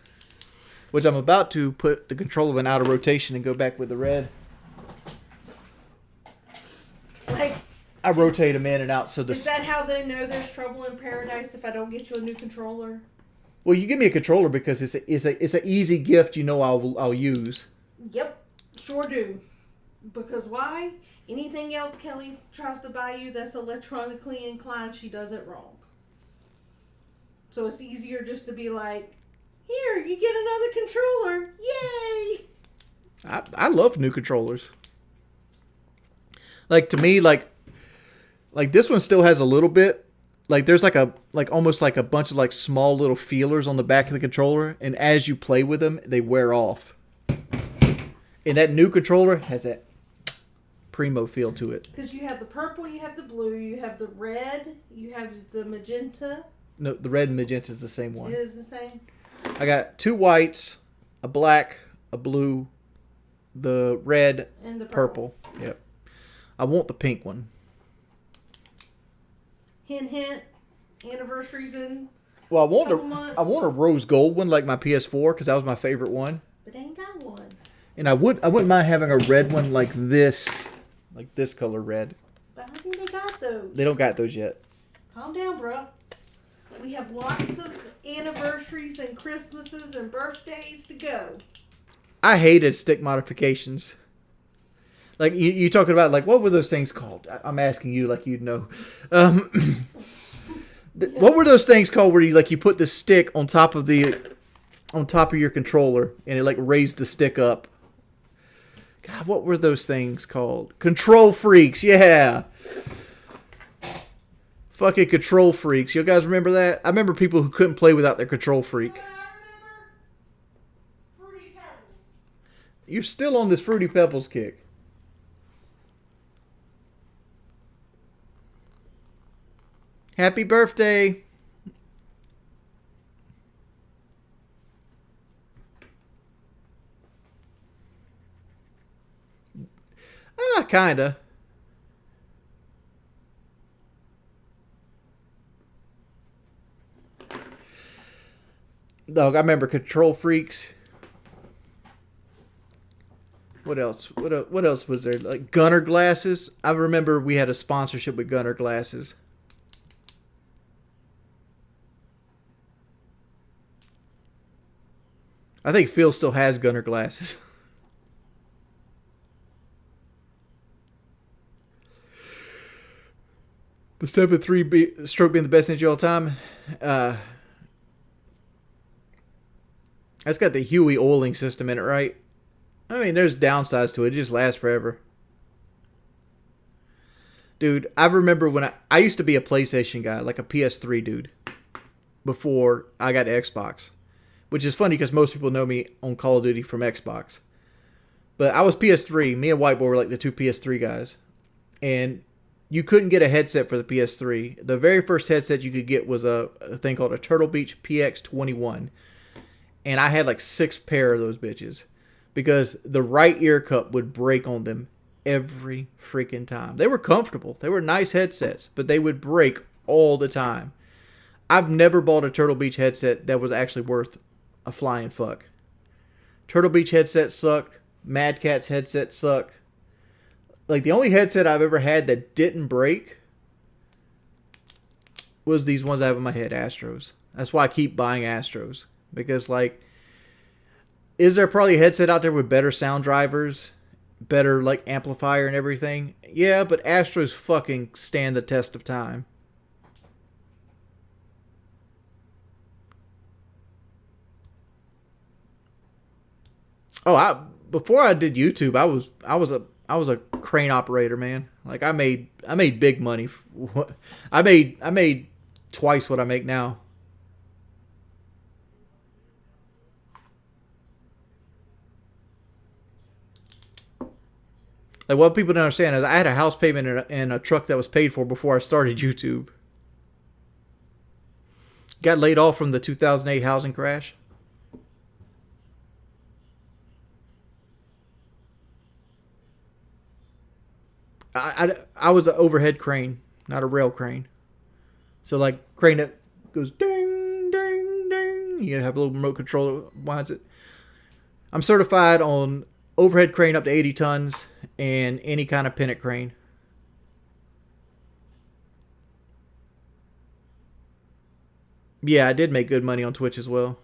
Which I'm about to put the controller one out of rotation and go back with the red. Like, I rotate them in and out so the... Is that how they know there's trouble in paradise if I don't get you a new controller? Well, you give me a controller because it's an easy gift. You know I'll use. Yep, sure do. Because why? Anything else Kelly tries to buy you that's electronically inclined, she does it wrong. So it's easier just to be like, here, you get another controller. Yay! I love new controllers. Like, to me, like this one still has a little bit. Like, there's almost like a bunch of like small little feelers on the back of the controller, and as you play with them, they wear off. And that new controller has that primo feel to it. Because you have the purple, you have the blue, you have the red, you have the magenta. No, the red and magenta is the same one. It is the same. I got 2 whites, a black, a blue, the red, and the purple. Yep. I want the pink one. Hint, hint. Anniversaries in. Well, I want a rose gold one like my PS4 because that was my favorite one. But they ain't got one. And I wouldn't mind having a red one like this color red. But I don't think they got those. They don't got those yet. Calm down, bro. We have lots of anniversaries and Christmases and birthdays to go. I hated stick modifications. Like, you talking about, like, what were those things called? I'm asking you like you'd know. What were those things called where you put the stick on top of your controller and it like raised the stick up? God, what were those things called? Control freaks, yeah. Fucking control freaks. You guys remember that? I remember people who couldn't play without their control freak. Fruity Pebbles. You're still on this Fruity Pebbles kick. Happy birthday. Kinda. Dog, I remember Control Freaks. What else? What else was there? Like Gunner glasses. I remember we had a sponsorship with Gunner glasses. I think Phil still has Gunner glasses. The 7.3 stroke being the best ninja of all time. That's got the Huey oiling system in it, right? I mean, there's downsides to it. It just lasts forever. Dude, I remember when I used to be a PlayStation guy, like a PS3 dude, before I got Xbox. Which is funny because most people know me on Call of Duty from Xbox. But I was PS3. Me and White Boy were like the two PS3 guys. And you couldn't get a headset for the PS3. The very first headset you could get was a thing called a Turtle Beach PX21. And I had like 6 pair of those bitches. Because the right ear cup would break on them every freaking time. They were comfortable. They were nice headsets. But they would break all the time. I've never bought a Turtle Beach headset that was actually worth a flying fuck. Turtle Beach headsets suck. Mad Catz headsets suck. Like, the only headset I've ever had that didn't break was these ones I have in my head, Astros. That's why I keep buying Astros. Because, like, is there probably a headset out there with better sound drivers? Better, like, amplifier and everything? Yeah, but Astros fucking stand the test of time. Oh, before I did YouTube, I was a crane operator, man. Like I made big money. I made twice what I make now. Like what people don't understand is I had a house payment and a truck that was paid for before I started YouTube. Got laid off from the 2008 housing crash. I was an overhead crane, not a rail crane. So like crane that goes ding, ding, ding. You have a little remote control that winds it. I'm certified on overhead crane up to 80 tons and any kind of pennant crane. Yeah, I did make good money on Twitch as well.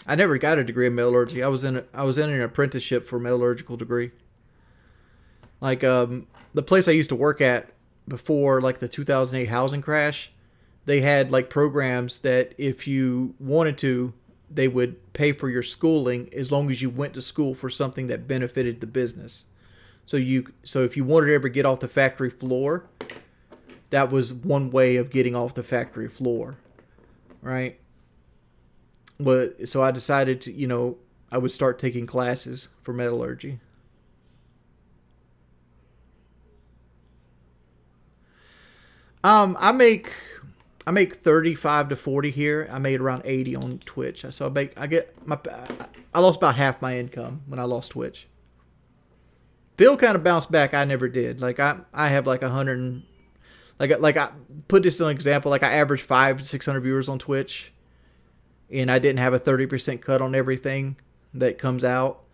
I never got a degree in metallurgy. I was in an apprenticeship for a metallurgical degree. Like the place I used to work at before like the 2008 housing crash, they had like programs that if you wanted to, they would pay for your schooling as long as you went to school for something that benefited the business. So if you wanted to ever get off the factory floor, that was one way of getting off the factory floor, right? But so I decided to, I would start taking classes for metallurgy. I make 35 to 40 here. I made around 80 on Twitch. So I lost about half my income when I lost Twitch. Phil kind of bounced back. I never did. Like I have like 100. Like I put this as an example. Like I average 500 to 600 viewers on Twitch. And I didn't have a 30% cut on everything that comes out.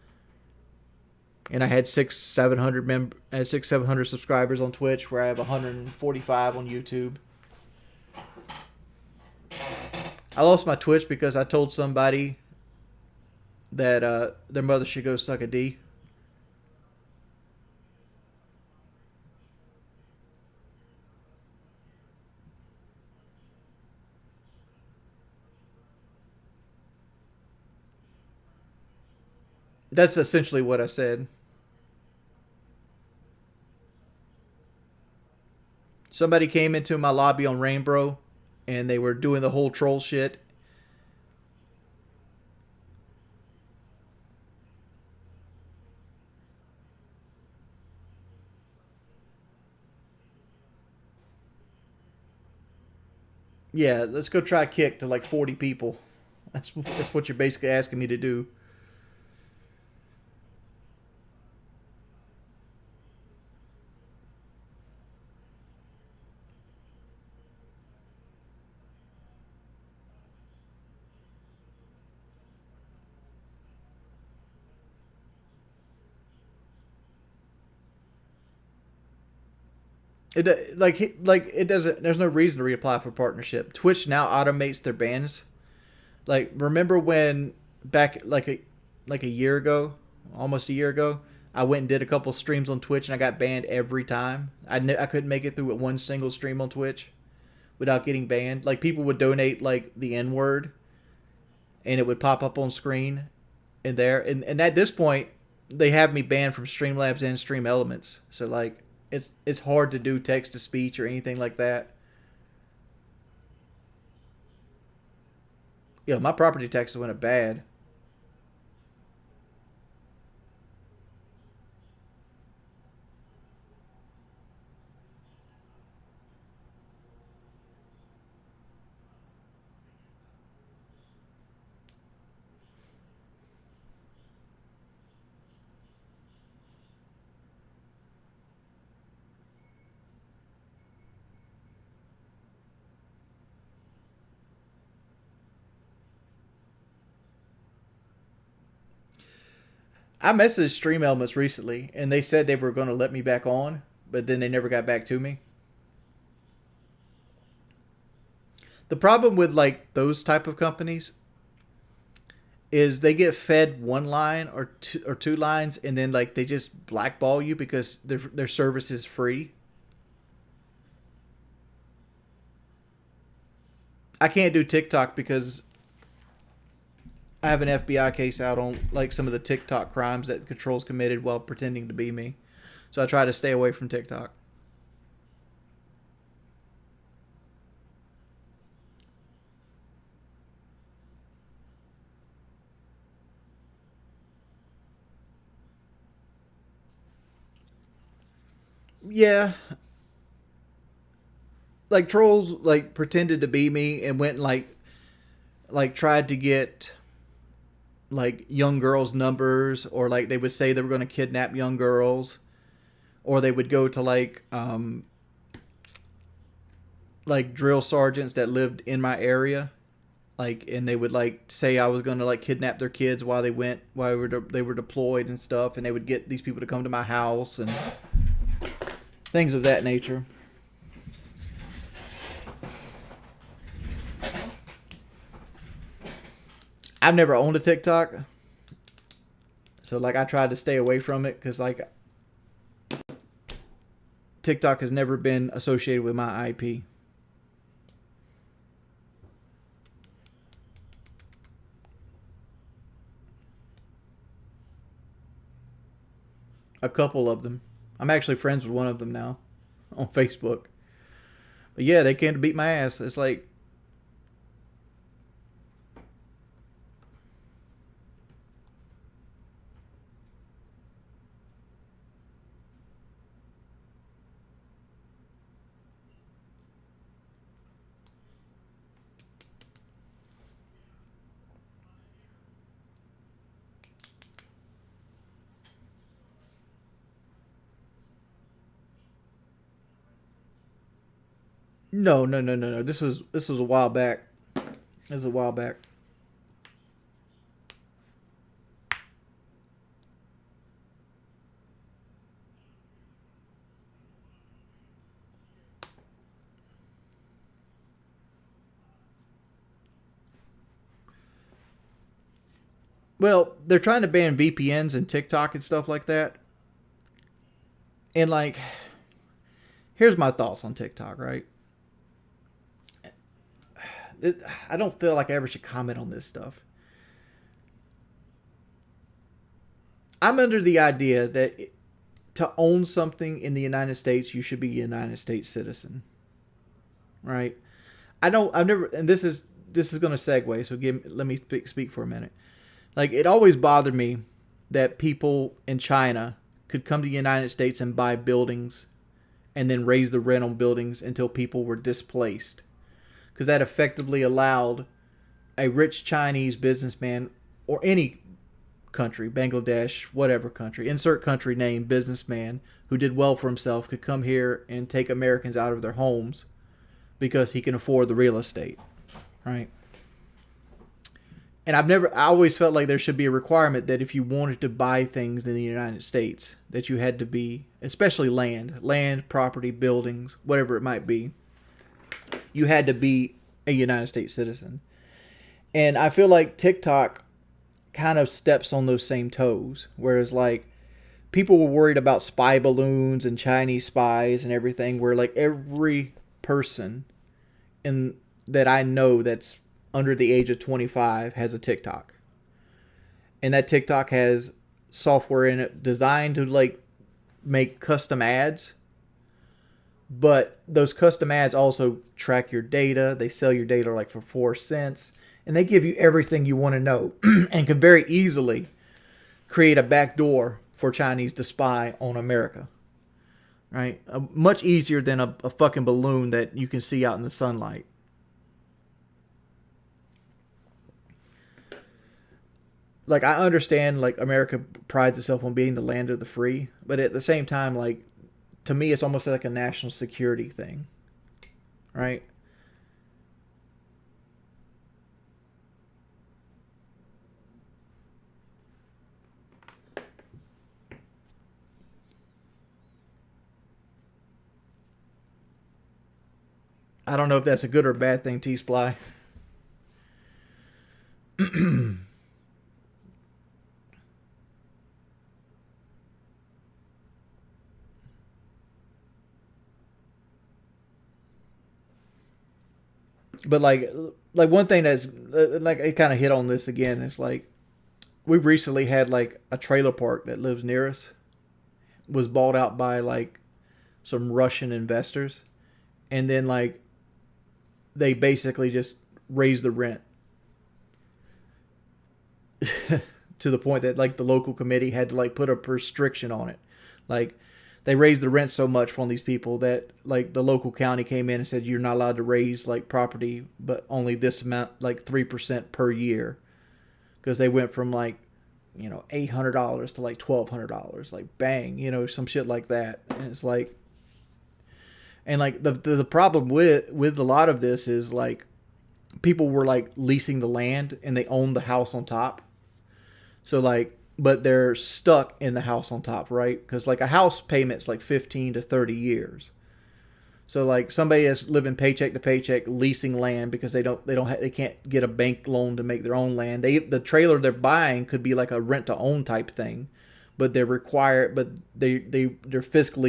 And I had 700 subscribers on Twitch, where I have 145 on YouTube. I lost my Twitch because I told somebody that their mother should go suck a D. That's essentially what I said. Somebody came into my lobby on Rainbow, and they were doing the whole troll shit. Yeah, let's go try kick to like 40 people. That's what you're basically asking me to do. It doesn't. There's no reason to reapply for partnership. Twitch now automates their bans. Like, remember when back like a year ago, almost a year ago, I went and did a couple streams on Twitch and I got banned every time. I couldn't make it through with one single stream on Twitch without getting banned. Like, people would donate like the N word, and it would pop up on screen, and at this point they have me banned from Streamlabs and Stream Elements. So like, it's hard to do text to speech or anything like that. Yo, my property taxes went up bad. I messaged Stream Elements recently, and they said they were going to let me back on, but then they never got back to me. The problem with like those type of companies is they get fed one line or two lines, and then like they just blackball you because their service is free. I can't do TikTok because I have an FBI case out on like some of the TikTok crimes that Control's committed while pretending to be me. So I try to stay away from TikTok. Yeah. Like, trolls like pretended to be me and went and like tried to get like young girls' numbers, or like they would say they were going to kidnap young girls, or they would go to like drill sergeants that lived in my area, like, and they would like say I was going to like kidnap their kids while they were deployed and stuff, and they would get these people to come to my house and things of that nature. I've never owned a TikTok, so like I tried to stay away from it because like TikTok has never been associated with my IP. A couple of them. I'm actually friends with one of them now on Facebook. But yeah, they came to beat my ass. It's like, no. This was a while back. This was a while back. Well, they're trying to ban VPNs and TikTok and stuff like that. And like, here's my thoughts on TikTok, right? I don't feel like I ever should comment on this stuff. I'm under the idea that to own something in the United States, you should be a United States citizen, right? I've never, and this is going to segue. So let me speak for a minute. Like, it always bothered me that people in China could come to the United States and buy buildings and then raise the rent on buildings until people were displaced. Because that effectively allowed a rich Chinese businessman or any country, Bangladesh, whatever country, insert country name, businessman who did well for himself could come here and take Americans out of their homes because he can afford the real estate, right? And I always felt like there should be a requirement that if you wanted to buy things in the United States, that you had to be, especially land, property, buildings, whatever it might be, you had to be a United States citizen. And I feel like TikTok kind of steps on those same toes. Whereas like people were worried about spy balloons and Chinese spies and everything, where like every person that I know that's under the age of 25 has a TikTok. And that TikTok has software in it designed to like make custom ads. But those custom ads also track your data. They sell your data like for 4 cents. And they give you everything you want to know. And can very easily create a backdoor for Chinese to spy on America. Right? Much easier than a fucking balloon that you can see out in the sunlight. Like, I understand, like, America prides itself on being the land of the free. But at the same time, like, to me, it's almost like a national security thing, right? I don't know if that's a good or bad thing, T-Sply. But like one thing that's like, it kind of hit on this again. It's like we recently had like a trailer park that lives near us was bought out by like some Russian investors, and then like they basically just raised the rent to the point that like the local committee had to like put a restriction on it. Like, they raised the rent so much from these people that like the local county came in and said you're not allowed to raise like property, but only this amount, like 3% per year, because they went from like, you know, $800 to like $1,200, like bang, you know, some shit like that. And it's like, and like the problem with a lot of this is like people were like leasing the land and they owned the house on top, so like. But they're stuck in the house on top, right? Because like a house payment's like 15 to 30 years. So like somebody is living paycheck to paycheck, leasing land because they can't get a bank loan to make their own land. The trailer they're buying could be like a rent to own type thing, but they're fiscally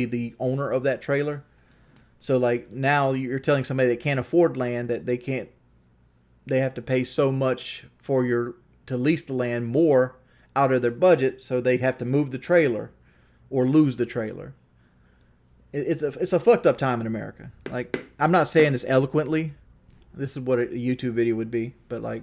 the owner of that trailer. So like now you're telling somebody that can't afford land that they have to pay so much to lease the land more out of their budget, so they have to move the trailer or lose the trailer. It's a fucked up time in America. Like, I'm not saying this eloquently. This is what a YouTube video would be, but like,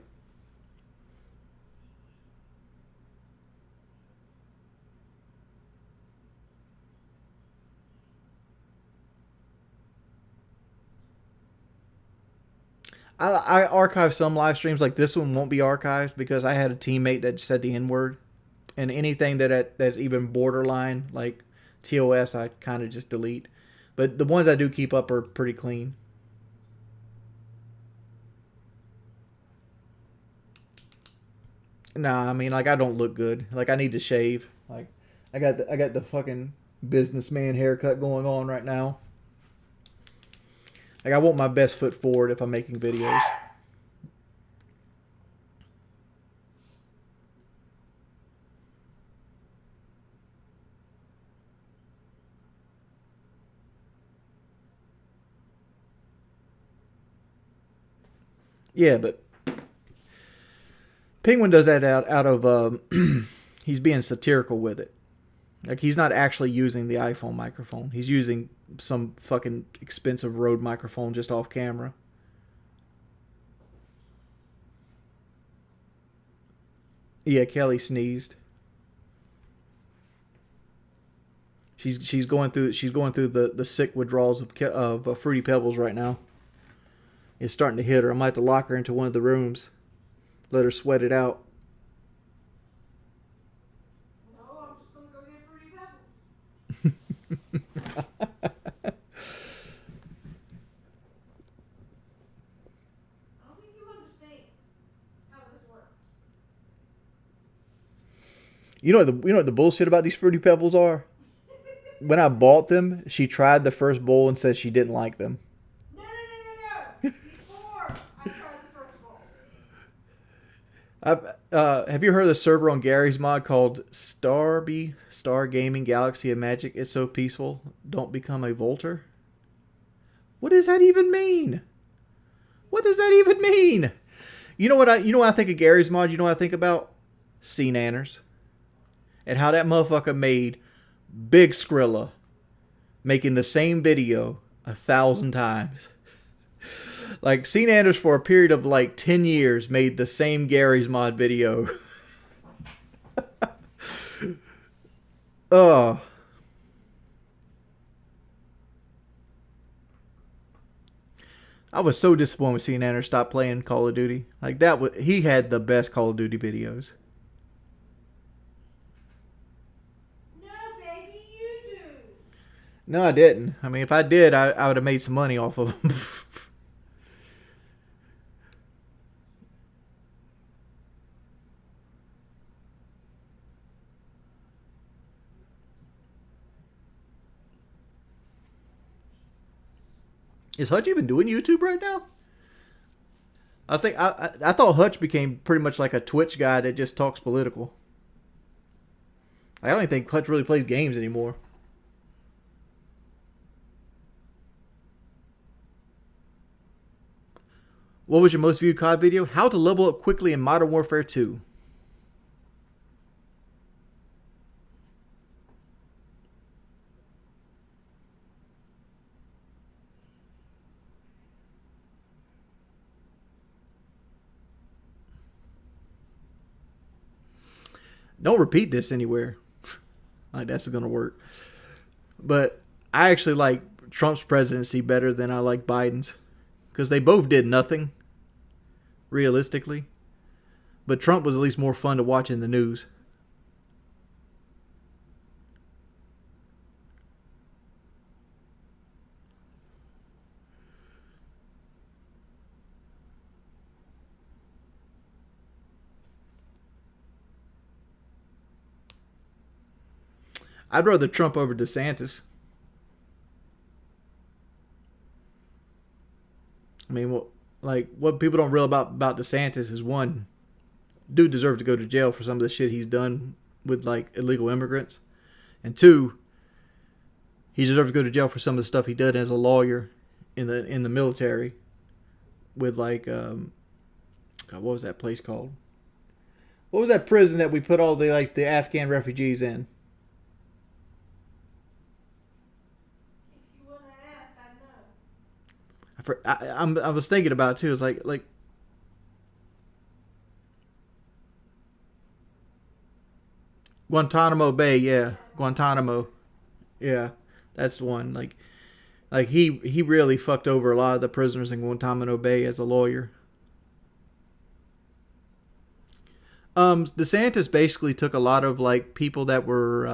I archive some live streams. Like, this one won't be archived because I had a teammate that said the N-word. And anything that's even borderline, like TOS, I kind of just delete. But the ones I do keep up are pretty clean. Nah, I mean, like, I don't look good. Like, I need to shave. Like, I got the fucking businessman haircut going on right now. Like, I want my best foot forward if I'm making videos. Yeah, but Penguin does that out of he's being satirical with it. Like, he's not actually using the iPhone microphone. He's using some fucking expensive Rode microphone just off camera. Yeah, Kelly sneezed. She's going through the sick withdrawals of Fruity Pebbles right now. It's starting to hit her. I might have to lock her into one of the rooms. Let her sweat it out. No, I'm just gonna go get Fruity Pebbles. I don't think you understand how this works. You know what the bullshit about these Fruity Pebbles are? When I bought them, she tried the first bowl and said she didn't like them. No. Before I tried the first bowl. Have you heard of the server on Gary's mod called Star Gaming Galaxy of Magic? It's so peaceful. Don't become a Volter. What does that even mean? What does that even mean? You know what I think of Gary's mod? You know what I think about? Sea Nanners. And how that motherfucker made Big Skrilla making the same video 1,000 times. Like, Sea Nanners for a period of like 10 years made the same Gary's mod video. Oh. I was so disappointed when Sea Nanners stopped playing Call of Duty. Like, he had the best Call of Duty videos. No, I didn't. I mean, if I did, I would have made some money off of them. Is Hutch even doing YouTube right now? I thought Hutch became pretty much like a Twitch guy that just talks political. I don't even think Hutch really plays games anymore. What was your most viewed COD video? How to level up quickly in Modern Warfare 2. Don't repeat this anywhere. Like, that's going to work. But I actually like Trump's presidency better than I like Biden's. Because they both did nothing. Realistically. But Trump was at least more fun to watch in the news. I'd rather Trump over DeSantis. I mean, what people don't realize about DeSantis is, one, dude deserves to go to jail for some of the shit he's done with like illegal immigrants, and two, he deserves to go to jail for some of the stuff he did as a lawyer in the military with like God, what was that place called? What was that prison that we put all the Afghan refugees in? I was thinking about it too. It's like Guantanamo Bay, yeah, Guantanamo, yeah, that's the one. Like he really fucked over a lot of the prisoners in Guantanamo Bay as a lawyer. DeSantis basically took a lot of like people that were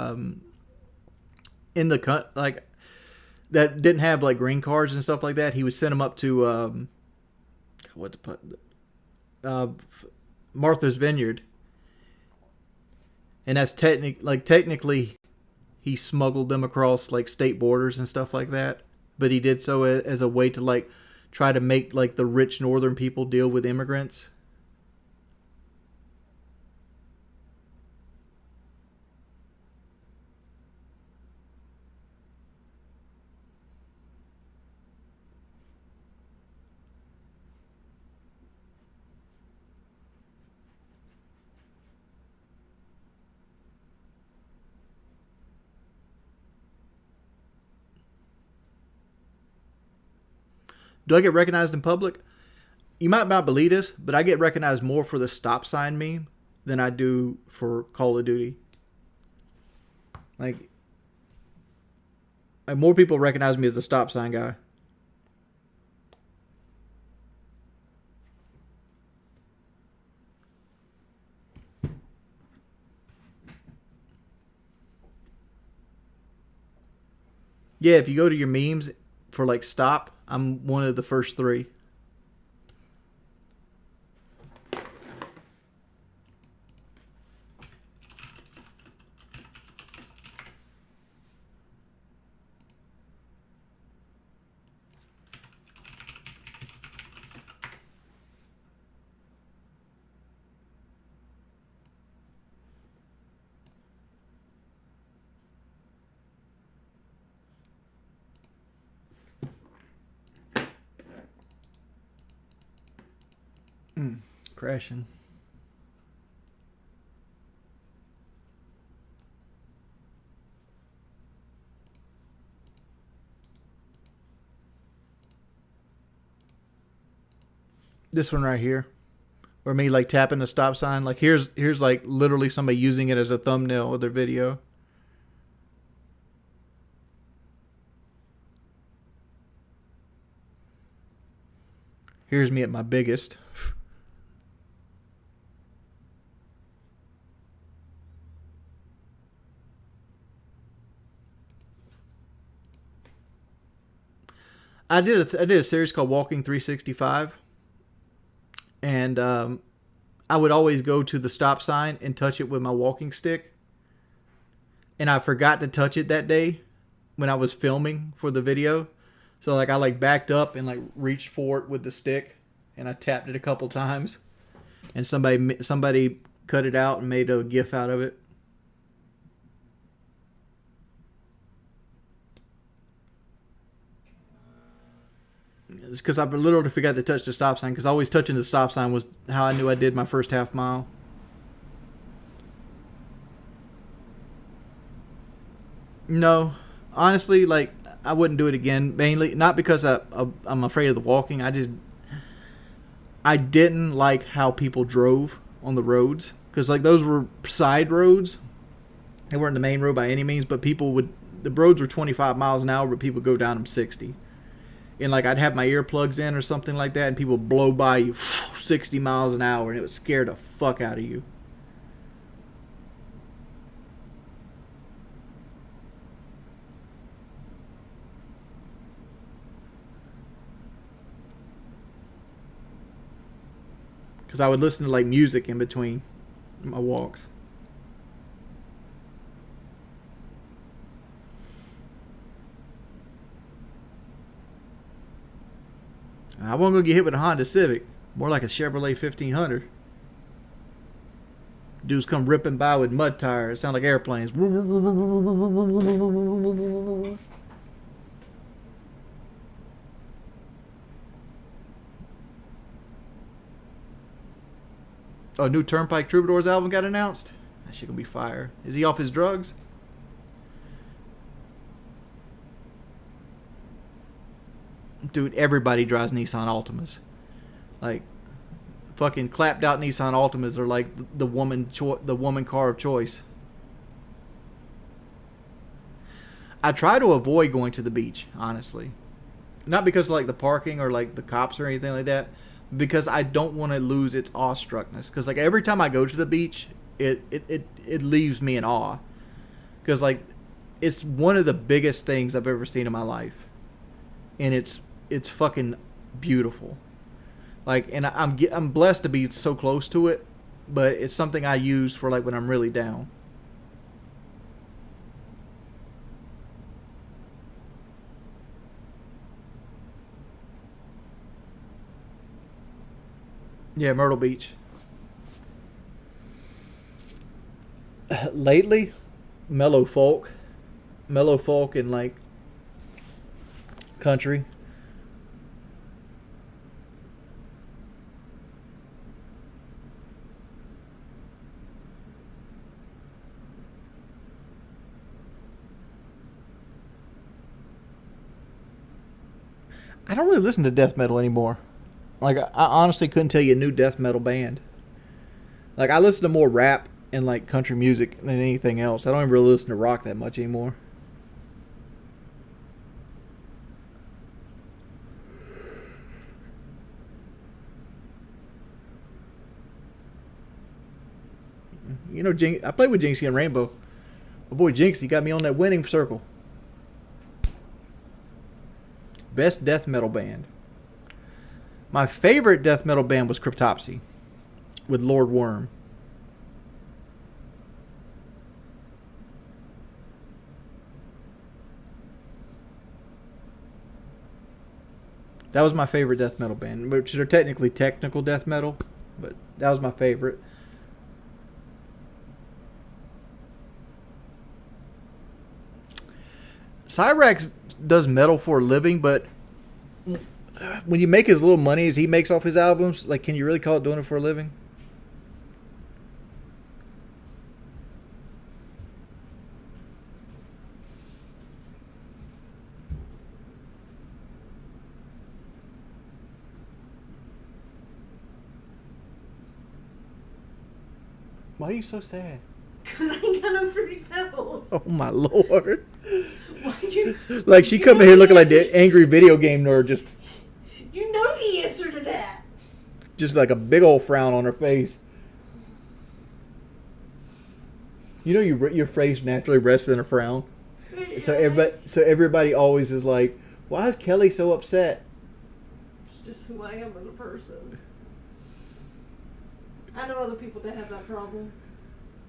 in the like that didn't have like green cards and stuff like that. He would send them up to Martha's Vineyard, and that's technically he smuggled them across like state borders and stuff like that. But he did so as a way to like try to make like the rich northern people deal with immigrants. Do I get recognized in public? You might not believe this, but I get recognized more for the stop sign meme than I do for Call of Duty. Like more people recognize me as the stop sign guy. Yeah, if you go to your memes for like stop, I'm one of the first 3. Crashing. This one right here, or me like tapping the stop sign. Like here's like literally somebody using it as a thumbnail of their video. Here's me at my biggest. I did a series called Walking 365, and I would always go to the stop sign and touch it with my walking stick, and I forgot to touch it that day when I was filming for the video. So like I like backed up and like reached for it with the stick, and I tapped it a couple times, and somebody cut it out and made a GIF out of it. It's because I literally forgot to touch the stop sign, because always touching the stop sign was how I knew I did my first half mile. No, honestly, like I wouldn't do it again. Mainly not because I'm afraid of the walking. I didn't like how people drove on the roads, because like those were side roads. They weren't the main road by any means, but the roads were 25 miles an hour, but people go down them 60. And like I'd have my earplugs in or something like that, and people blow by you 60 miles an hour, and it would scare the fuck out of you. Because I would listen to like music in between my walks. I wasn't going to get hit with a Honda Civic. More like a Chevrolet 1500. Dudes come ripping by with mud tires. Sound like airplanes. Oh, new Turnpike Troubadours album got announced? That shit gonna be fire. Is he off his drugs? Dude, everybody drives Nissan Altimas. Like, fucking clapped out Nissan Altimas are like the woman car of choice. I try to avoid going to the beach, honestly. Not because of like the parking or like the cops or anything like that, because I don't want to lose its awestruckness. Because like every time I go to the beach, it leaves me in awe. Because like it's one of the biggest things I've ever seen in my life, and it's fucking beautiful. Like, and I'm blessed to be so close to it, but it's something I use for like when I'm really down. Yeah, Myrtle Beach. Lately, mellow folk and like country. I don't really listen to death metal anymore. Like, I honestly couldn't tell you a new death metal band. Like, I listen to more rap and, like, country music than anything else. I don't even really listen to rock that much anymore. You know, I played with Jinxie and Rainbow. My boy Jinxie got me on that winning circle. Best death metal band. My favorite death metal band was Cryptopsy with Lord Worm. That was my favorite death metal band, which are technically technical death metal, but that was my favorite. Cyrax does metal for a living, but when you make as little money as he makes off his albums, like, can you really call it doing it for a living? Why are you so sad? Because I ain't got no Fruity Pebbles. Oh my lord. Why you, Like, she you come know in here the looking like answer- the angry video game nerd, You know the answer to that. just like a big old frown on her face. You know, your face naturally rests in a frown. So everybody always is like, why is Kelly so upset? It's just who I am as a person. I know other people that have that problem.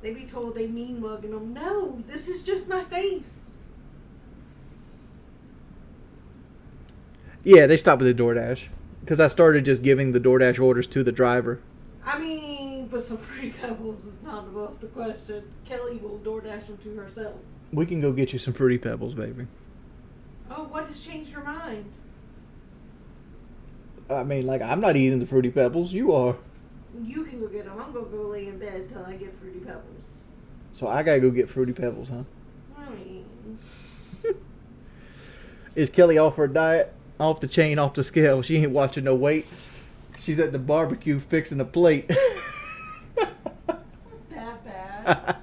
They be told they mean mugging them. No, this is just my face. Yeah, they stopped with the DoorDash. Because I started just giving the DoorDash orders to the driver. I mean, but some Fruity Pebbles is not above the question. Kelly will DoorDash them to herself. We can go get you some Fruity Pebbles, baby. Oh, what has changed your mind? I mean, like, I'm not eating the Fruity Pebbles. You are. You can go get them. I'm going to go lay in bed till I get Fruity Pebbles. So I gotta go get Fruity Pebbles, huh? I mean... Is Kelly off her diet? Off the chain, off the scale. She ain't watching no weight. She's at the barbecue fixing a plate. It's not that bad.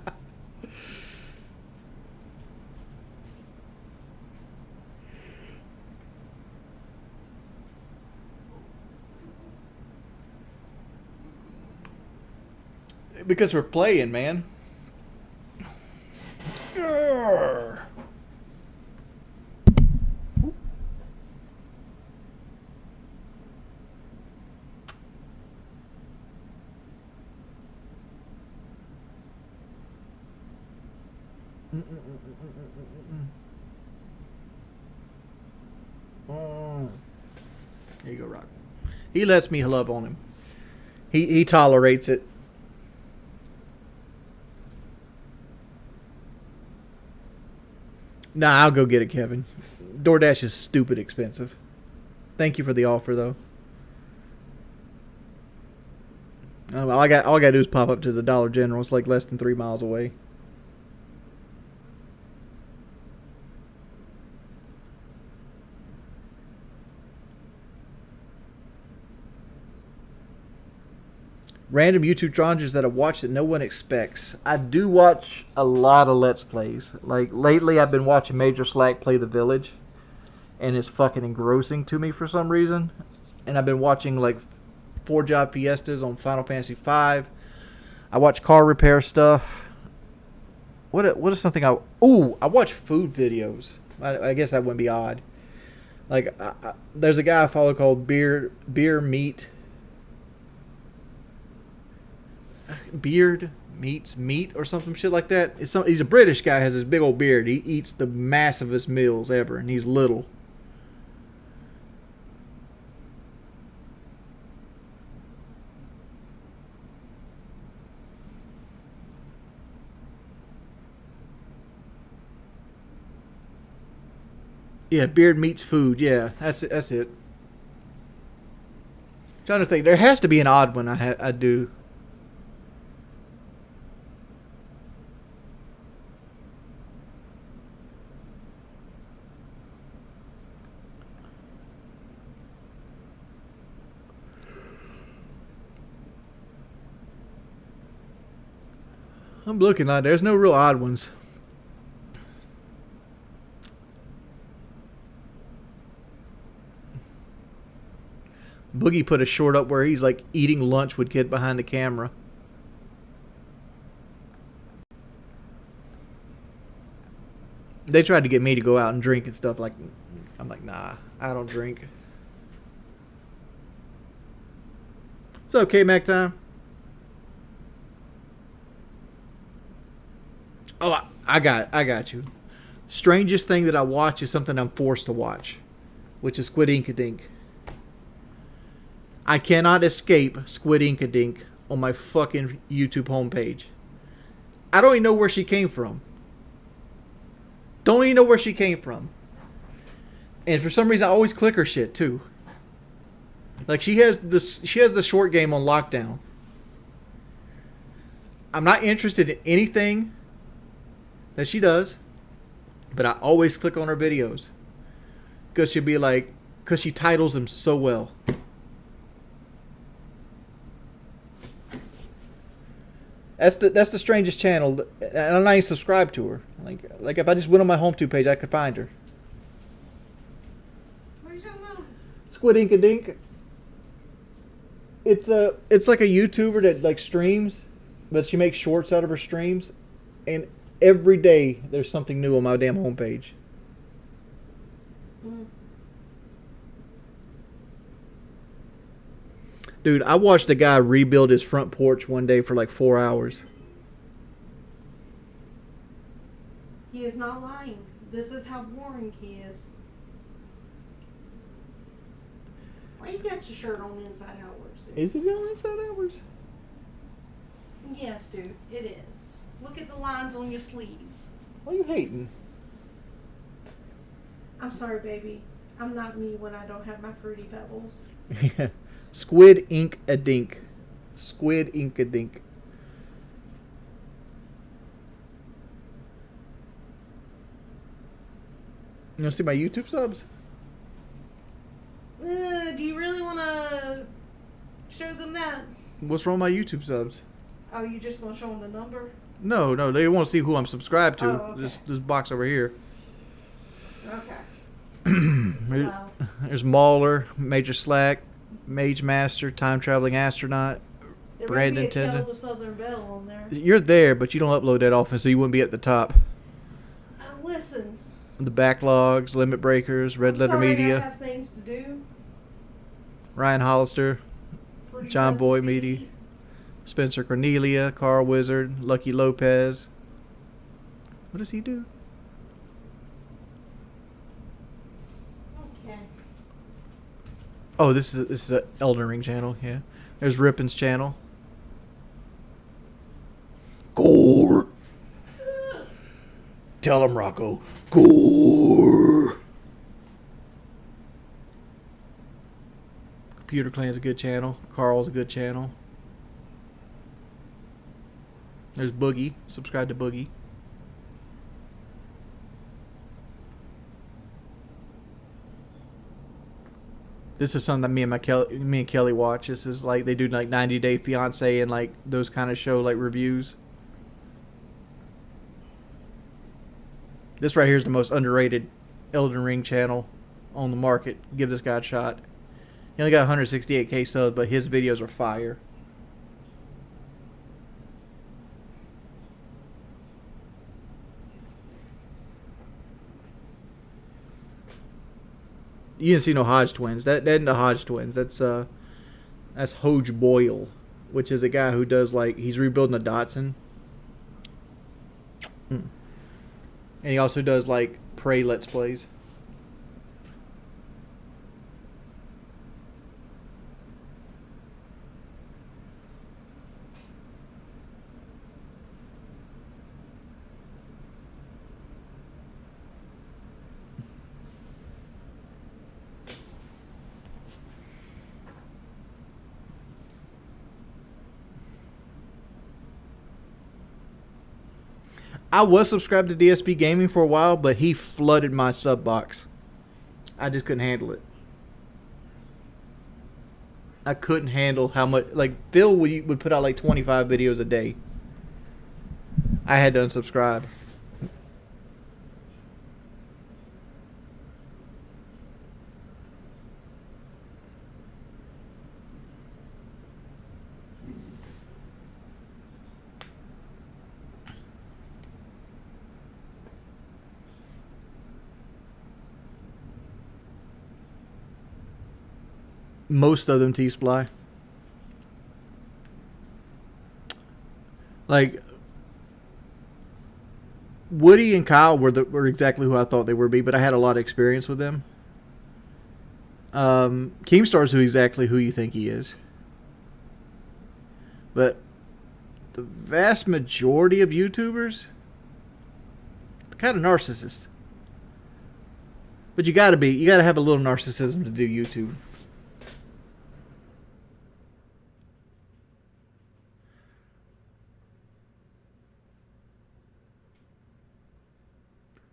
Because we're playing, man. Urgh. There you go, Rock. He lets me love on him. He tolerates it. Nah, I'll go get it, Kevin. DoorDash is stupid expensive. Thank you for the offer, though. All I gotta do is pop up to the Dollar General. It's like less than 3 miles away. Random YouTube challenges that I watch that no one expects. I do watch a lot of Let's Plays. Like, lately I've been watching Major Slack play The Village. And it's fucking engrossing to me for some reason. And I've been watching, like, 4-job fiestas on Final Fantasy V. I watch car repair stuff. What is something I watch food videos. I guess that wouldn't be odd. Like, there's a guy I follow called Beer Meat. Beard meets meat or something shit like that. He's a British guy, has this big old beard. He eats the massivest meals ever, and he's little. Yeah, beard meets food. Yeah, that's it. Trying to think, there has to be an odd one I do. I'm looking like there's no real odd ones. Boogie put a short up where he's like eating lunch with kid behind the camera. They tried to get me to go out and drink and stuff. Like, I'm like, nah, I don't drink. What's up, K-Mac time? Oh, I got you. Strangest thing that I watch is something I'm forced to watch, which is Squid Ink-a-Dink. I cannot escape Squid Ink-a-Dink on my fucking YouTube homepage. I don't even know where she came from. Don't even know where she came from. And for some reason, I always click her shit too. Like she has the short game on lockdown. I'm not interested in anything that she does, but I always click on her videos because she'll be like, because she titles them so well. That's the strangest channel, and I'm not even subscribed to her. Like if I just went on my HomeTube page, I could find her. What are you talking about? Squid Ink-a-Dink. It's like a YouTuber that like streams, but she makes shorts out of her streams, and every day there's something new on my damn homepage. Dude, I watched a guy rebuild his front porch one day for like 4 hours. He is not lying. This is how boring he is. Why you got your shirt on inside outwards, dude? Is it going inside outwards? Yes, dude, it is. Look at the lines on your sleeve. Why are you hating? I'm sorry, baby. I'm not me when I don't have my Fruity Pebbles. Squid Ink-a-Dink. Squid Ink-a-Dink. You want to see my YouTube subs? Do you really want to show them that? What's wrong with my YouTube subs? Oh, you just going to show them the number? No, they want to see who I'm subscribed to. Oh, okay. This box over here. Okay. Wow. There's Mauler, Major Slack, Mage Master, Time Traveling Astronaut, There Brandon might be a Tender. Kel the Southern Belle on there. You're there, but you don't upload that often, so you wouldn't be at the top. Listen. The Backlogs, Limit Breakers, Red Letter Sorry, Media, I have things to do. Ryan Hollister, Fruity John Boy Pebbles Meaty, feed. Spencer Cornelia, Carl Wizard, Lucky Lopez. What does he do? Okay. Oh, this is the Elden Ring channel. Yeah, there's Rippin's channel. Gore. Tell him, Rocco. Gore. Computer Clan's a good channel. Carl's a good channel. There's Boogie. Subscribe to Boogie. This is something that me and Kelly watch. This is like they do like 90 Day Fiance and like those kind of show like reviews. This right here is the most underrated Elden Ring channel on the market. Give this guy a shot. He only got 168k subs, but his videos are fire. You didn't see no Hodge twins. That isn't the Hodge twins. That's Hodge Boyle, which is a guy who does like he's rebuilding a Datsun. And he also does like Prey Let's Plays. I was subscribed to DSP Gaming for a while, but he flooded my sub box. I just couldn't handle it. I couldn't handle how much. Like, Phil would put out like 25 videos a day. I had to unsubscribe. Most of them T-Sply. Like Woody and Kyle were exactly who I thought they would be, but I had a lot of experience with them. Keemstar's exactly who you think he is. But the vast majority of YouTubers kind of narcissists. But you gotta have a little narcissism to do YouTube.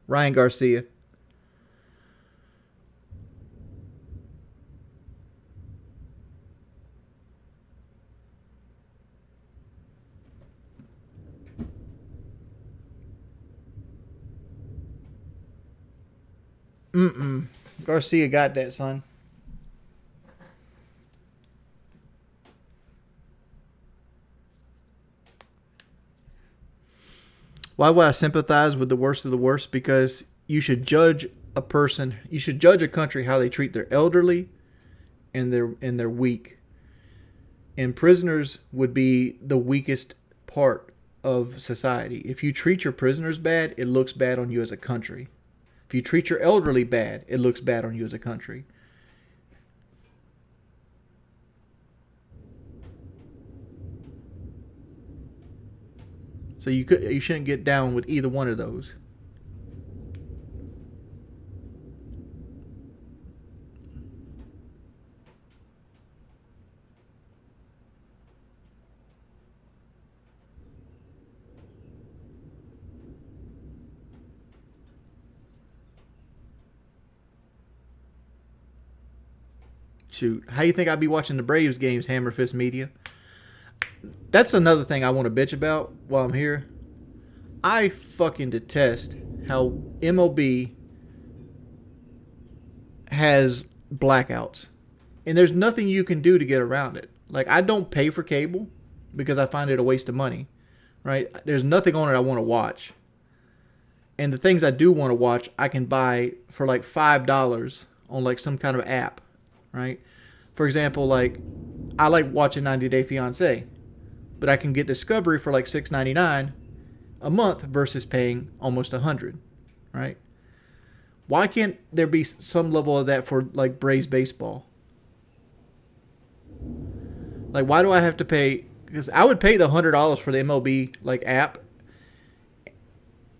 Ryan Garcia. Garcia got that, son. Why would I sympathize with the worst of the worst? Because you should judge a person, you should judge a country how they treat their elderly and their weak. And prisoners would be the weakest part of society. If you treat your prisoners bad, it looks bad on you as a country. If you treat your elderly bad, it looks bad on you as a country. So you shouldn't get down with either one of those. Shoot, how you think I'd be watching the Braves games, Hammer Fist Media? That's another thing I want to bitch about while I'm here. I fucking detest how MLB has blackouts. And there's nothing you can do to get around it. Like, I don't pay for cable because I find it a waste of money. Right? There's nothing on it I want to watch. And the things I do want to watch, I can buy for like $5 on like some kind of app. Right? For example, like, I like watching 90 Day Fiancé, but I can get Discovery for like $6.99 a month versus paying almost $100, right? Why can't there be some level of that for like Braves baseball? Like, why do I have to pay? Because I would pay the $100 for the MLB like app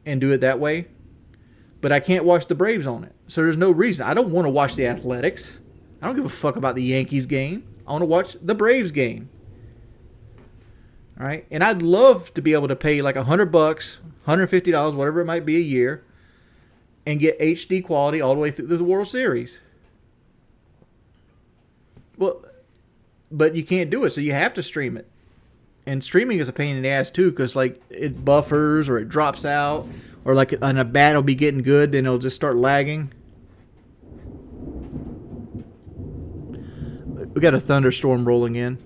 and do it that way, but I can't watch the Braves on it. So there's no reason. I don't want to watch the Athletics. I don't give a fuck about the Yankees game. I want to watch the Braves game. All right? And I'd love to be able to pay like $100, $150, whatever it might be a year, and get HD quality all the way through the World Series. Well, but you can't do it, so you have to stream it. And streaming is a pain in the ass too, because like it buffers or it drops out, or like a bat will be getting good, then it'll just start lagging. We got a thunderstorm rolling in.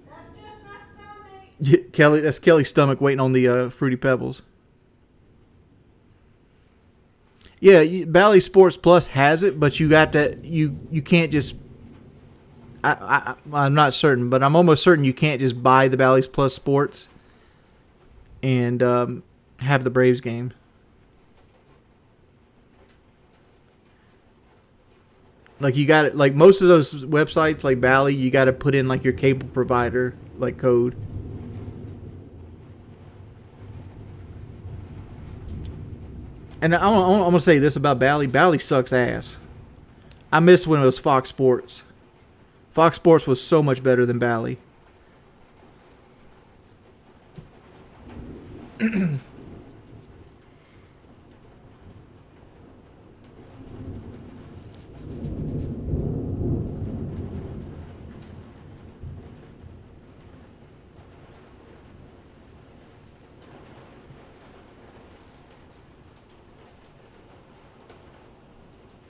That's just my stomach. Kelly, that's Kelly's stomach waiting on the Fruity Pebbles. Yeah, Bally Sports Plus has it, but you got that. You can't just. I'm not certain, but I'm almost certain you can't just buy the Bally's Plus Sports and have the Braves game. Like, you got it. Like most of those websites, like Bally, you got to put in like your cable provider like code. And I'm gonna say this about Bally. Bally sucks ass. I miss when it was Fox Sports. Fox Sports was so much better than Bally.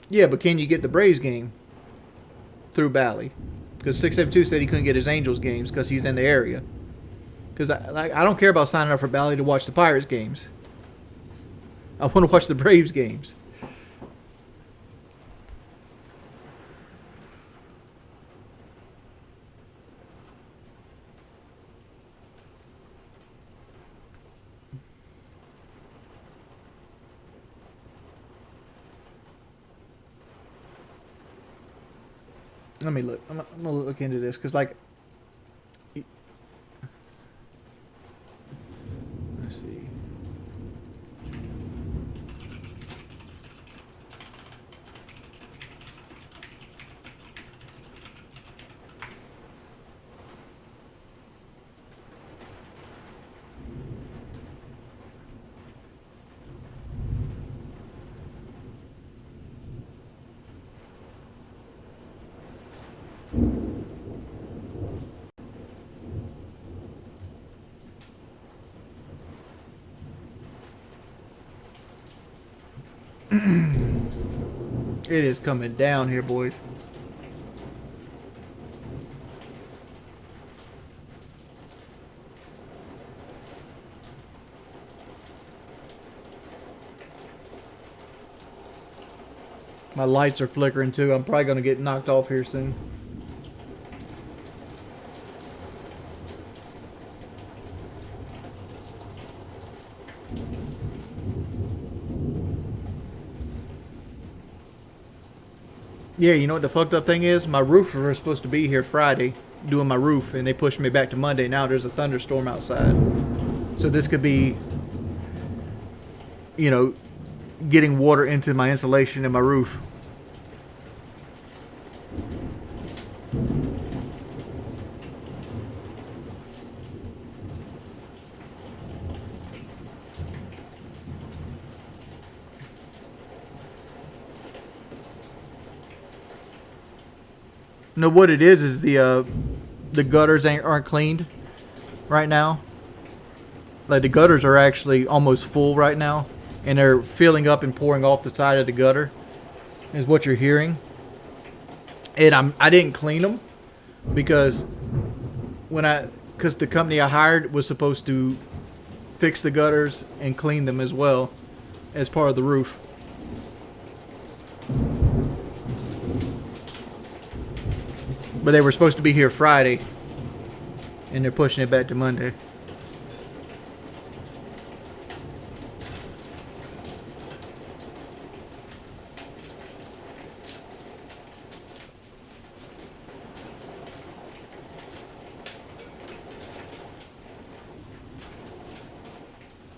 Yeah, but can you get the Braves game through Bally? Because 672 said he couldn't get his Angels games because he's in the area. Because I don't care about signing up for Bally to watch the Pirates games. I want to watch the Braves games. Let me look. I'm gonna look into this because, like, let's see. It is coming down here, boys. My lights are flickering too. I'm probably going to get knocked off here soon. Yeah, you know what the fucked up thing is? My roofers were supposed to be here Friday doing my roof, and they pushed me back to Monday. Now there's a thunderstorm outside. So this could be, you know, getting water into my insulation and my roof. No, what it is the gutters aren't cleaned right now. Like the gutters are actually almost full right now, and they're filling up and pouring off the side of the gutter. Is what you're hearing. And I didn't clean them because because the company I hired was supposed to fix the gutters and clean them as well as part of the roof. But they were supposed to be here Friday, and they're pushing it back to Monday.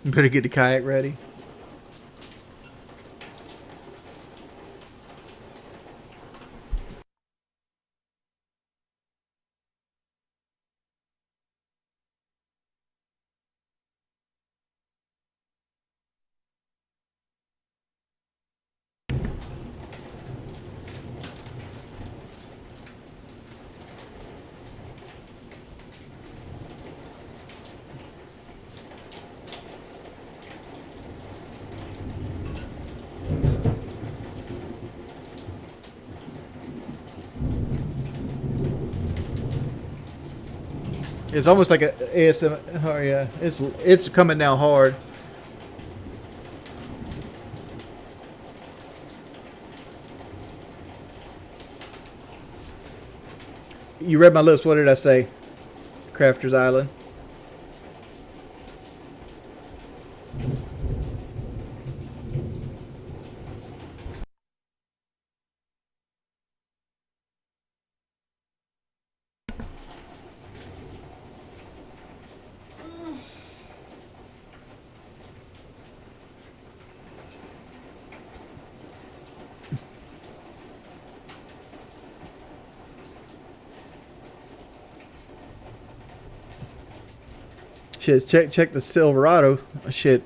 You better get the kayak ready. It's almost like a ASMR. Oh yeah, it's coming down hard. You read my lips. What did I say? Crafter's Island. Shit, check the Silverado. Shit,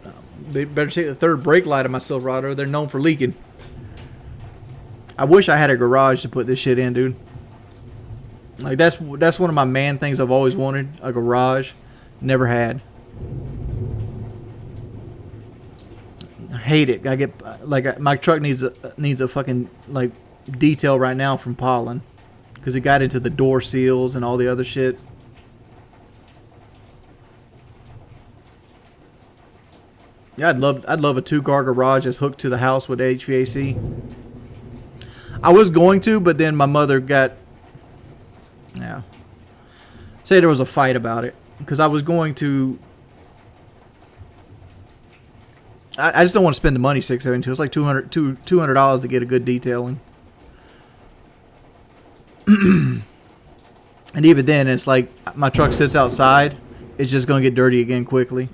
they better check the third brake light of my Silverado. They're known for leaking. I wish I had a garage to put this shit in, dude. Like that's one of my man things I've always wanted, a garage. Never had. hate it. I get like my truck needs a fucking like detail right now from pollen because it got into the door seals and all the other shit. Yeah, I'd love a 2-car garage that's hooked to the house with HVAC. I was going to, but then my mother got, yeah. Say there was a fight about it because I was going to. I just don't want to spend the money $672. It's like $200 to get a good detailing. And even then, it's like my truck sits outside. It's just going to get dirty again quickly.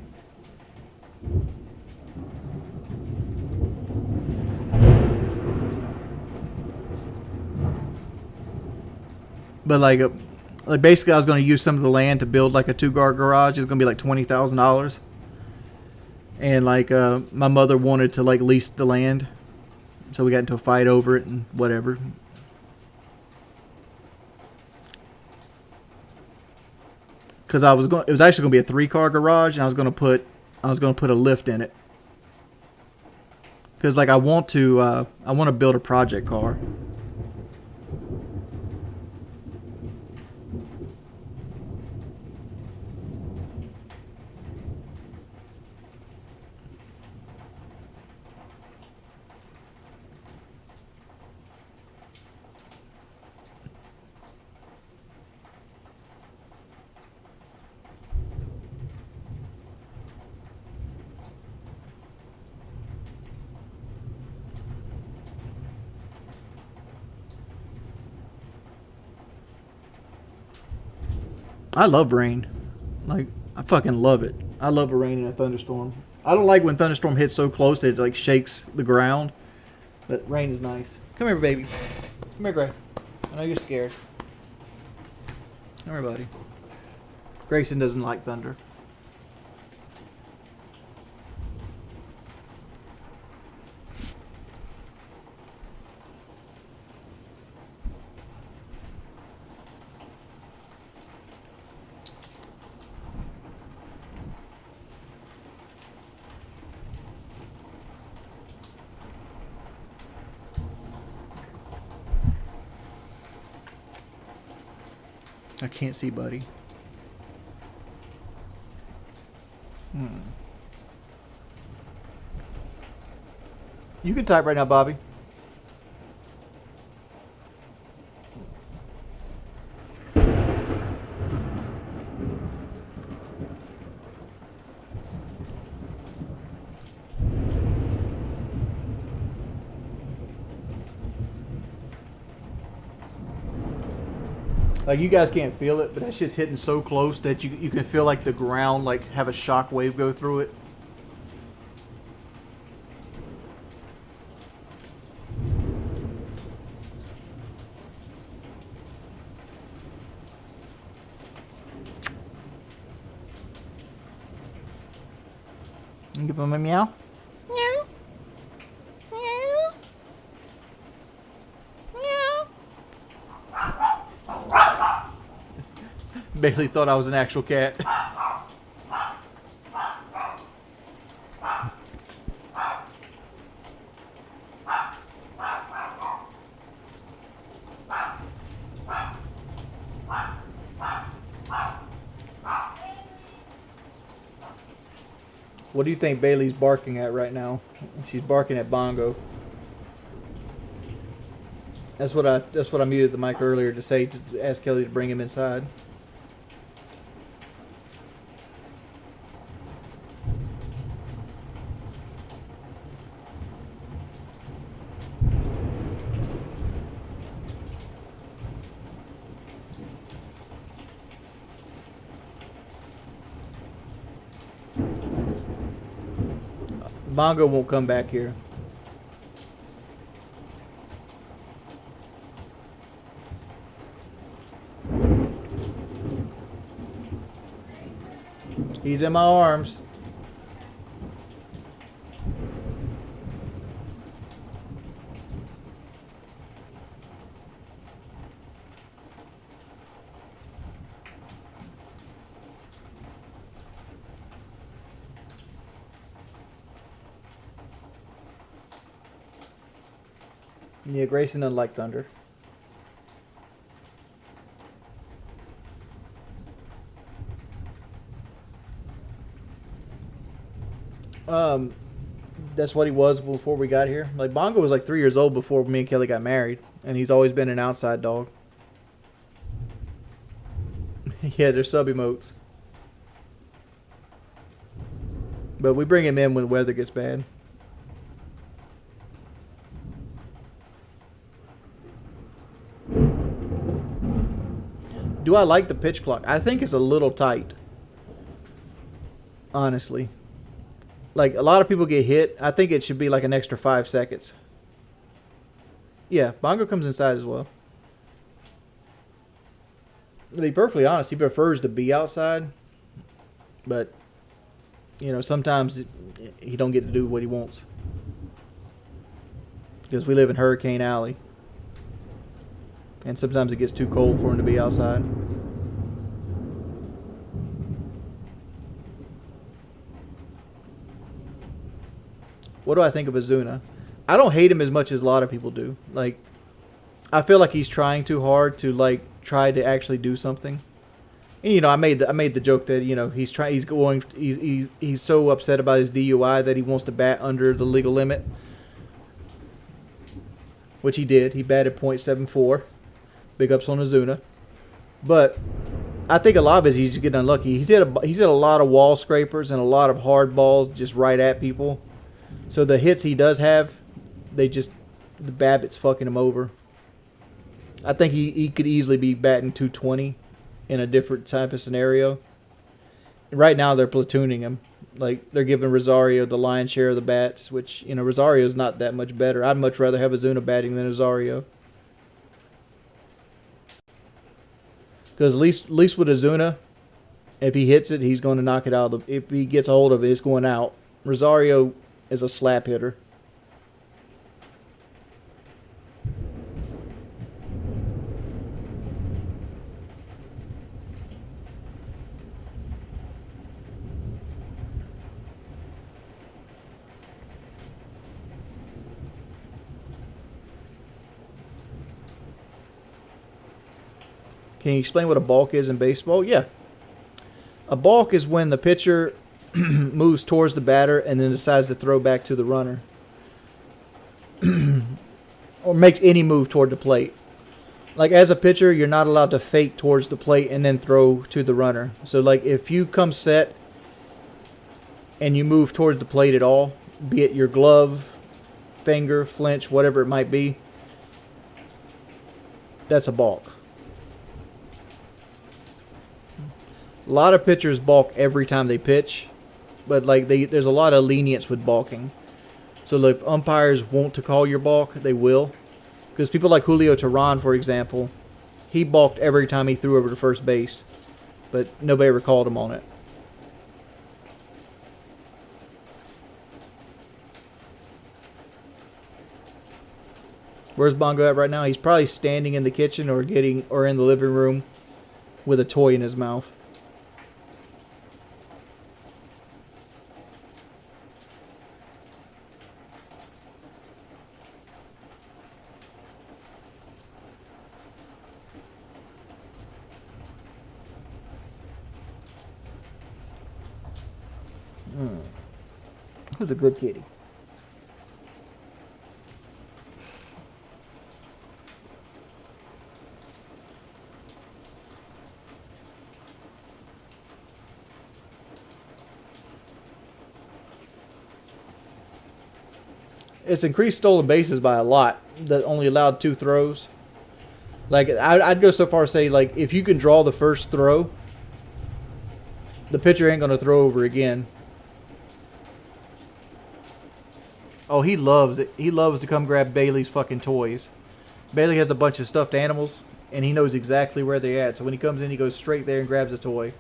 But like basically, I was going to use some of the land to build like a 2-car garage. It's going to be like $20,000. And like my mother wanted to like lease the land, so we got into a fight over it and whatever. Because it was actually going to be a 3-car garage, and I was going to put a lift in it. Because like I want to build a project car. I love rain. Like, I fucking love it. I love a rain and a thunderstorm. I don't like when thunderstorm hits so close that it like shakes the ground. But rain is nice. Come here, baby. Come here, Gray. I know you're scared. Come here, buddy. Grayson doesn't like thunder. I can't see, buddy. You can type right now, Bobby. Like, you guys can't feel it, but that shit's hitting so close that you can feel like the ground like have a shock wave go through it. Give him a meow. Meow. Meow. Meow. Bailey thought I was an actual cat. What do you think Bailey's barking at right now? She's barking at Bongo. That's what I muted the mic earlier to say, to ask Kelly to bring him inside. Bongo won't come back here. He's in my arms. Yeah, Grayson doesn't like thunder. That's what he was before we got here. Like, Bongo was like 3 years old before me and Kelly got married, and he's always been an outside dog. Yeah, they're sub emotes. But we bring him in when the weather gets bad. Do I like the pitch clock? I think it's a little tight. Honestly. Like, a lot of people get hit. I think it should be like an extra 5 seconds. Yeah, Bongo comes inside as well. To be perfectly honest, he prefers to be outside. But, you know, sometimes he don't get to do what he wants. Because we live in Hurricane Alley. And sometimes it gets too cold for him to be outside. What do I think of Azuna? I don't hate him as much as a lot of people do. Like, I feel like he's trying too hard to, like, try to actually do something. And, you know, I made the joke that, you know, he's so upset about his DUI that he wants to bat under the legal limit, which he did. He batted .74. Big ups on Azuna. But I think a lot of it is he's just getting unlucky. He's hit a lot of wall scrapers and a lot of hard balls just right at people. So the hits he does have, the BABIP's fucking him over. I think he could easily be batting 220 in a different type of scenario. Right now they're platooning him. Like, they're giving Rosario the lion's share of the bats, which, you know, Rosario's not that much better. I'd much rather have Azuna batting than Rosario. Because at least with Azuna, if he hits it, he's going to knock it out. If he gets a hold of it, it's going out. Rosario is a slap hitter. Can you explain what a balk is in baseball? Yeah. A balk is when the pitcher moves towards the batter and then decides to throw back to the runner. Or makes any move toward the plate. Like, as a pitcher, you're not allowed to fake towards the plate and then throw to the runner. So, like, if you come set and you move towards the plate at all, be it your glove, finger, flinch, whatever it might be, that's a balk. A lot of pitchers balk every time they pitch, but like there's a lot of lenience with balking. So if umpires want to call your balk, they will. Because people like Julio Teheran, for example, he balked every time he threw over to first base, but nobody ever called him on it. Where's Bongo at right now? He's probably standing in the kitchen or in the living room with a toy in his mouth. Who's a good kitty? It's increased stolen bases by a lot. That only allowed 2 throws. Like, I'd go so far as say, like, if you can draw the first throw, the pitcher ain't going to throw over again. Oh, he loves it. He loves to come grab Bailey's fucking toys. Bailey has a bunch of stuffed animals, and he knows exactly where they're at. So when he comes in, he goes straight there and grabs a toy.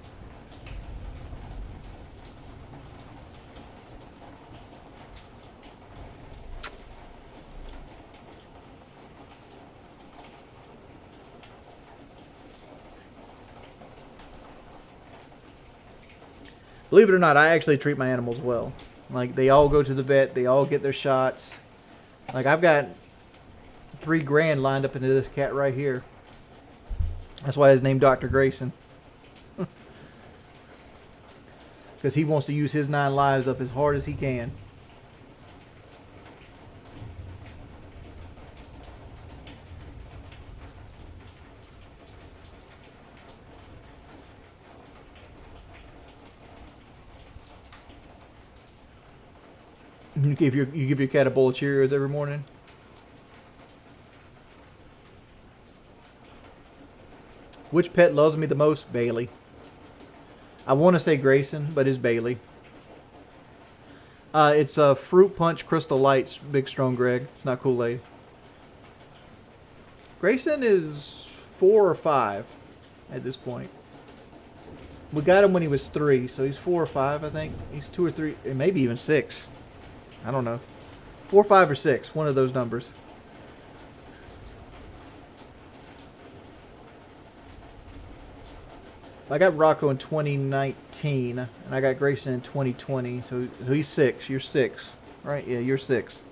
Believe it or not, I actually treat my animals well. Like, they all go to the vet. They all get their shots. Like, I've got $3,000 lined up into this cat right here. That's why his name Dr. Grayson. Because he wants to use his 9 lives up as hard as he can. You give your cat a bowl of Cheerios every morning? Which pet loves me the most? Bailey. I want to say Grayson, but it's Bailey. It's a Fruit Punch Crystal Lights, Big Strong Greg. It's not Kool-Aid. Grayson is 4 or 5 at this point. We got him when he was 3, so he's 4 or 5, I think. He's 2 or 3, maybe even 6. I don't know. 4, 5, or 6. One of those numbers. I got Rocco in 2019, and I got Grayson in 2020. So he's 6. You're 6, right? Yeah, you're 6.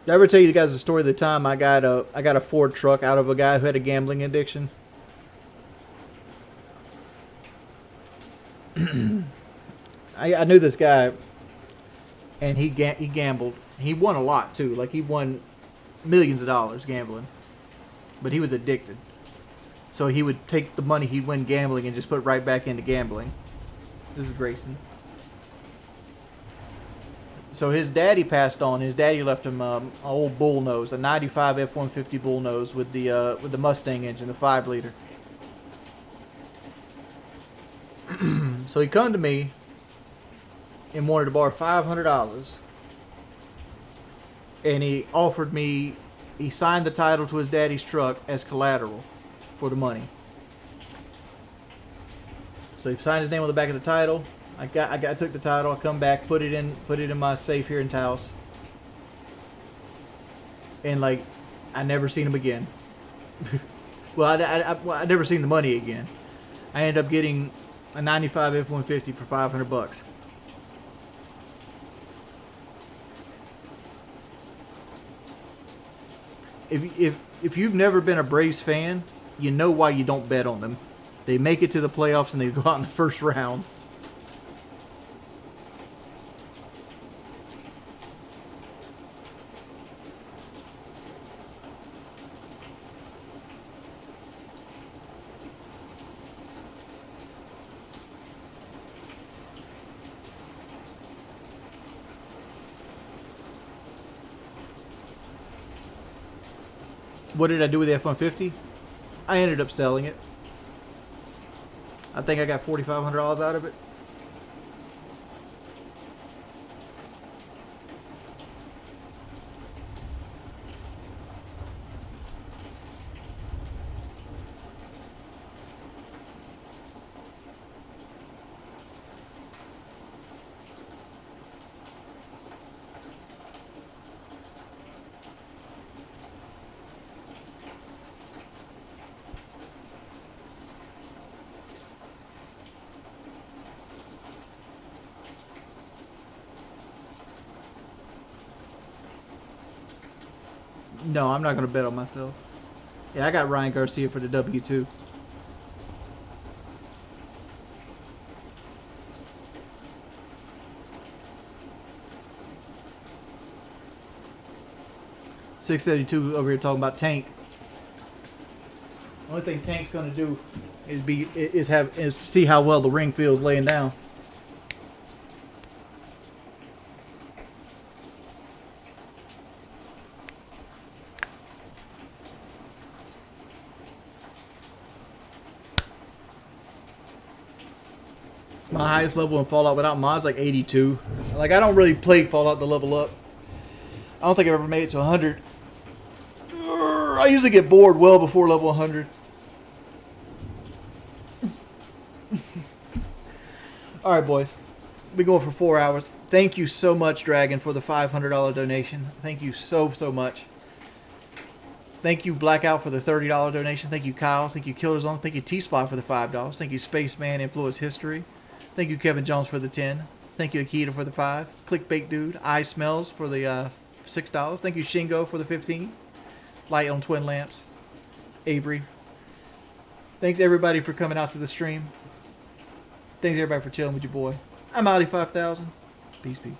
Did I ever tell you guys the story of the time I got a Ford truck out of a guy who had a gambling addiction? I knew this guy, and he gambled. He won a lot too. Like he won millions of dollars gambling, but he was addicted. So he would take the money he'd win gambling and just put it right back into gambling. This is Grayson. So his daddy passed on. His daddy left him an old bullnose, a '95 F-150 bullnose with the Mustang engine, the 5-liter. So he come to me and wanted to borrow $500, and he offered me. He signed the title to his daddy's truck as collateral for the money. So he signed his name on the back of the title. I took the title. I come back, put it in my safe here in Taos, and like, I never seen him again. Well, I never seen the money again. I ended up getting a '95 F-150 for $500. If you've never been a Braves fan, you know why you don't bet on them. They make it to the playoffs and they go out in the first round. What did I do with the F-150? I ended up selling it. I think I got $4,500 out of it. No, I'm not going to bet on myself. Yeah, I got Ryan Garcia for the W2. $672 over here talking about Tank. Only thing Tank's going to do is see how well the ring feels laying down. My highest level in Fallout without mods like 82. Like, I don't really play Fallout to level up. I don't think I've ever made it to 100. I usually get bored well before level 100. All right, boys. We going for 4 hours. Thank you so much, Dragon, for the $500 donation. Thank you so much. Thank you, Blackout, for the $30 donation. Thank you, Kyle. Thank you, Killer Zone. Thank you, T-Spot, for the $5. Thank you, Spaceman Influence History. Thank you, Kevin Jones, for the 10. Thank you, Akita, for the 5. Clickbait Dude. Eye Smells for the $6. Thank you, Shingo, for the 15. Light on Twin Lamps. Avery. Thanks, everybody, for coming out to the stream. Thanks, everybody, for chilling with your boy. I'm Audi 5000. Peace, people.